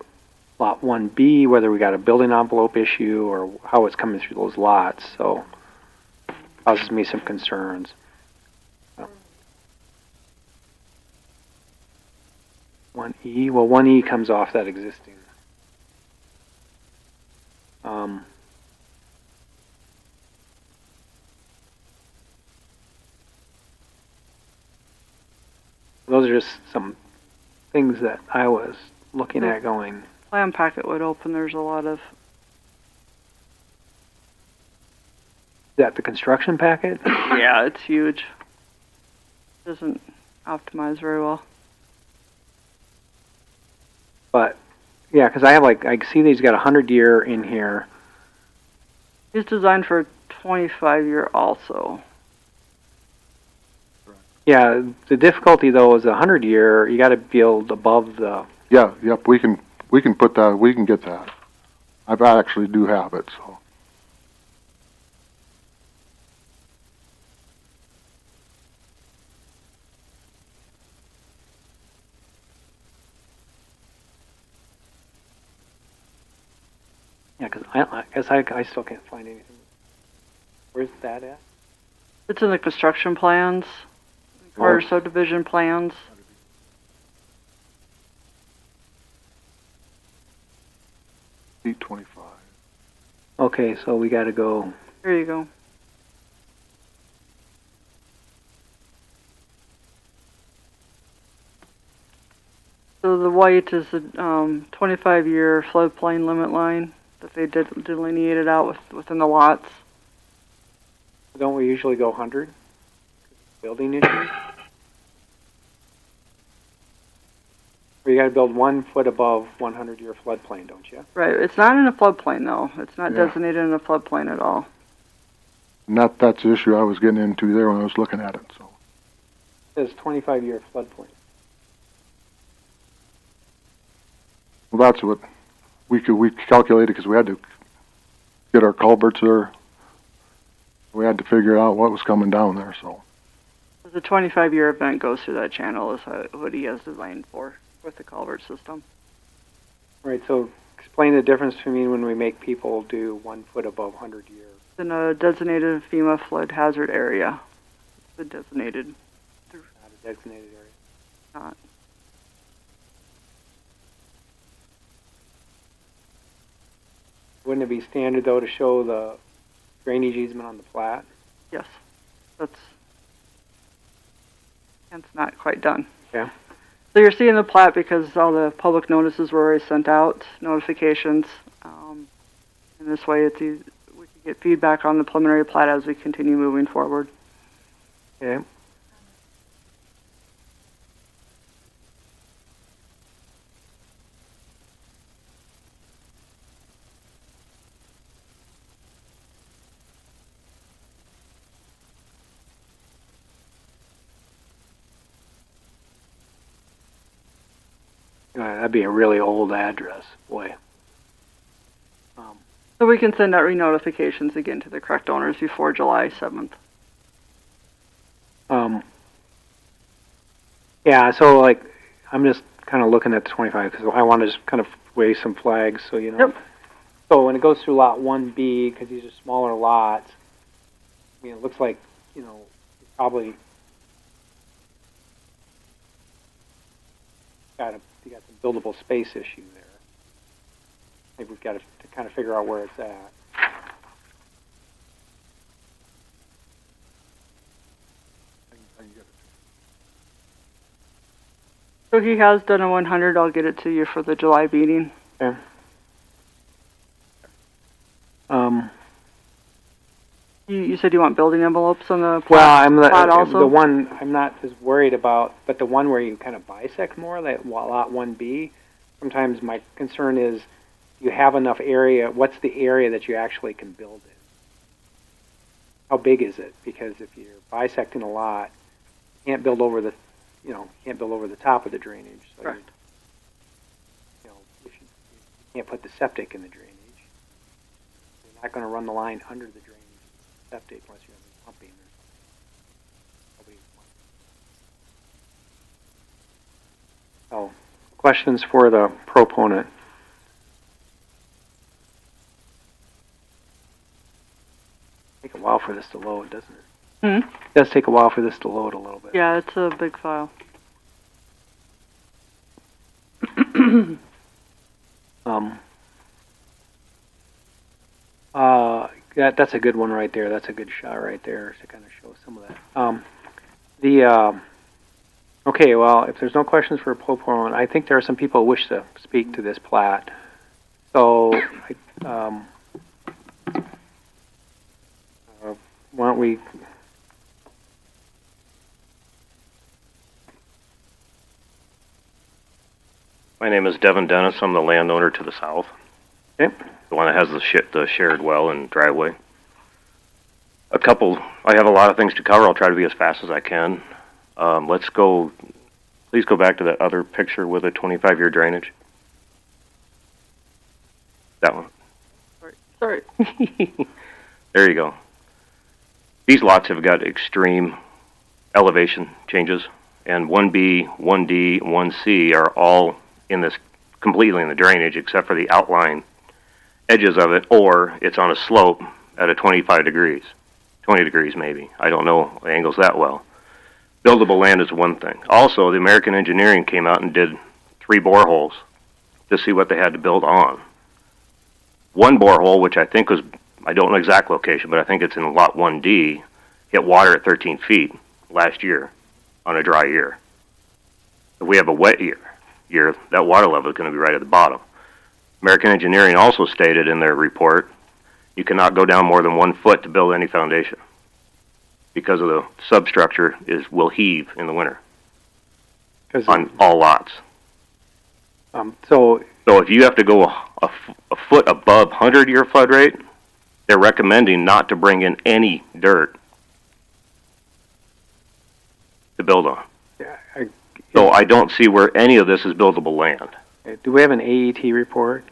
lot 1B, whether we got a building envelope issue or how it's coming through those lots. So causes me some concerns. 1E, well, 1E comes off that existing. Those are just some things that I was looking at going. Plan packet would open. There's a lot of. Is that the construction packet? Yeah, it's huge. Doesn't optimize very well. But yeah, because I have I see that he's got 100-year in here. It's designed for a 25-year also. Yeah, the difficulty though is 100-year. You got to build above the. Yeah, yep. We can put that. We can get that. I actually do have it. So. Yeah, because I guess I still can't find anything. Where's that at? It's in the construction plans, Carter subdivision plans. $825. Okay, so we got to go. There you go. So the white is the 25-year floodplain limit line that they delineated out within the lots. Don't we usually go 100? Building issue? Or you gotta build 1 foot above 100-year floodplain, don't you? Right, it's not in a floodplain though. It's not Yeah. designated in a floodplain at all. And that's the issue I was getting into there when I was looking at it, so. It says 25-year floodplain. Well, that's what we calculated because we had to get our culverts there. We had to figure out what was coming down there, so. The 25-year event goes through that channel is what he has designed for with the culvert system. Right, so explain the difference between when we make people do 1 foot above 100 years. In a designated FEMA flood hazard area. The designated. Not a designated area. Not. Wouldn't it be standard, though, to show the drainage easement on the plat? Yes. That's not quite done. Yeah. So you're seeing the plat because all the public notices were already sent out, notifications. And this way it's easy, we can get feedback on the preliminary plat as we continue moving forward. Okay. That'd be a really old address, boy. So we can send out re-notifications again to the correct owners before July 7th. Yeah, so like, I'm just kind of looking at the 25 because I want to just kind of wave some flags so you know. Yep. So when it goes through lot 1B, because these are smaller lots, I mean, it looks like, you know, probably you got some buildable space issue there. I think we've got to kind of figure out where it's at. So he has done a 100. I'll get it to you for the July meeting. Yeah. You said you want building envelopes on the Well, I'm plat also? the one I'm not as worried about, but the one where you kind of bisect more, like lot 1B. Sometimes my concern is, you have enough area. What's the area that you actually can build in? How big is it? Because if you're bisecting a lot, you can't build over the, top of the drainage. So Correct. You can't put the septic in the drainage. You're not going to run the line under the drainage septic unless you have pumping or something. So, questions for the proponent? Take a while for this to load, doesn't it? It does take a while for this to load a little bit. Yeah, it's a big file. That's a good one right there. That's a good shot right there to kind of show some of that. Okay, well, if there's no questions for a proponent, I think there are some people who wish to speak to this plat. So, why don't we? My name is Devin Dennis. I'm the landowner to the south. Okay. The one that has the shared well and driveway. I have a lot of things to cover. I'll try to be as fast as I can. Please go back to that other picture with a 25-year drainage. That one. Sorry. There you go. These lots have got extreme elevation changes, and 1B, 1D, 1C are all completely in the drainage except for the outline edges of it, or it's on a slope at a 25 degrees, 20 degrees maybe. I don't know angles that well. Buildable land is one thing. Also, the American Engineering came out and did 3 boreholes to see what they had to build on. One borehole, which I think I don't know exact location, but I think it's in lot 1D, hit water at 13 feet last year on a dry year. If we have a wet year, that water level is going to be right at the bottom. American Engineering also stated in their report, you cannot go down more than 1 foot to build any foundation because of the substructure will heave in the winter on all lots. So So if you have to go a foot above 100-year flood rate, they're recommending not to bring in any dirt to build on. So I don't see where any of this is buildable land. do we have an AET report?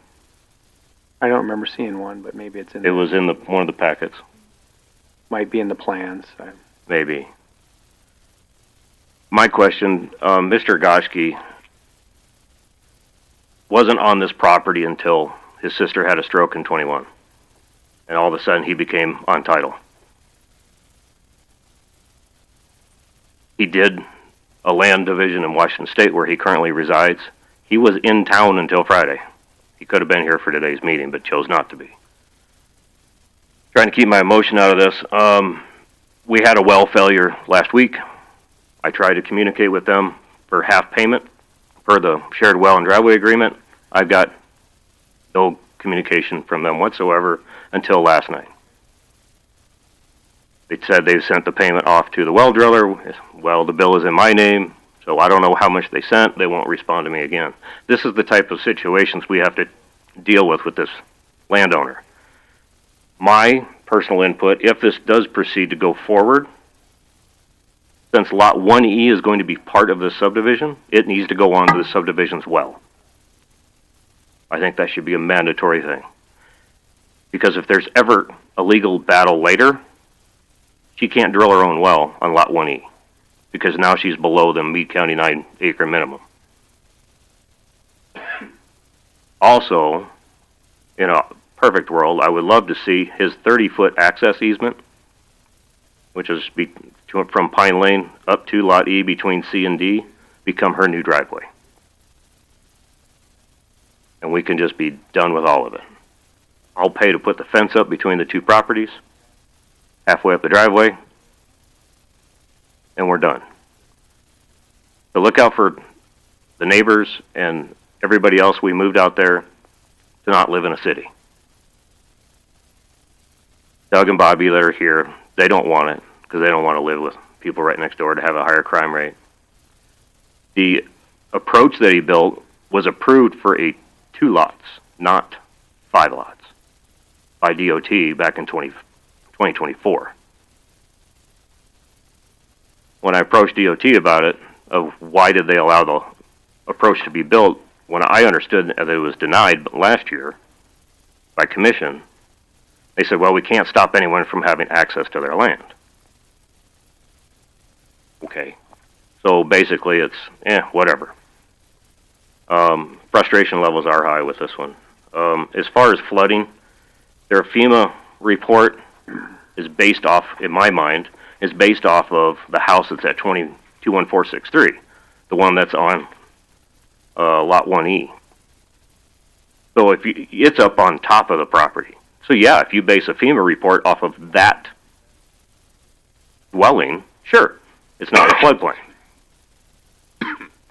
I don't remember seeing one, but maybe it's in. It was in one of the packets. Might be in the plans. Maybe. My question, Mr. Goschke wasn't on this property until his sister had a stroke in 21. And all of a sudden he became on title. He did a land division in Washington State where he currently resides. He was in town until Friday. He could have been here for today's meeting, but chose not to be. Trying to keep my emotion out of this. We had a well failure last week. I tried to communicate with them for half payment per the shared well and driveway agreement. I've got no communication from them whatsoever until last night. They said they've sent the payment off to the well driller. Well, the bill is in my name, so I don't know how much they sent. They won't respond to me again. This is the type of situations we have to deal with this landowner. My personal input, if this does proceed to go forward, since Lot 1E is going to be part of this subdivision, it needs to go on to the subdivision's well. I think that should be a mandatory thing. Because if there's ever a legal battle later, she can't drill her own well on Lot 1E, because now she's below the Meade County 9-acre minimum. Also, in a perfect world, I would love to see his 30-foot access easement, which is from Pine Lane up to Lot E between C and D, become her new driveway. And we can just be done with all of it. I'll pay to put the fence up between the two properties, halfway up the driveway, and we're done. So look out for the neighbors and everybody else we moved out there to not live in a city. Doug and Bobby that are here, they don't want it because they don't want to live with people right next door to have a higher crime rate. The approach that he built was approved for 2 lots, not 5 lots, by DOT back in 2024. When I approached DOT about it, of why did they allow the approach to be built, when I understood that it was denied last year by commission, they said, well, we can't stop anyone from having access to their land. Okay. So basically it's, whatever. Frustration levels are high with this one. As far as flooding, their FEMA report is based off, in my mind, is based off of the house that's at 21463, the one that's on Lot 1E. So it's up on top of the property. So yeah, if you base a FEMA report off of that dwelling, sure, it's not a floodplain.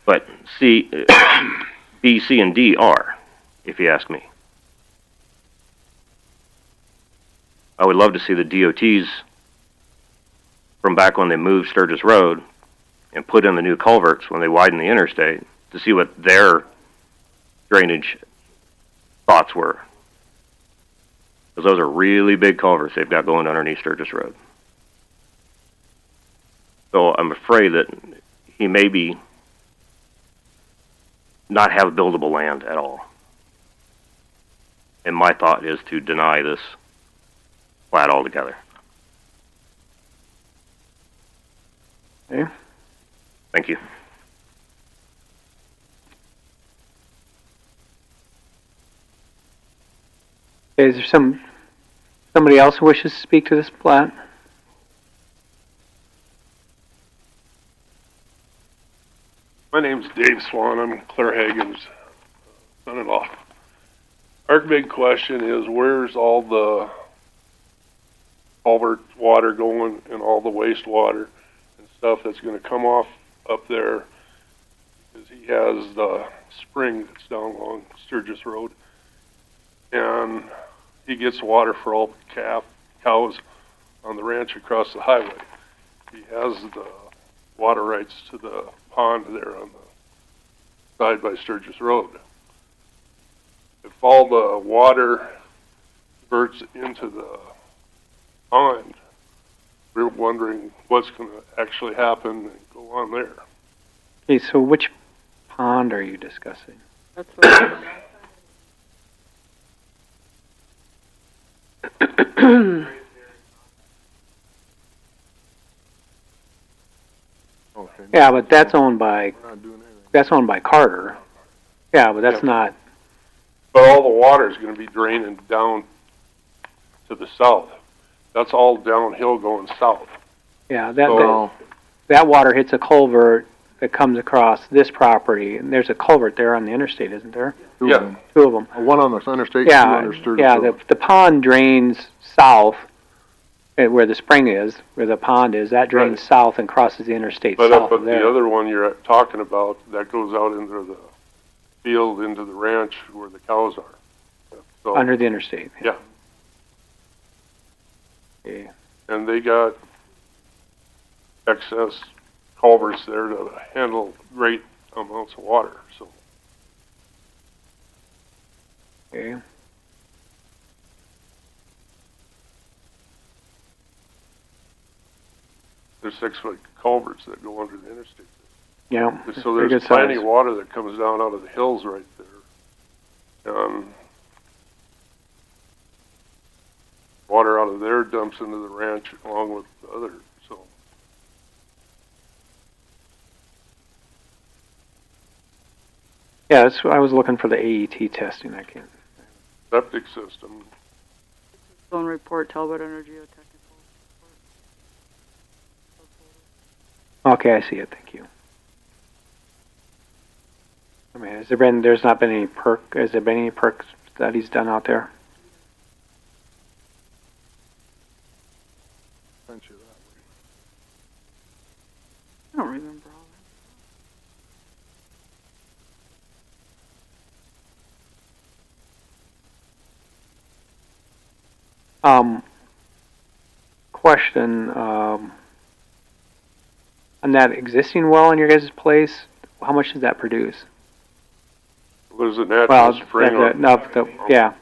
But B, C, and D are, if you ask me. I would love to see the DOTs from back when they moved Sturgis Road and put in the new culverts when they widened the interstate to see what their drainage thoughts were. Because those are really big culverts they've got going underneath Sturgis Road. So I'm afraid that he may be not have buildable land at all. And my thought is to deny this plat altogether. Okay. Thank you. Okay, is there somebody else who wishes to speak to this plat? My name's Dave Swan. I'm Claire Hagen's son-in-law. Our big question is, where's all the culvert water going and all the wastewater and stuff that's going to come off up there? Because he has the spring that's down along Sturgis Road, and he gets water for all the cows on the ranch across the highway. He has the water rights to the pond there on the side by Sturgis Road. if all the water diverts into the pond, we're wondering what's going to actually happen and go on there. Okay, so which pond are you discussing? That's what Okay. Yeah, but that's owned by We're not doing anything. that's owned by Carter. Yeah, but that's Yeah. not. But all the water is going to be draining down to the south. That's all downhill going south. Yeah, that So- that water hits a culvert that comes across this property, and there's a culvert there on the interstate, isn't there? Two Yeah. of them. Two of them. One on the interstate, two Yeah, on the Sturgis yeah. Road. The pond drains south, where the spring is, where the pond is. That drains Right. south and crosses the interstate But south up of at there. the other one you're talking about, that goes out into the field, into the ranch where the cows are. So, Under the interstate. yeah. Okay. And they got excess culverts there to handle great amounts of water, so. Okay. There's 6-foot culverts that go under the interstate. Yeah. So pretty there's good plenty size. of water that comes down out of the hills right there. Water out of there dumps into the ranch along with the other, so. Yeah, that's what I was looking for the AET testing. I can't. Septic system, zone report, Talbot Energy Geotechnical. Okay, I see it. Thank you. I mean, has there been? There's not been any perk. Has there been any perk studies done out there? Sent you that way. I don't remember all Question, on that existing well in your guys' place, how much does that produce? there's a natural Well, spring. yeah.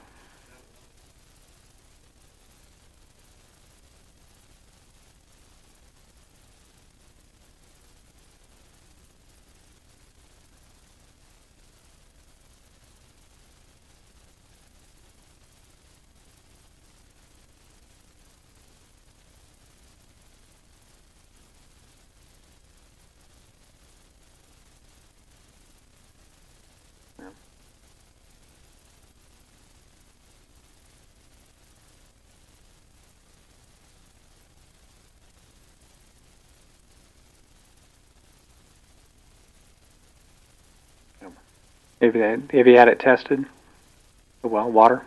Have you had it tested? The well, water?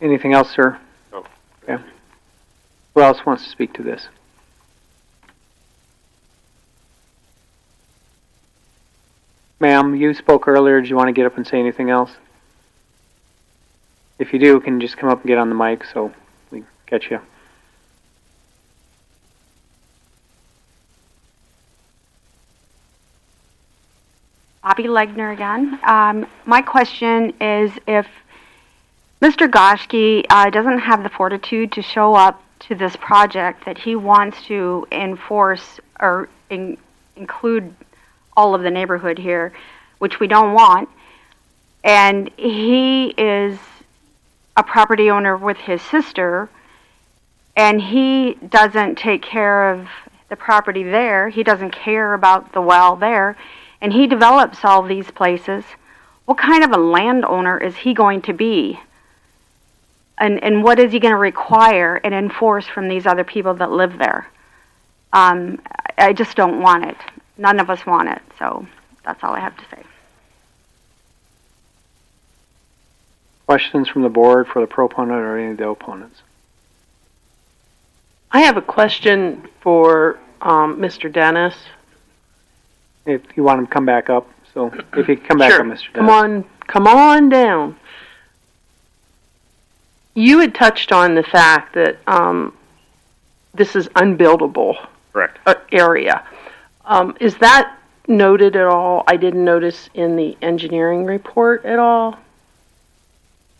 Anything else, sir? No. Okay. Who else wants to speak to this? Ma'am, you spoke earlier. Do you want to get up and say anything else? If you do, can you just come up and get on the mic so we catch you? Bobby Legner again. My question is if Mr. Goschke doesn't have the fortitude to show up to this project that he wants to enforce or include all of the neighborhood here, which we don't want, and he is a property owner with his sister, and he doesn't take care of the property there, he doesn't care about the well there, and he develops all these places, what kind of a landowner is he going to be? And what is he going to require and enforce from these other people that live there? I just don't want it. None of us want it, so that's all I have to say. Questions from the board for the proponent or any of the opponents? I have a question for Mr. Dennis. If you want him to come back up, so if you come back Sure. up, Mr. Dennis. Come on down. You had touched on the fact that this is unbuildable Correct. area. Is that noted at all? I didn't notice in the engineering report at all?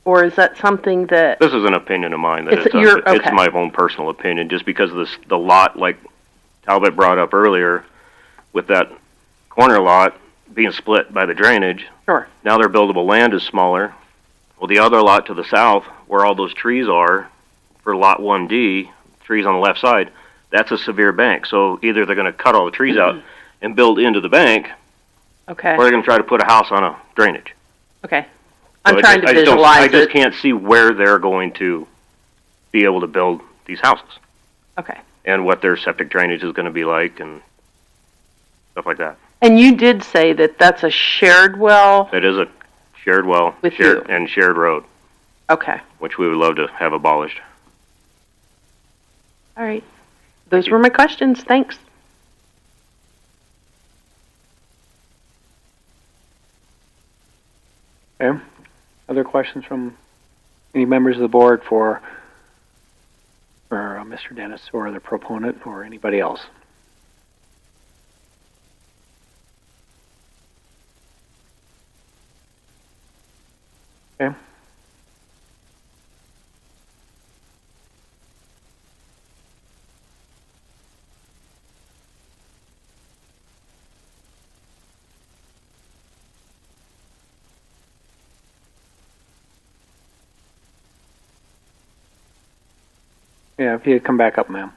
Or is that something that, This is an opinion of mine. That It's it's okay. my own personal opinion, just because of the lot, like Talbot brought up earlier, with that corner lot being split by the drainage. Sure. Now their buildable land is smaller. Well, the other lot to the south, where all those trees are, for lot 1D, trees on the left side, that's a severe bank. So either they're going to cut all the trees out and build into the bank, okay, or they're going to try to put a house on a drainage. okay. So I'm trying to I visualize just it. can't see where they're going to be able to build these houses Okay. and what their septic drainage is going to be like and stuff like that. And you did say that that's a shared well? It is a shared well With and shared road, Okay. which we would love to have abolished. All right. Those were my questions. Thanks. Okay. Other questions from any members of the board for Mr. Dennis or the proponent or anybody else? Okay. Yeah, if you come back up, ma'am.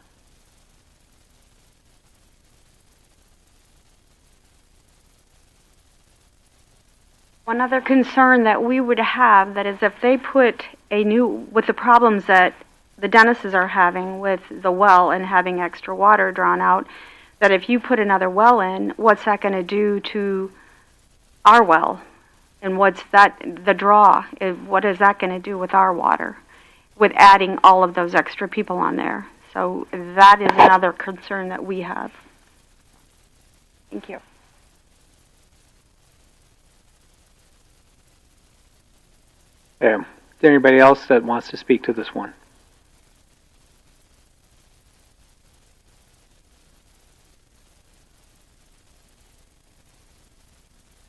One other concern that we would have, that is if they put a new, with the problems that the Dennises are having with the well and having extra water drawn out, that if you put another well in, what's that going to do to our well? And what's that, the draw, what is that going to do with our water? With adding all of those extra people on there. So that is another concern that we have. Thank you. Okay. Is there anybody else that wants to speak to this one?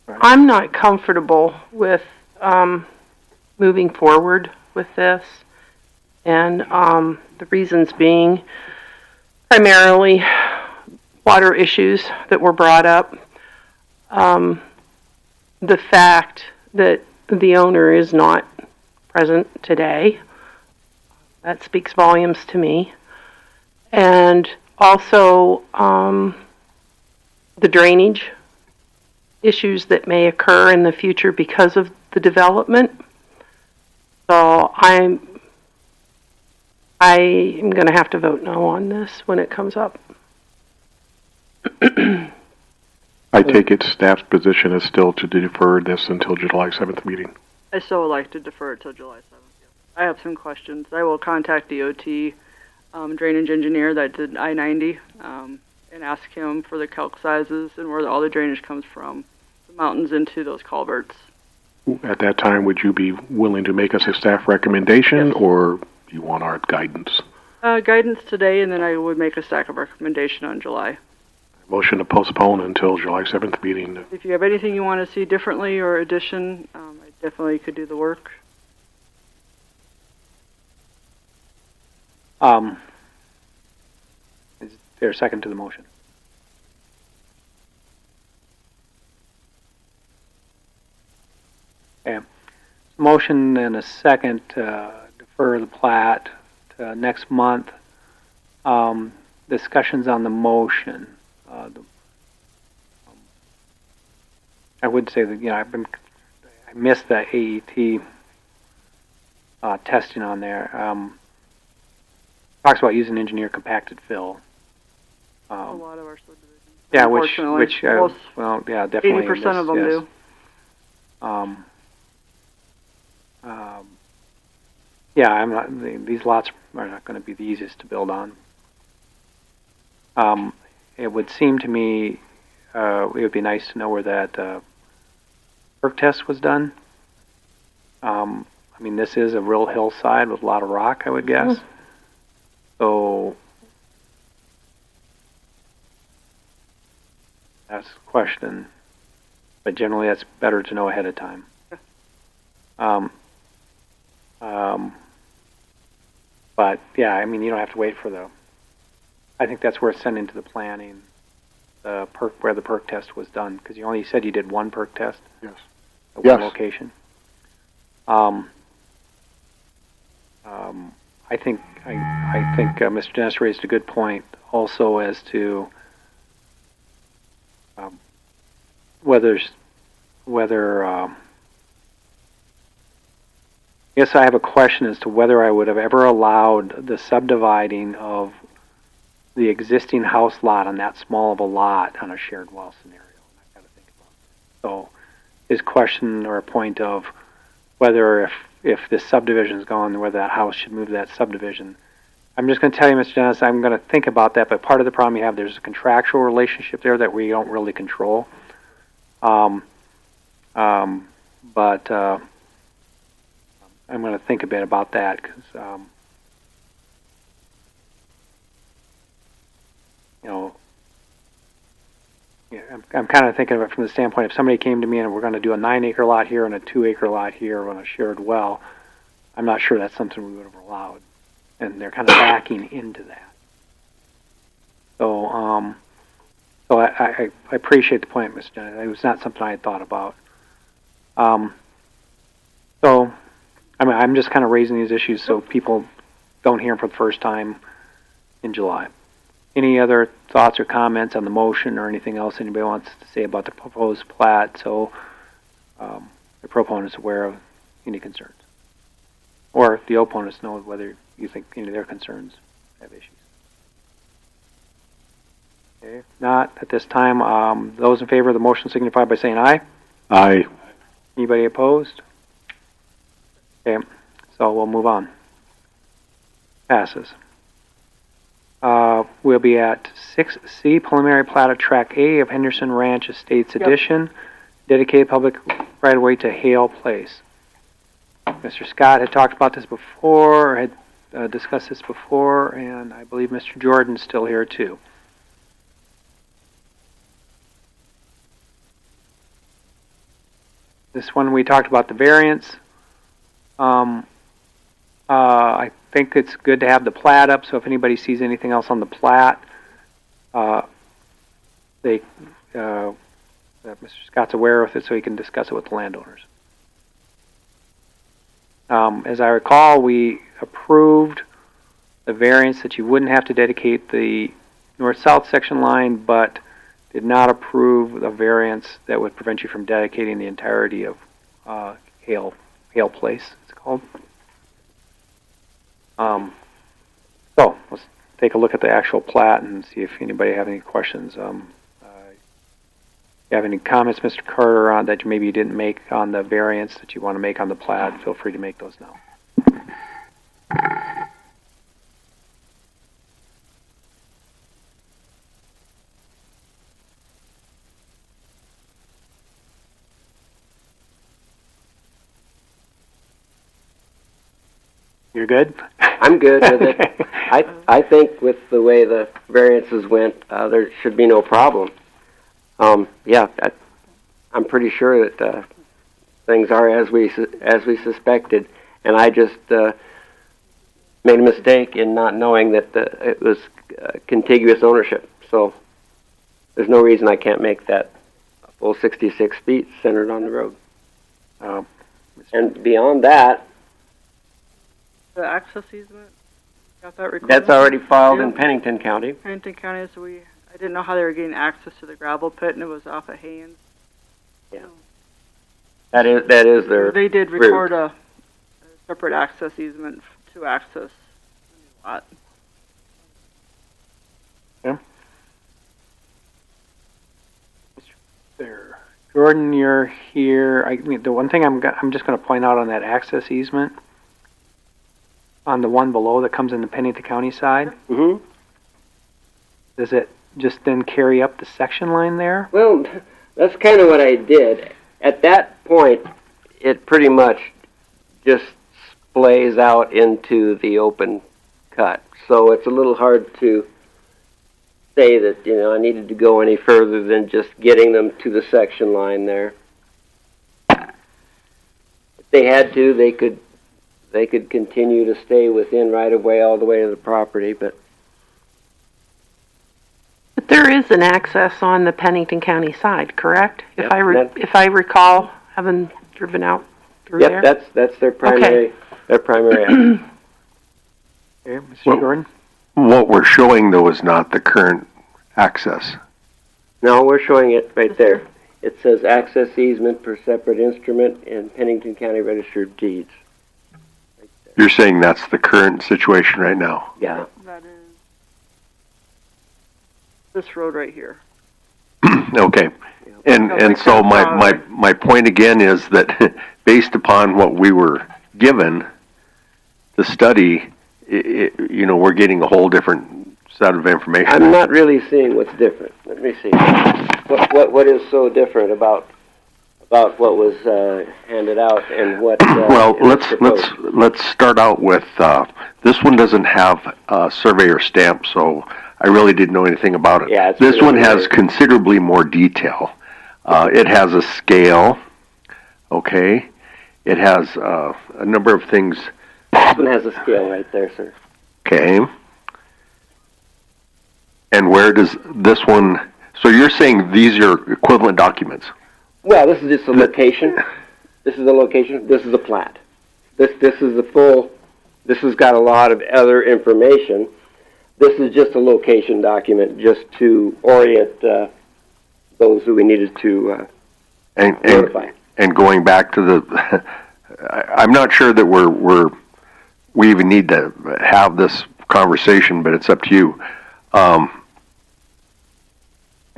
I'm not comfortable with moving forward with this. And the reasons being primarily water issues that were brought up. The fact that the owner is not present today, that speaks volumes to me. And also the drainage issues that may occur in the future because of the development. So I am going to have to vote no on this when it comes up. I take it staff's position is still to defer this until July 7th meeting. I still would like to defer it till July 7th. I have some questions. I will contact the OT drainage engineer that did I-90 and ask him for the calc sizes and where all the drainage comes from, the mountains into those culverts. At that time, would you be willing to make us a staff recommendation, Yes. or do you want our guidance? Guidance today, and then I would make a stack of recommendation on July. Motion to postpone until July 7th meeting. If you have anything you want to see differently or addition, I definitely could do the work. Is there a second to the motion? Okay. Motion and a second to defer the plat to next month. Discussions on the motion. I would say that, I missed the AET testing on there. Talks about using engineer compacted fill. A lot of our subdivisions. Yeah, which Unfortunately, most definitely 80% of them do. Yeah, I'm not. These lots are not going to be the easiest to build on. It would seem to me it would be nice to know where that perk test was done. I mean, this is a real hillside with a lot of rock, I would guess. So ask a question, but generally that's better to know ahead of time. But yeah, I mean, you don't have to wait for I think that's worth sending to the planning, the perk, where the perk test was done, because you only said you did one perk test? Yes. At Yes. one location. I think Mr. Dennis raised a good point also as to whether I guess I have a question as to whether I would have ever allowed the subdividing of the existing house lot on that small of a lot on a shared well scenario. I've got to think about that. So his question or a point of whether if this subdivision is gone, whether that house should move to that subdivision. I'm just going to tell you, Mr. Dennis, I'm going to think about that, but part of the problem you have, there's a contractual relationship there that we don't really control. But I'm going to think a bit about that because, I'm kind of thinking of it from the standpoint if somebody came to me and we're going to do a 9-acre lot here and a 2-acre lot here on a shared well, I'm not sure that's something we would have allowed. And they're kind of backing into that. So, I appreciate the point, Mr. Dennis. It was not something I had thought about. So, I mean, I'm just kind of raising these issues so people don't hear them for the first time in July. Any other thoughts or comments on the motion or anything else anybody wants to say about the proposed plat so the proponent's aware of any concerns? Or the opponents know whether you think any of their concerns have issues. Okay, if not, at this time, those in favor of the motion signify by saying aye. Aye. Anybody opposed? Okay, so we'll move on. Passes. We'll be at 6C, preliminary plat of Track A of Henderson Ranch Estates Edition, dedicated public right-of-way to Hale Place. Mr. Scott had talked about this before, or had discussed this before, and I believe Mr. Jordan's still here too. This one we talked about the variance. I think it's good to have the plat up, so if anybody sees anything else on the plat, that Mr. Scott's aware of it so he can discuss it with the landowners. As I recall, we approved the variance that you wouldn't have to dedicate the north-south section line, but did not approve a variance that would prevent you from dedicating the entirety of Hale Place, it's called. So let's take a look at the actual plat and see if anybody have any questions. You have any comments, Mr. Carter, on that maybe you didn't make on the variance that you want to make on the plat? Feel free to make those now. You're good? I'm good with it. I think with the way the variances went, there should be no problem. Yeah, I'm pretty sure that things are as we suspected, and I just made a mistake in not knowing that it was contiguous ownership. So there's no reason I can't make that full 66 feet centered on the road. And beyond that, the access easement, got that recorded? that's already filed in Pennington County. Pennington County, so I didn't know how they were getting access to the gravel pit, and it was off of Haynes. Yeah. That is their They did record a separate access easement to access the lot. Yeah. There. Jordan, you're here. I mean, the one thing I'm just going to point out on that access easement, on the one below that comes in the Pennington County side, does it just then carry up the section line there? Well, that's kind of what I did. At that point, it pretty much just splays out into the open cut. So it's a little hard to say that, you know, I needed to go any further than just getting them to the section line there. If they had to, they could continue to stay within right of way all the way to the property, but there is an access on the Pennington County side, correct? Yep, If I recall, having driven out through yep, there. that's their primary access. Okay, Mr. Jordan? What we're showing, though, is not the current access. No, we're showing it right there. It says access easement per separate instrument in Pennington County Register of Deeds. You're saying that's the current situation right now? Yeah. That is this road right here. Okay. And so my point again is that based upon what we were given, the study, you know, we're getting a whole different set of information. I'm not really seeing what's different. Let me see. What is so different about what was handed out and what? Well, let's start out with this one doesn't have a surveyor stamp, so I really didn't know anything about it. Yeah, this one has considerably more detail. It has a scale. Okay, it has a number of things. This one has a scale right there, sir. Okay. And where does this one? So you're saying these are equivalent documents? Well, this is just a location. This is a location. This is a plat. This is the full. This has got a lot of other information. This is just a location document, just to orient those who we needed to notify. And going back to the, I'm not sure that we even need to have this conversation, but it's up to you.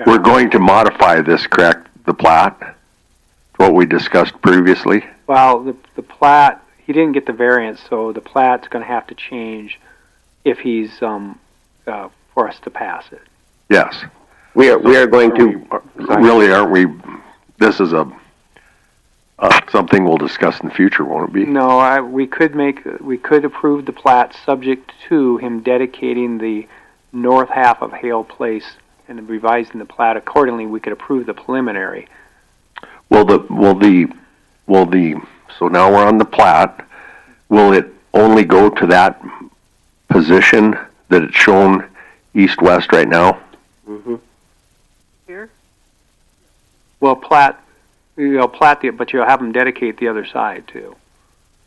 We're going to modify this, correct? The plat, what we discussed previously. Well, the plat, he didn't get the variance, so the plat's going to have to change if he's for us to pass it. Yes. We are going to. Really, aren't we? This is something we'll discuss in the future, won't it be? No, we could approve the plat subject to him dedicating the north half of Hale Place and revising the plat accordingly. We could approve the preliminary. So now we're on the plat. Will it only go to that position that it's shown east-west right now? Mm-hmm. Here? Well, but you'll have him dedicate the other side too.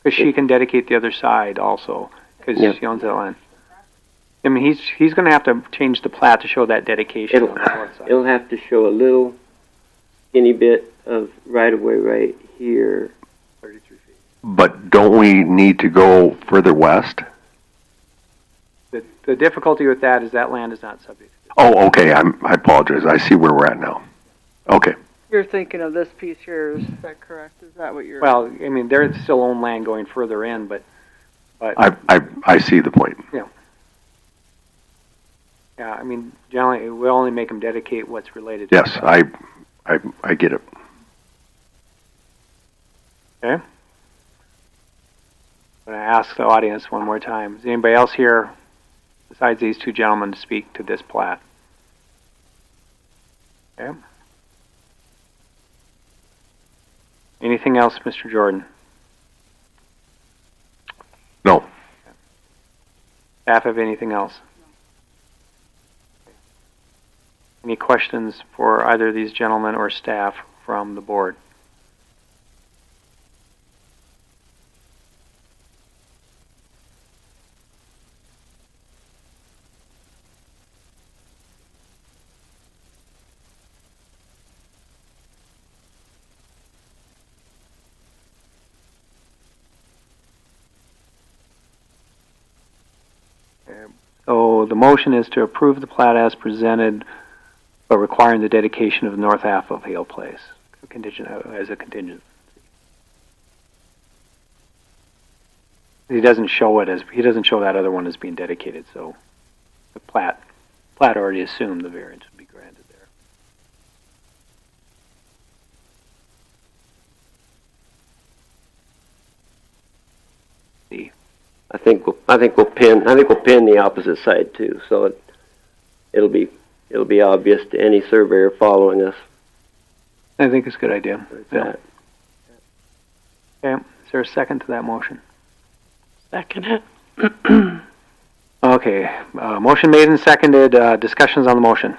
Because she can dedicate the other side also, because she owns that land. I mean, he's going to have to change the plat to show that dedication on the north side. It'll have to show a little skinny bit of right-of-way right here. 33 feet. But don't we need to go further west? The difficulty with that is that land is not subject. Oh, okay. I apologize. I see where we're at now. Okay. You're thinking of this piece here, is that correct? Is that what you're... Well, I mean, they're still own land going further in, but I see the point. Yeah. Yeah, I mean, generally, we'll only make them dedicate what's related to Yes, I get it. Okay. I'm going to ask the audience one more time. Is anybody else here, besides these two gentlemen, to speak to this plat? Okay. Anything else, Mr. Jordan? No. Staff have anything else? Any questions for either of these gentlemen or staff from the board? So the motion is to approve the plat as presented, but requiring the dedication of the north half of Hale Place, as a contingent. He doesn't show that other one as being dedicated, so the plat already assumed the variance would be granted there. See. I think we'll pin the opposite side too, so it'll be it'll be obvious to any surveyor following us. I think it's a good idea. Yeah. Okay, is there a second to that motion? Second it. Okay, motion made and seconded, discussions on the motion.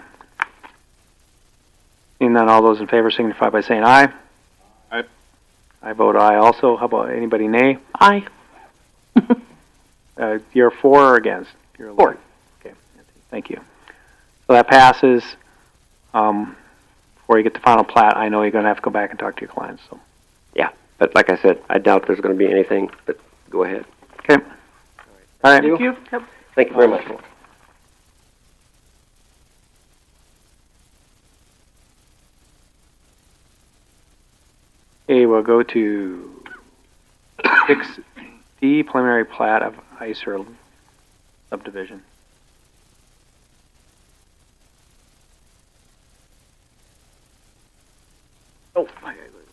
Seeing none, all those in favor signify by saying aye. Aye. I vote aye also. How about anybody nay? Aye. You're for or against? You're For. Okay, thank you. So that passes. Before you get the final plat, I know you're gonna have to go back and talk to your clients, so. Yeah, but like I said, I doubt there's going to be anything, but go ahead. Okay. All right. Thank you. Thank you very much. Okay, we'll go to 6D, preliminary plat of ICER subdivision. Oh, I gotta go to the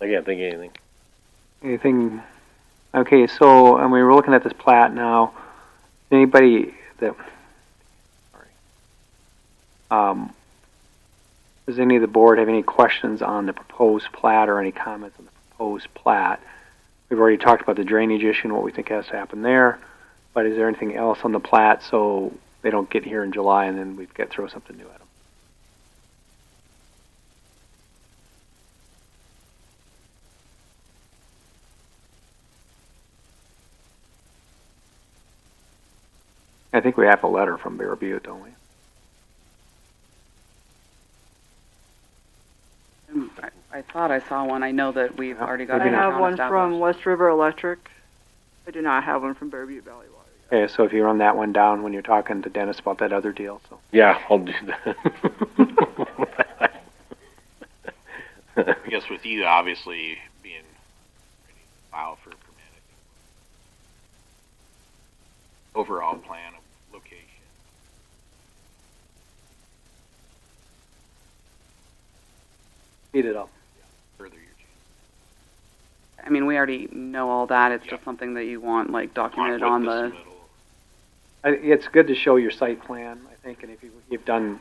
I can't think of anything. Anything? Okay, so I mean, we're looking at this plat now. Anybody that, does any of the board have any questions on the proposed plat or any comments on the proposed plat? We've already talked about the drainage issue and what we think has to happen there, but is there anything else on the plat so they don't get here in July and then we've got to throw something new at them? I think we have a letter from Bear Butte, don't we? I thought I saw one. I know that we've already got I an have account one established. from West River Electric. I do not have one from Bear Butte Valley Water. Okay, so if you run that one down when you're talking to Dennis about that other deal, so. Yeah, I'll do that. I guess with you obviously being ready to file for a permit, I think overall plan of location. Speed it up. Further your chances. I mean, we already know all that. It's just something that you want, like, documented on the... It's good to show your site plan, I think, and if you've done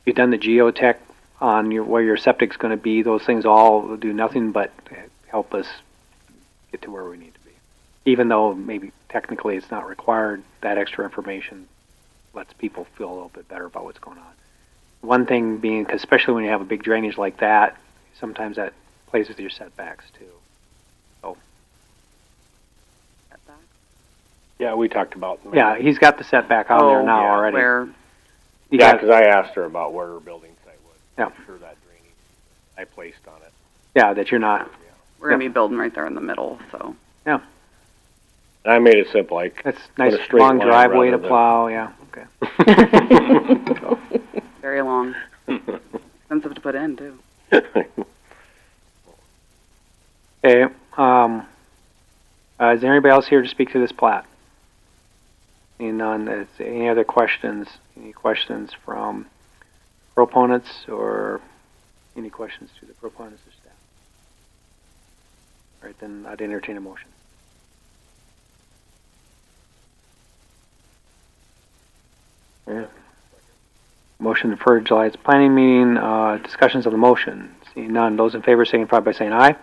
the geotech on where your septic's going to be, those things all do nothing but help us get to where we need to be. Even though maybe technically it's not required, that extra information lets people feel a little bit better about what's going on. One thing being, 'cause especially when you have a big drainage like that, sometimes that plays with your setbacks too. So. Yeah, we talked about. Yeah, he's got the setback on there now already. Where? Yeah, because I asked her about where her building site was. Yeah. I'm sure that drainage I placed on it. Yeah, that you're not. We're going to be building right there in the middle, so... Yeah. And I made it simple, like. That's nice put a straight long line driveway to rather than- plow, yeah, okay. Very long. Expensive to put in, too. Okay, is there anybody else here to speak to this plat? Seeing none, any other questions? Any questions from proponents or any questions to the proponents or staff? All right, then I'd entertain a motion. Yeah. Motion for July's planning meeting, discussions of the motion. Seeing none, those in favor signify by saying aye.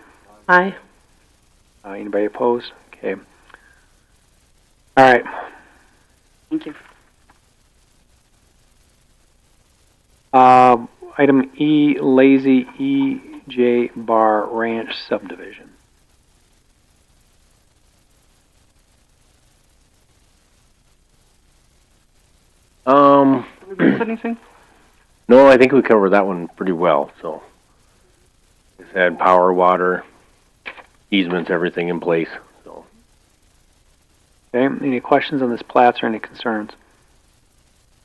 Aye. Anybody opposed? Okay. All right. Thank you. Item E, Lazy E.J. Bar Ranch subdivision. Did we miss anything? No, I think we covered that one pretty well, so. It's had power, water, easements, everything in place, so. Okay, any questions on this plat or any concerns?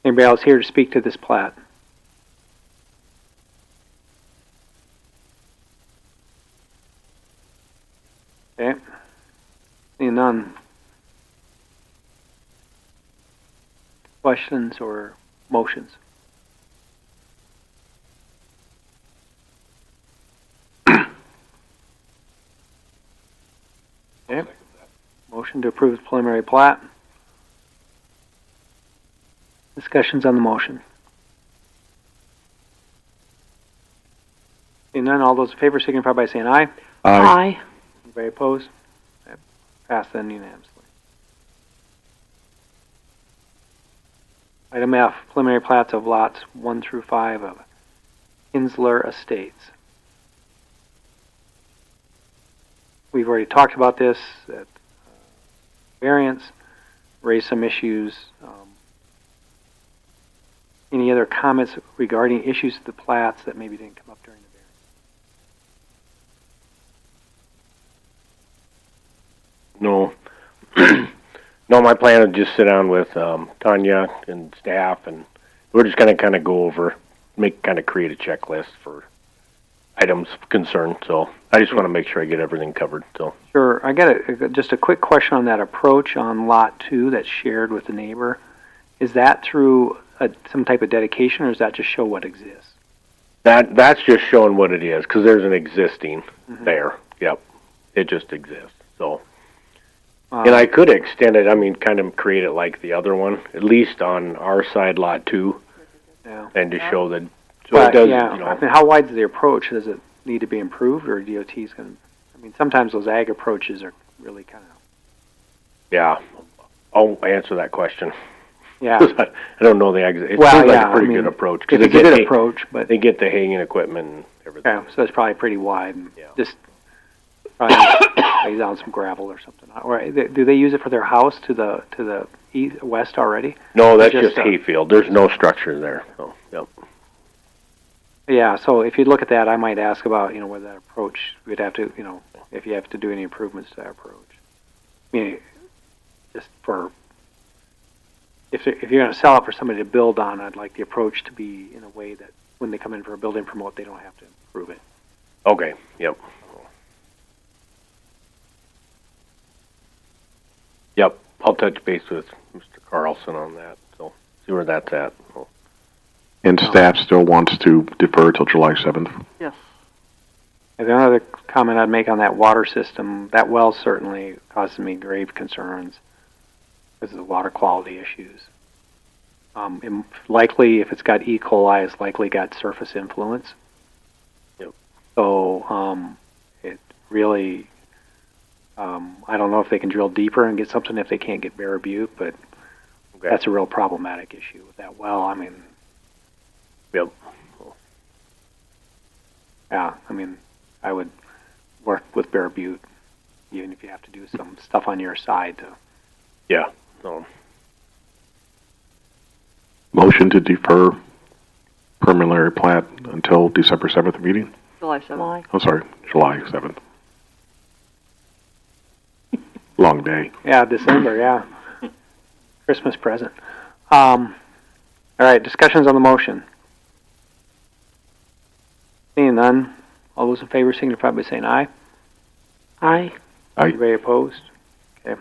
Anybody else here to speak to this plat? Okay, seeing none. Questions or motions? Okay. Motion to approve the preliminary plat. Discussions on the motion. Seeing none, all those in favor signify by saying aye. Aye. Anybody opposed? Okay. Passed then unanimously. Item F, preliminary plats of lots 1 through 5 of Kinsler Estates. We've already talked about this at variance, raised some issues. Any other comments regarding issues of the plats that maybe didn't come up during the No. No, my plan is just sit down with Tanya and staff, and we're just going to kind of go over, create a checklist for items of concern. So I just want to make sure I get everything covered. So Sure. I got just a quick question on that approach on Lot 2 that's shared with the neighbor. Is that through some type of dedication, or does that just show what exists? that's just showing what it is, because there's an existing there. Yep. It just exists. So. And I could extend it, kind of create it like the other one, at least on our side, Lot 2, and to show that, so it does, how wide is the approach? Does it need to be improved, or DOT's going to, sometimes those ag approaches are really kind of... Yeah, I'll answer that question. Yeah. I don't know the ag, it seems like a pretty good approach. It's a good approach, but... They get the hanging equipment and everything. Yeah, so it's probably pretty wide. And just probably lay down some gravel or something. Or do they use it for their house to the east, west already? No, that's just hayfield. There's no structure there. So, yep. Yeah, so if you look at that, I might ask about, whether that approach, we'd have to, if you have to do any improvements to that approach. Just for, if you're going to sell it for somebody to build on, I'd like the approach to be in a way that when they come in for a building permit, they don't have to improve it. Okay, yep. Yep, I'll touch base with Mr. Carlson on that, so see where that's at. So. And staff still wants to defer till July 7th? Yes. And the other comment I'd make on that water system, that well certainly causes me grave concerns because of the water quality issues. Likely, if it's got E. coli, it's likely got surface influence. Yep. So it really... I don't know if they can drill deeper and get something if they can't get Bear Butte, but that's a real problematic issue with that well. Yep. Yeah, I would work with Bear Butte, even if you have to do some stuff on your side to... Yeah. No. Motion to defer preliminary plat until December 7th meeting? July 7th. Oh, sorry, July 7th. Long day. Yeah, December, yeah. Christmas present. All right, discussions on the motion. Seeing none, all those in favor signify by saying aye. Aye. Aye. Anybody opposed? Okay.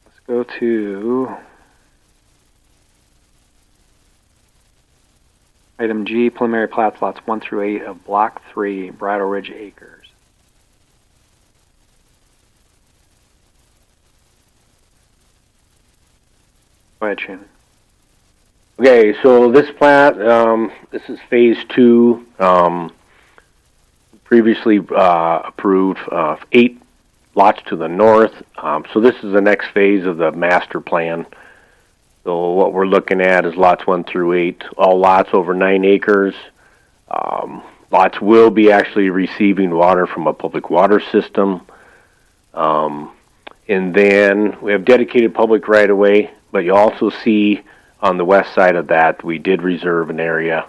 Let's go to item G, preliminary plats lots 1 through 8 of Block 3, Bridle Ridge Acres. Go ahead, Shannon. Okay, so this plat, this is phase 2, previously approved 8 lots to the north. So this is the next phase of the master plan. So what we're looking at is lots 1 through 8, all lots over 9 acres. Lots will be actually receiving water from a public water system. And then we have dedicated public right-of-way, but you also see on the west side of that, we did reserve an area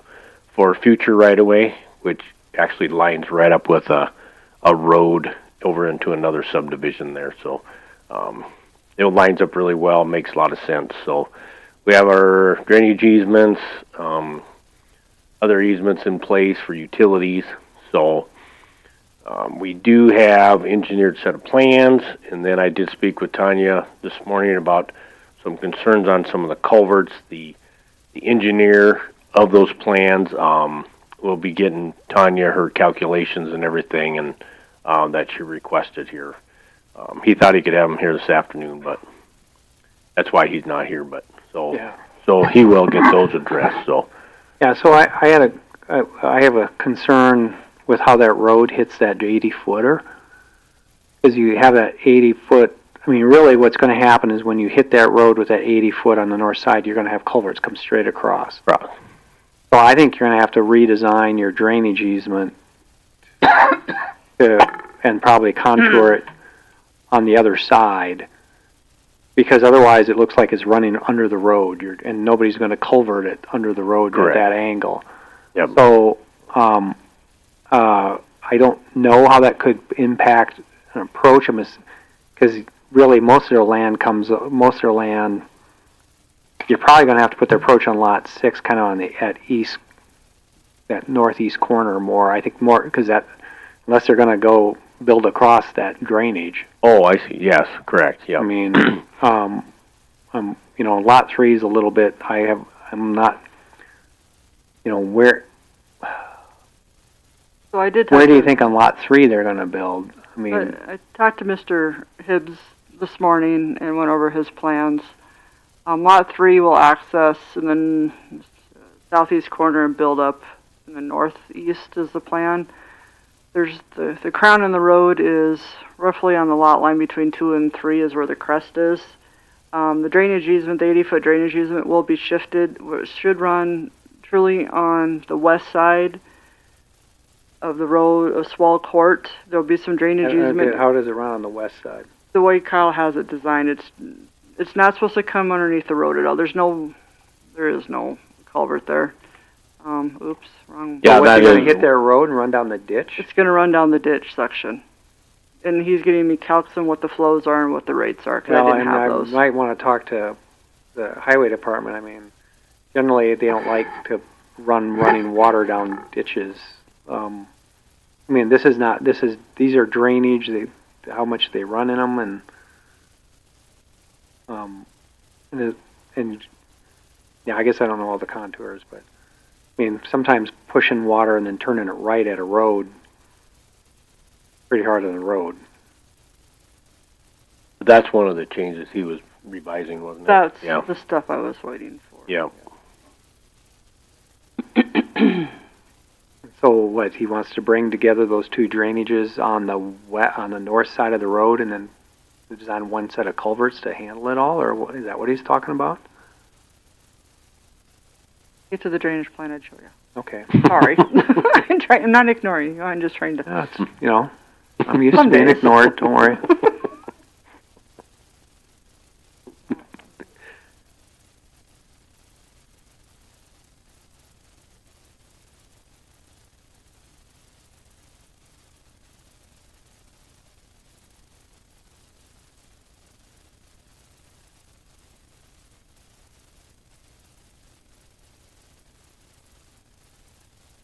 for future right-of-way, which actually lines right up with a road over into another subdivision there. So it lines up really well, makes a lot of sense. So we have our drainage easements, other easements in place for utilities. So We do have engineered set of plans, and then I did speak with Tanya this morning about some concerns on some of the culverts. The engineer of those plans will be getting Tanya her calculations and everything, and that she requested here. He thought he could have them here this afternoon, but that's why he's not here. But so he will get those addressed. So so I have a concern with how that road hits that 80-footer, because you have that 80-foot. I mean, really, what's going to happen is when you hit that road with that 80-foot on the north side, you're going to have culverts come straight across. Right. So I think you're going to have to redesign your drainage easement and probably contour it on the other side, because otherwise it looks like it's running under the road, and nobody's going to culvert it under the road at that angle. Yep. So I don't know how that could impact an approach, because really most of their land, you're probably going to have to put their approach on lot 6, kind of on that northeast corner more. I think more, because unless they're going to go build across that drainage. Oh, I see. Yes, correct. Yeah. I mean, lot 3 is a little bit. I'm not. Where. So I did. Where do you think on lot 3 they're going to build? I mean, I talked to Mr. Hibbs this morning and went over his plans. Lot 3 will access in the southeast corner and build up in the northeast is the plan. There's the crown in the road is roughly on the lot line between 2 and 3 is where the crest is. The drainage easement, the 80-foot drainage easement, will be shifted. It should run truly on the west side of the road of Swall Court. There'll be some drainage easement. How does it run on the west side? The way Kyle has it designed, it's not supposed to come underneath the road at all. There is no culvert there. Oops, wrong. Yeah, so what's going to hit their road and run down the ditch? It's going to run down the ditch section. And he's getting me calcs on what the flows are and what the rates are, because I didn't have those. I might want to talk to the highway department. I mean, generally they don't like to running water down ditches. I mean, these are drainage. How much they run in them, and I guess I don't know all the contours, but I mean, sometimes pushing water and then turning it right at a road, pretty hard on the road. That's one of the changes he was revising, wasn't it? That's the stuff I was waiting for. Yeah. So what, he wants to bring together those two drainages on the north side of the road and then design one set of culverts to handle it all, or is that what he's talking about? Get to the drainage plan, I'd show you. Okay. Sorry. I'm not ignoring you. I'm just trying to... I'm used to being ignored. Don't worry.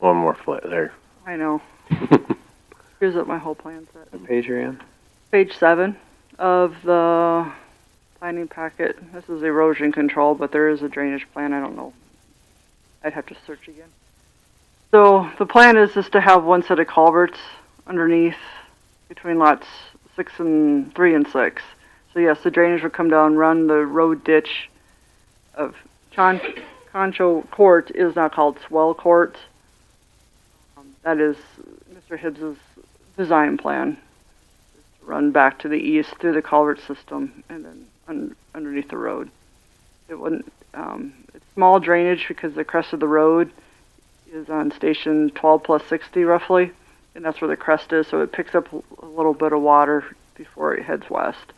One more foot there. I know. Screws up my whole plan set. What page you're in? Page 7 of the planning packet. This is erosion control, but there is a drainage plan. I don't know. I'd have to search again. So the plan is just to have one set of culverts underneath between lots 3 and 6. So yes, the drainage would come down, run the road ditch of Concho Court is now called Swell Court. That is Mr. Hibbs's design plan. Run back to the east through the culvert system and then underneath the road. It wouldn't. It's small drainage because the crest of the road is on station 12 plus 60 roughly, and that's where the crest is. So it picks up a little bit of water before it heads west.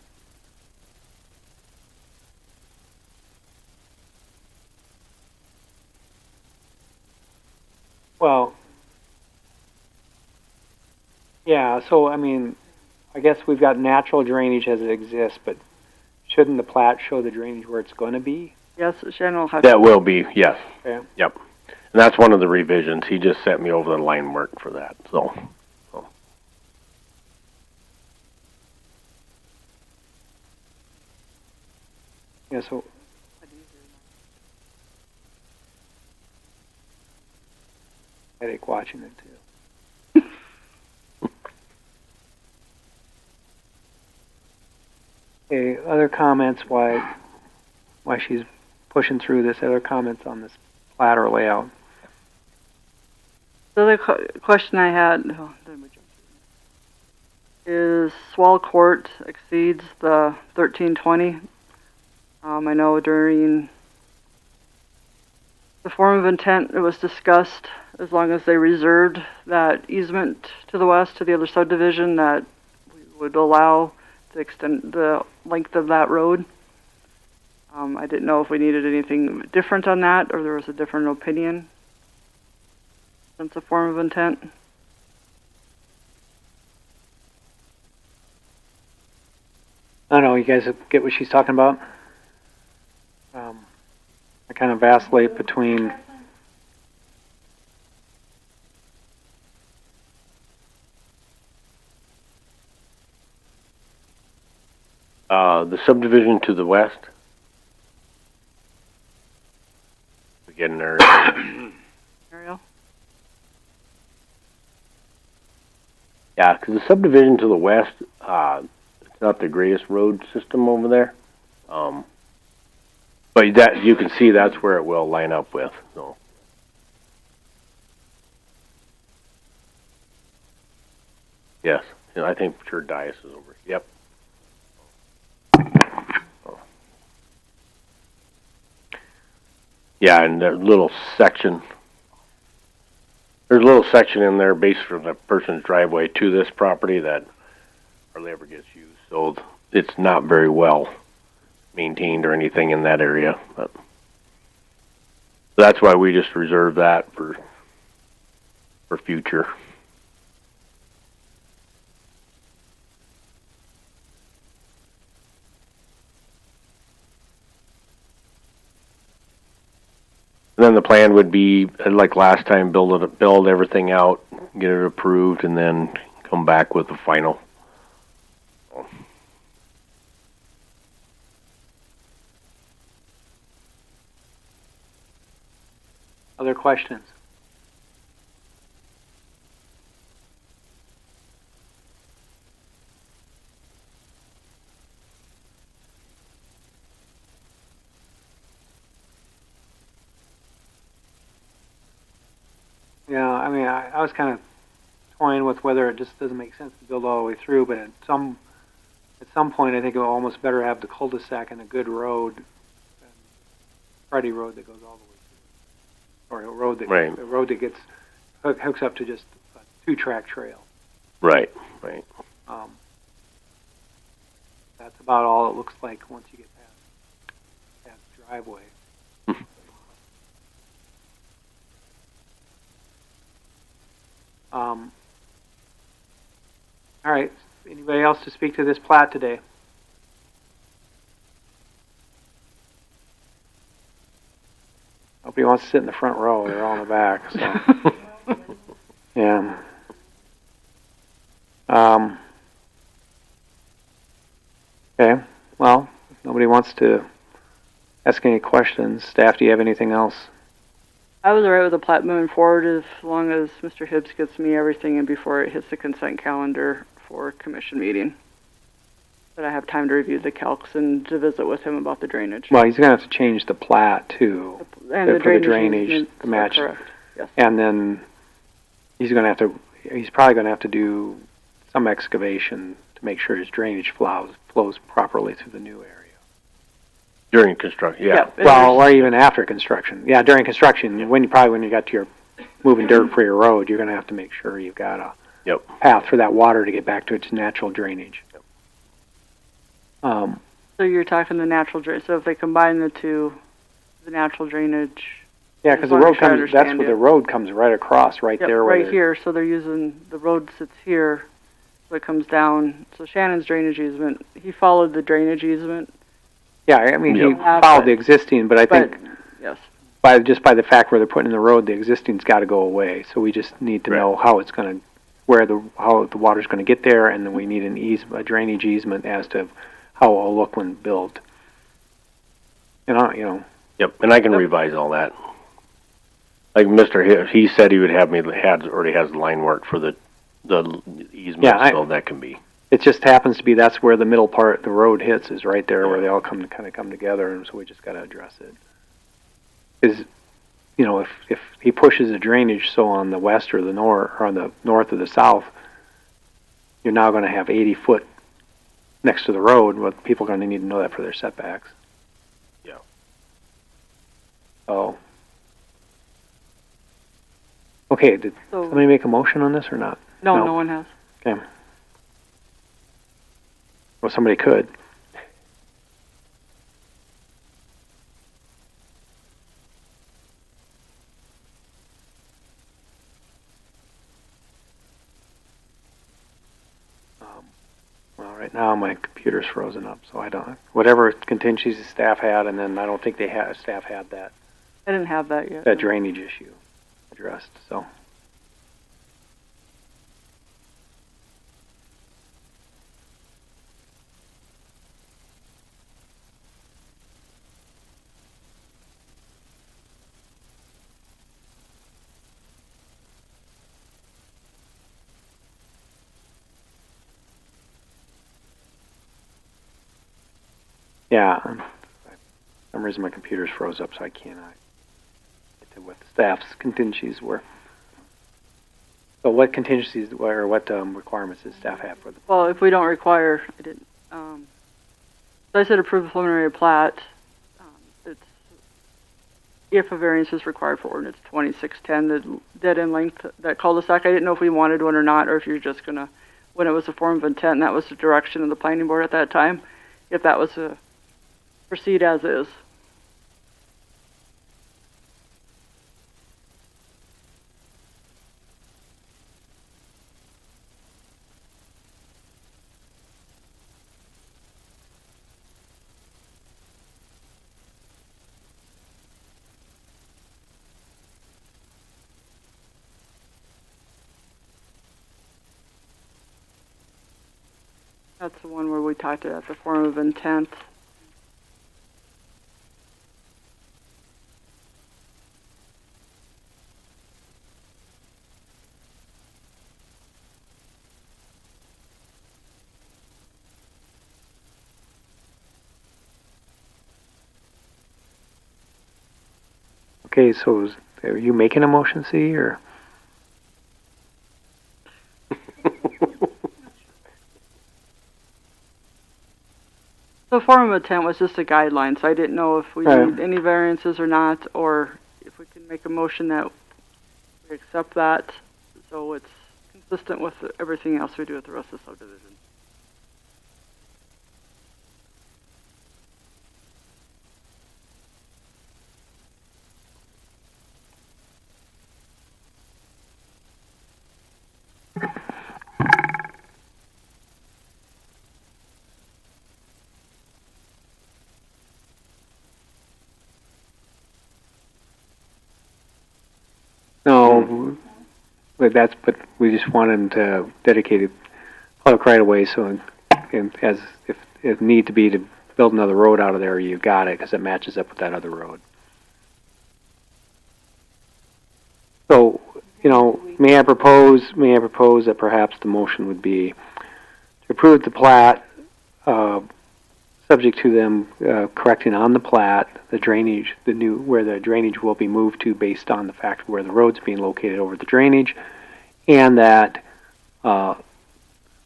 Well. Yeah, so, I mean, I guess we've got natural drainage as it exists, but shouldn't the plat show the drainage where it's going to be? Yes, Shannon will have that will be, yes. Okay. Yep. And that's one of the revisions. He just sent me over the line work for that, so. guess we'll, headache watching it too. Okay, other comments why she's pushing through this, other comments on this plat or layout? The other question I had is Swall Court exceeds the 1320. I know during the form of intent it was discussed, as long as they reserved that easement to the west to the other subdivision, that we would allow to extend the length of that road. I didn't know if we needed anything different on that, or there was a different opinion since the form of intent. I don't know, you guys get what she's talking about? I kind of vacillate between the subdivision to the west. We getting there. Ariel? Yeah, because the subdivision to the west, it's not the greatest road system over there. But that you can see that's where it will line up with. So. Yes, I think for sure Dias is over. Yep. Yeah, and there's a little section. There's a little section in there based from the person's driveway to this property that hardly ever gets used. So it's not very well maintained or anything in that area. But that's why we just reserve that for future. And then the plan would be, like last time, build everything out, get it approved, and then come back with the final. other questions. Yeah, I mean, I was kind of toying with whether it just doesn't make sense to build all the way through, but at some point, I think it will almost better have the cul-de-sac and a good road, than Friday road that goes all the way through, or a road that right. a road that gets hooks up to just a 2-track trail. Right, right. That's about all it looks like once you get past the driveway. All right. Anybody else to speak to this plat today? Nobody wants to sit in the front row. They're all in the back. So. Yeah. Okay. Well, if nobody wants to ask any questions. Staff, do you have anything else? I was alright with the plat moving forward as long as Mr. Hibbs gets me everything in before it hits the consent calendar for commission meeting. That I have time to review the calcs and to visit with him about the drainage. Well, he's going to have to change the plat too, And the for the drainage drainage to match. Correct. Yes. And then he's probably going to have to do some excavation to make sure his drainage flows properly through the new area. During construction, yeah. Well, or even after construction. Yeah, during construction, when you got to your moving dirt for your road, you're going to have to make sure you've got a path for that water to get back to its natural drainage. So you're talking the natural drainage. So if they combine the two, the natural drainage. Yeah, because the road comes. That's where the road comes right across, right there. Right here. So they're using the road sits here, so it comes down. So Shannon's drainage easement. He followed the drainage easement. Yeah, I mean, he followed the existing, but I think yes. by the fact where they're putting in the road, the existing's got to go away. So we just need to know how it's going to, how the water's going to get there, and then we need a drainage easement as to how it'll look when built. Yep, and I can revise all that. Like Mr. He said he would have me, already has the line work for the easement, Yeah, so that can be. It just happens to be that's where the middle part, the road hits, is right there where they all kind of come together, and so we just got to address it. Because, if he pushes the drainage so on the west or the north, or on the north or the south, you're now going to have 80 foot next to the road. Well, people are going to need to know that for their setbacks. Yeah. So. Okay, did somebody make a motion on this or not? No, no one has. Okay. Well, somebody could. Well, right now my computer's frozen up, so I don't. Whatever contingencies the staff had, and then I don't think staff had that. I didn't have that yet. That drainage issue addressed. So. Yeah, for some reason my computer's froze up, so I cannot get to what the staff's contingencies were. So what contingencies or what requirements does staff have for the? Well, if we don't require, I didn't. So I said approve the preliminary plat. It's if a variance is required for ordinance 2610, the dead end length, that cul-de-sac. I didn't know if we wanted one or not, or if you're just gonna, when it was a form of intent, and that was the direction of the planning board at that time, if that was a proceed as is. That's the one where we talked about the form of intent. Okay, so are you making a motion, C, or? The form of intent was just a guideline, so I didn't know if we need any variances or not, or if we can make a motion that we accept that, so it's consistent with everything else we do with the rest of the subdivision. No, but we just want him to dedicate a public right of way, so and as if need to be to build another road out of there, you got it, because it matches up with that other road. So, may I propose that perhaps the motion would be to approve the plat, subject to them correcting on the plat the drainage, where the drainage will be moved to based on the fact of where the road's being located over the drainage, and that the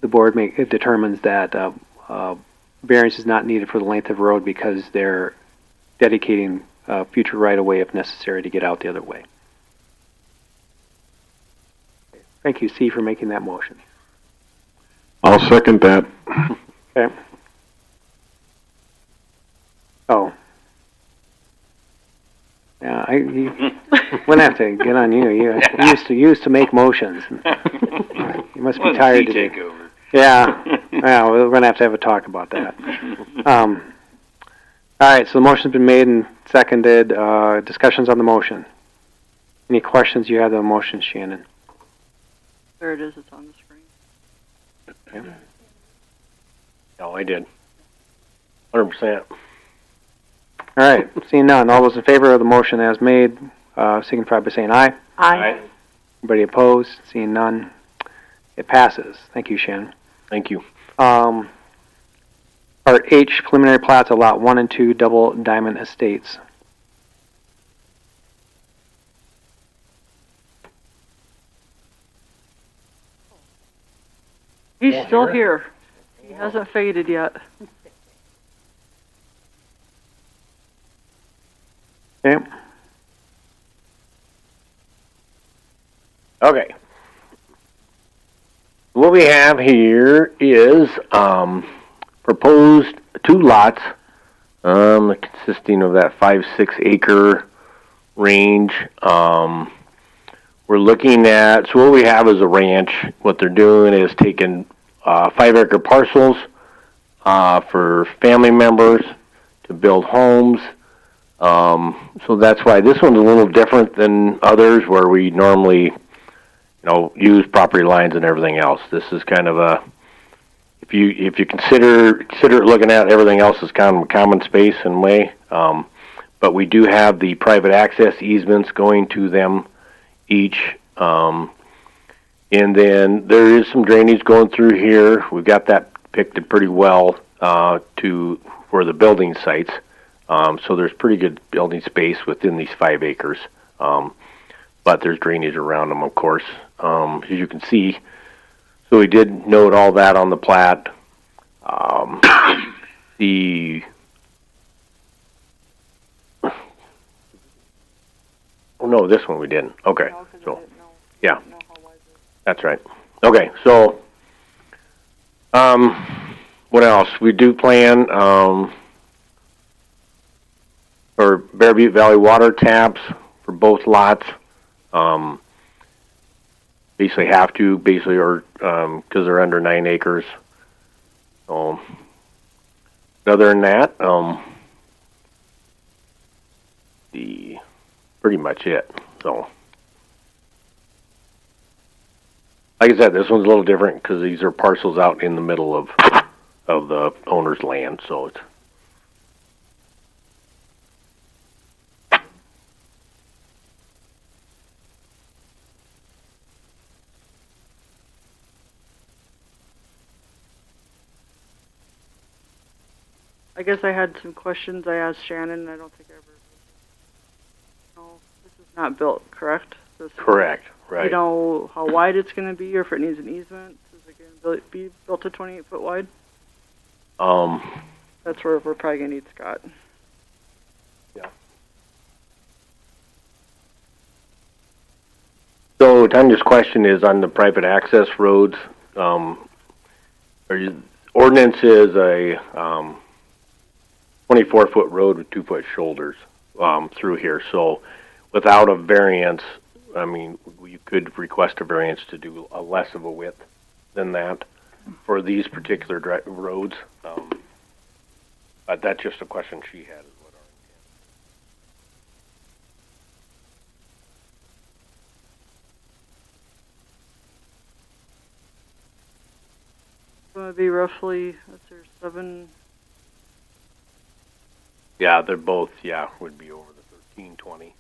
board determines that variance is not needed for the length of road because they're dedicating future right-of-way if necessary to get out the other way. Thank you, C, for making that motion. I'll second that. Okay. Oh. Yeah, you wouldn't have to get on you. You used to make motions. You must be tired today. Take over. Yeah. Yeah, we're gonna have to have a talk about that. All right, so the motion's been made and seconded. Discussions on the motion. Any questions you have on the motion, Shannon? There it is. It's on the screen. Okay. No, I did. 100%. All right, seeing none. All those in favor of the motion as made, signify by saying aye. Aye. Anybody opposed? Seeing none. It passes. Thank you, Shannon. Thank you. Part H, preliminary plats of Lot 1 and 2, Double Diamond Estates. He's still here. He hasn't faded yet. Okay. Okay. What we have here is proposed 2 lots consisting of that 5-6 acre range. We're looking at, so what we have is a ranch. What they're doing is taking 5-acre parcels for family members to build homes. So that's why this one's a little different than others where we normally, use property lines and everything else. This is kind of a, if you consider it looking at everything else as kind of a common space and way, but we do have the private access easements going to them each, and then there is some drainage going through here. We've got that depicted pretty well for the building sites. So there's pretty good building space within these 5 acres. But there's drainage around them, of course, as you can see. So we did note all that on the plat. Oh no, this one we didn't. Okay, so yeah, that's right. Okay, so what else? We do plan for Bear Butte Valley water taps for both lots. Basically have to, or because they're under 9 acres. So other than that, pretty much it. So like I said, this one's a little different because these are parcels out in the middle of the owner's land. So it's I guess I had some questions I asked Shannon, and I don't think I ever. No, this is not built, correct? correct, right. You know how wide it's going to be, or if it needs an easement? Is it going to be built to 28 foot wide? That's where we're probably going to need Scott. Yeah. So Tanya's question is on the private access roads. Ordinance is a 24-foot road with 2-foot shoulders through here. So without a variance, I mean, you could request a variance to do a less of a width than that for these particular roads. But that's just a question she had. It's going to be roughly, that's there, 7. Yeah, they're both, would be over the 1320.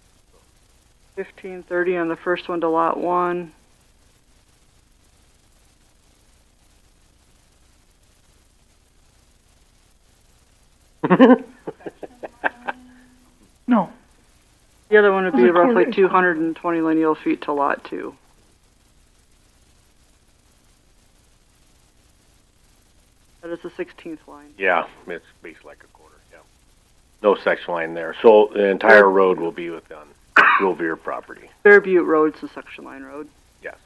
1530 on the first one to lot 1. No. The other one would be roughly 220 lineal feet to lot 2. That is the 16th line. Yeah, it's based like a quarter, yeah. No section line there. So the entire road will be within Revere property. Bear Butte Road's the section line road. Yes.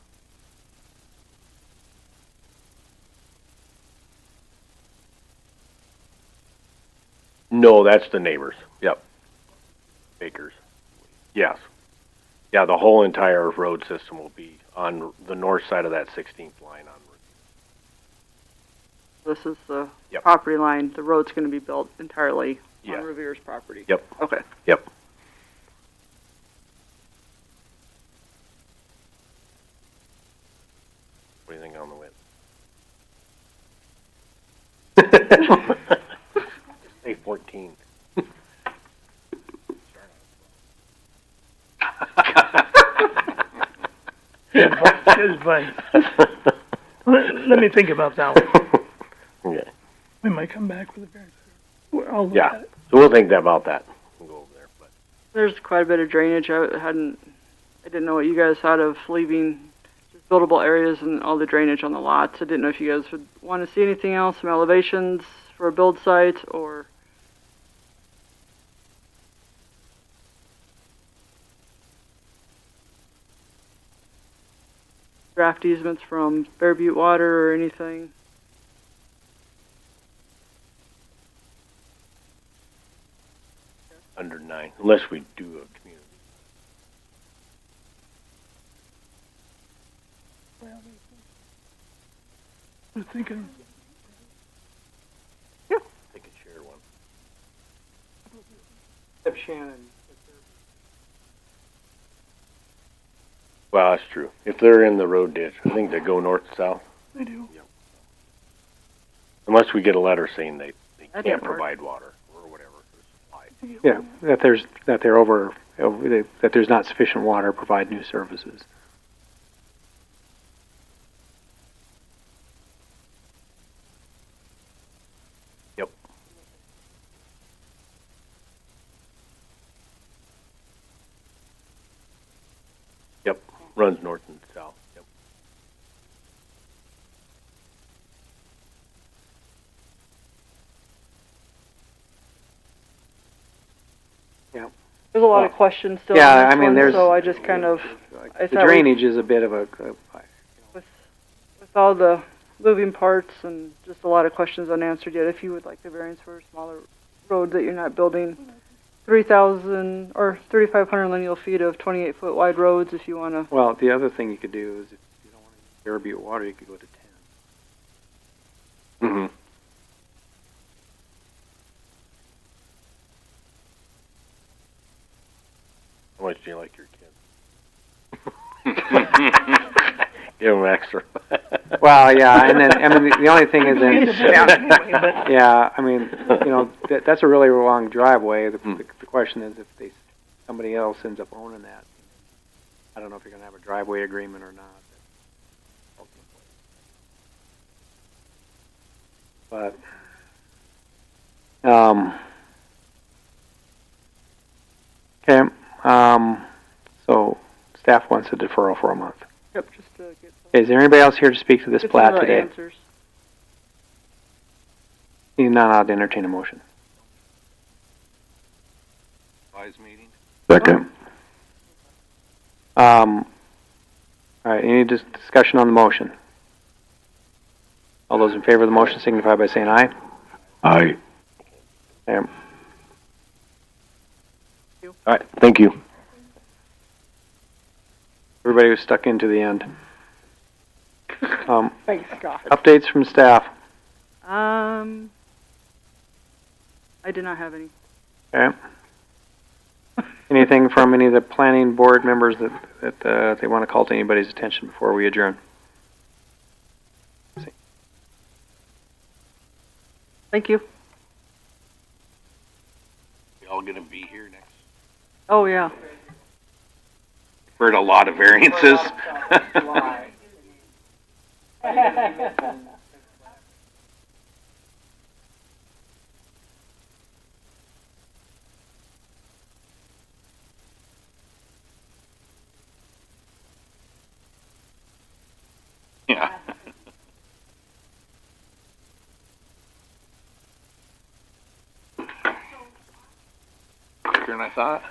No, that's the neighbors. Yep. Acres. Yes. Yeah, the whole entire road system will be on the north side of that 16th line on. This is the property line. The road's going to be built entirely on Revere's property. Yep. Okay. Yep. What do you think on the width? Say 14. advice. Let me think about that one. Okay. We might come back with a variance. Well, I'll look Yeah. at it. So we'll think about that. We'll go over there. But There's quite a bit of drainage. I didn't know what you guys thought of leaving just buildable areas and all the drainage on the lots. I didn't know if you guys would want to see anything else, some elevations for a build site, or draft easements from Bear Butte Water or anything. under 9, unless we do a community. I was thinking, They could share one. Except Shannon. Well, that's true. If they're in the road ditch, I think they go north to south. they do. Unless we get a letter saying they That can't didn't work. provide water or whatever for supply. Yeah, that there's not sufficient water to provide new services. Yep. Yep. Runs north and south. Yep. There's a lot of questions still Yeah, on this I mean, one, there's- so I just kind of, I The thought drainage is a bit of a with all the moving parts and just a lot of questions unanswered yet, if you would like the variance for a smaller road that you're not building 3,000 or 3,500 lineal feet of 28-foot wide roads, if you want to. well, the other thing you could do is if you don't want to use Bear Butte Water, you could go to 10. Mm-hmm. How much do you like your kids? Give them extra. Well, yeah, and then, I mean, the only thing is then, But yeah, I mean, you know, that's a really long driveway. The question is if somebody else ends up owning that, I don't know if you're gonna have a driveway agreement or not. But, okay, so staff wants a deferral for a month. Yep, just to get Is there anybody else here to speak to this some plat of the today? answers. Seeing none, I'll entertain a motion. Advise meeting. Second. All right, any discussion on the motion? All those in favor of the motion signify by saying aye. Aye. Okay. All right. Thank you. Everybody was stuck into the end. Thanks, Scott. Updates from staff. I did not have any. Okay. Anything from any of the planning board members that they want to call to anybody's attention before we adjourn? Thank you. Y'all gonna be here next? Oh, yeah. Heard a lot of variances. Yeah. Quicker than I thought.